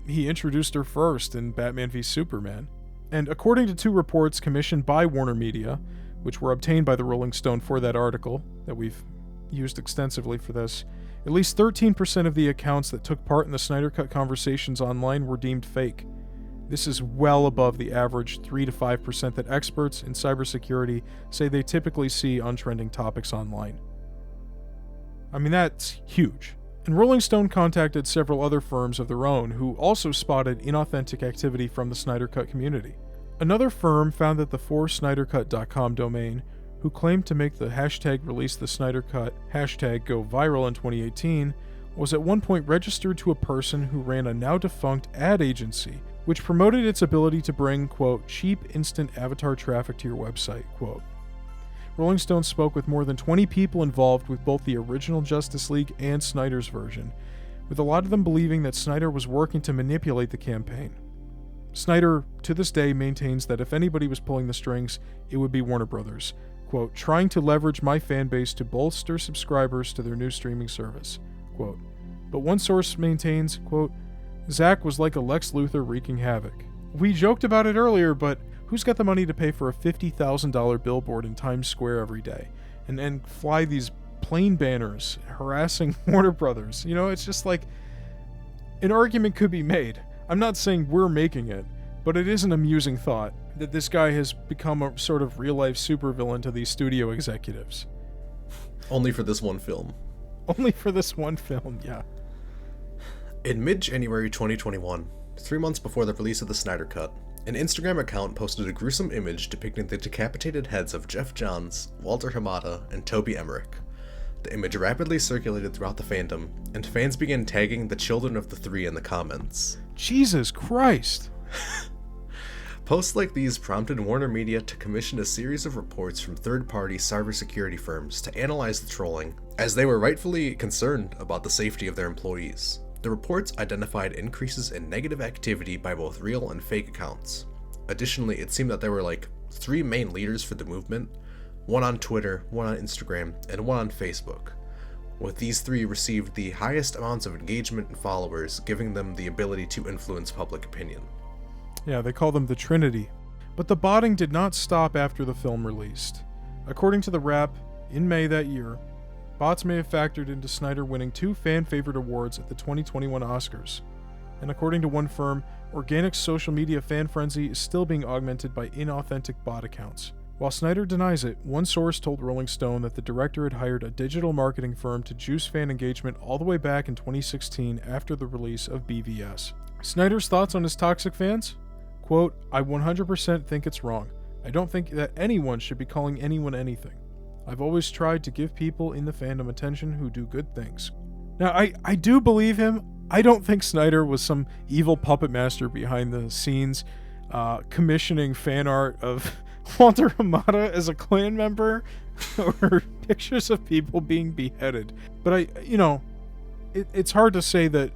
he introduced her first in Batman v Superman. And according to 2 reports commissioned by Warner Media, which were obtained by the Rolling Stone for that article that we've used extensively for this, at least 13% of the accounts that took part in the Snyder Cut conversations online were deemed fake. This is well above the average 3 to 5% that experts in cybersecurity say they typically see on trending topics online. I mean, that's huge. And Rolling Stone contacted several other firms of their own who also spotted inauthentic activity from the Snyder Cut community. Another firm found that the forsnydercut.com domain, who claimed to make the hashtag release the Snyder Cut hashtag go viral in 2018, was at one point registered to a person who ran a now defunct ad agency, which promoted its ability to bring, quote, cheap instant avatar traffic to your website, quote. Rolling Stone spoke with more than 20 people involved with both the original Justice League and Snyder's version, with a lot of them believing that Snyder was working to manipulate the campaign. Snyder, to this day, maintains that if anybody was pulling the strings, it would be Warner Brothers, quote, trying to leverage my fan base to bolster subscribers to their new streaming service, quote. But one source maintains, quote, Zack was like a Lex Luthor wreaking havoc. We joked about it earlier, but who's got the money to pay for a $50,000 billboard in Times Square every day and fly these plane banners harassing Warner Brothers? It's just like an argument could be made. I'm not saying we're making it, but it is an amusing thought that this guy has become a sort of real-life supervillain to these studio executives. Only for this one film. Only for this one film, yeah. In mid-January 2021, 3 months before the release of the Snyder Cut, an Instagram account posted a gruesome image depicting the decapitated heads of Geoff Johns, Walter Hamada, and Toby Emmerich. The image rapidly circulated throughout the fandom, and fans began tagging the children of the 3 in the comments. Jesus Christ! Posts like these prompted Warner Media to commission a series of reports from third-party cybersecurity firms to analyze the trolling, as they were rightfully concerned about the safety of their employees. The reports identified increases in negative activity by both real and fake accounts. Additionally, it seemed that there were 3 main leaders for the movement, one on Twitter, one on Instagram, and one on Facebook, with these 3 received the highest amounts of engagement and followers, giving them the ability to influence public opinion. Yeah, they call them the Trinity. But the botting did not stop after the film released. According to the Wrap, in May that year, bots may have factored into Snyder winning 2 fan-favorite awards at the 2021 Oscars. And according to one firm, organic social media fan frenzy is still being augmented by inauthentic bot accounts. While Snyder denies it, one source told Rolling Stone that the director had hired a digital marketing firm to juice fan engagement all the way back in 2016 after the release of BVS. Snyder's thoughts on his toxic fans? Quote, I 100% think it's wrong. I don't think that anyone should be calling anyone anything. I've always tried to give people in the fandom attention who do good things. Now, I do believe him. I don't think Snyder was some evil puppet master behind the scenes, commissioning fan art of Walter Hamada as a Klan member or pictures of people being beheaded. But it's hard to say that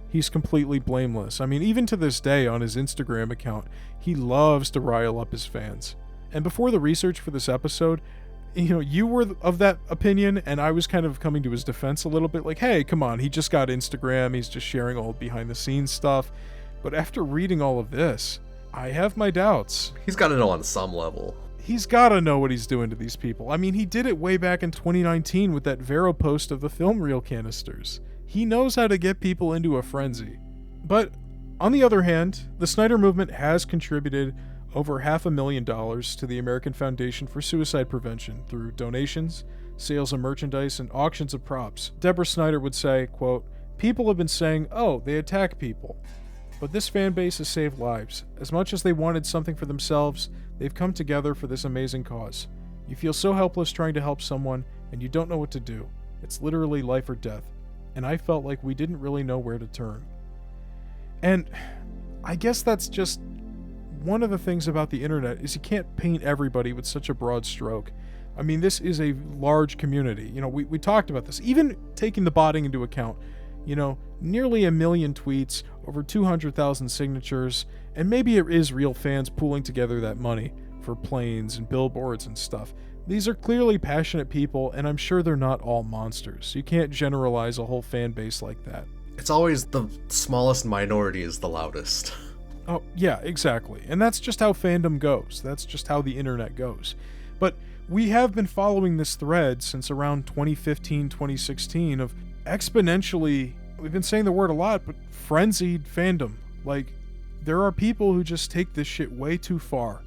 he's completely blameless. I mean, even to this day on his Instagram account, he loves to rile up his fans. And before the research for this episode, you were of that opinion, and I was kind of coming to his defense a little bit, like, hey, come on, he just got Instagram, he's just sharing all behind-the-scenes stuff. But after reading all of this, I have my doubts. He's got to know on some level. He's got to know what he's doing to these people. I mean, he did it way back in 2019 with that Vero post of the film reel canisters. He knows how to get people into a frenzy. But, on the other hand, the Snyder movement has contributed over $500,000 to the American Foundation for Suicide Prevention through donations, sales of merchandise, and auctions of props. Deborah Snyder would say, quote, "People have been saying, oh, they attack people. But this fan base has saved lives. As much as they wanted something for themselves, they've come together for this amazing cause. You feel so helpless trying to help someone, and you don't know what to do. It's literally life or death. And I felt like we didn't really know where to turn." And I guess that's just one of the things about the internet is you can't paint everybody with such a broad stroke. I mean, this is a large community. We talked about this. Even taking the botting into account, nearly 1 million tweets, over 200,000 signatures, and maybe it is real fans pooling together that money for planes and billboards and stuff. These are clearly passionate people, and I'm sure they're not all monsters. You can't generalize a whole fan base like that. It's always the smallest minority is the loudest. Oh, yeah, exactly. And that's just how fandom goes. That's just how the internet goes. But we have been following this thread since around 2015, 2016 of exponentially, we've been saying the word a lot, but frenzied fandom. Like, there are people who just take this shit way too far.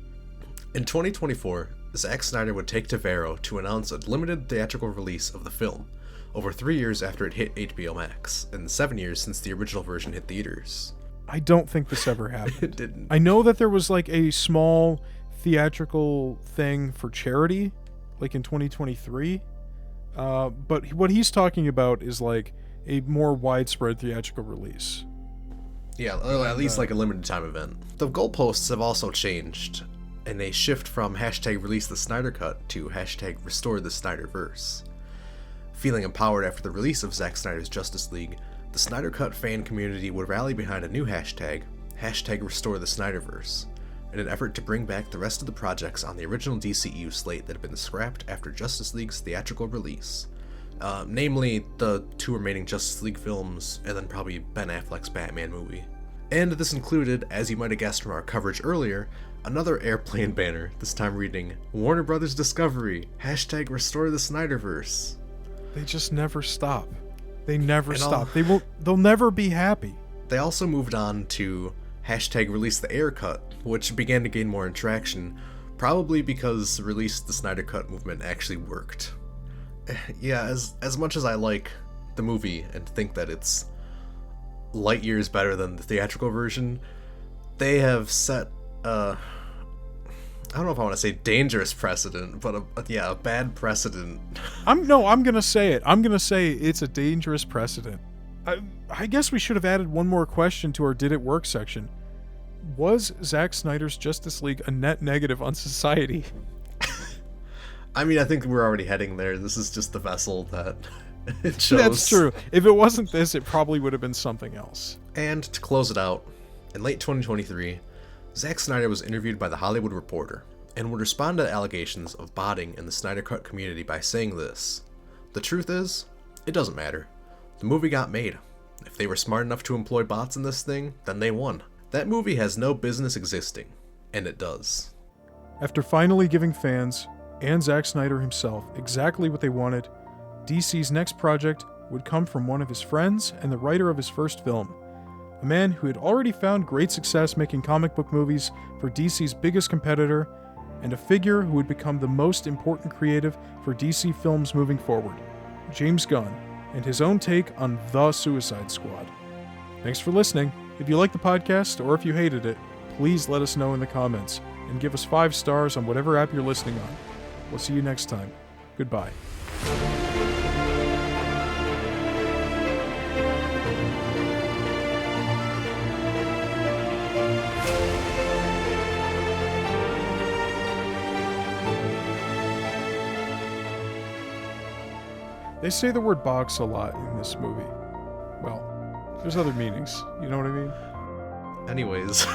In 2024, Zack Snyder would take to Vero to announce a limited theatrical release of the film, over 3 years after it hit HBO Max, and 7 years since the original version hit theaters. I don't think this ever happened. It didn't. I know that there was like a small theatrical thing for charity, like in 2023, but what he's talking about is like a more widespread theatrical release. Yeah, at least like a limited time event. The goalposts have also changed, and they shift from hashtag release the Snyder Cut to hashtag restore the Snyderverse. Feeling empowered after the release of Zack Snyder's Justice League, the Snyder Cut fan community would rally behind a new hashtag, hashtag restore the Snyderverse, in an effort to bring back the rest of the projects on the original DCEU slate that had been scrapped after Justice League's theatrical release. Namely, the 2 remaining Justice League films, and then probably Ben Affleck's Batman movie. And this included, as you might have guessed from our coverage earlier, another airplane banner, this time reading, Warner Brothers Discovery, hashtag restore the Snyderverse. They just never stop. They never stop. They'll never be happy. They also moved on to hashtag release the Ayer Cut, which began to gain more traction, probably because release the Snyder Cut movement actually worked. Yeah, as much as I like the movie and think that it's light years better than the theatrical version, they have set I don't know if I want to say dangerous precedent, but a bad precedent. I'm gonna say it. I'm gonna say it's a dangerous precedent. I guess we should have added one more question to our Did It Work section. Was Zack Snyder's Justice League a net negative on society? I mean, I think we're already heading there. This is just the vessel that it shows. That's true. If it wasn't this, it probably would have been something else. And to close it out, in late 2023, Zack Snyder was interviewed by The Hollywood Reporter and would respond to allegations of botting in the Snyder Cut community by saying this: "The truth is, it doesn't matter. The movie got made. If they were smart enough to employ bots in this thing, then they won. That movie has no business existing, and it does." After finally giving fans, and Zack Snyder himself, exactly what they wanted, DC's next project would come from one of his friends and the writer of his first film, a man who had already found great success making comic book movies for DC's biggest competitor, and a figure who would become the most important creative for DC films moving forward, James Gunn, and his own take on The Suicide Squad. Thanks for listening. If you like the podcast, or if you hated it, please let us know in the comments, and give us 5 stars on whatever app you're listening on. We'll see you next time. Goodbye. They say the word box a lot in this movie. Well, there's other meanings. You know what I mean? Anyways,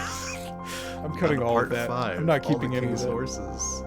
I'm cutting all of that. I'm not keeping any of that. Horses.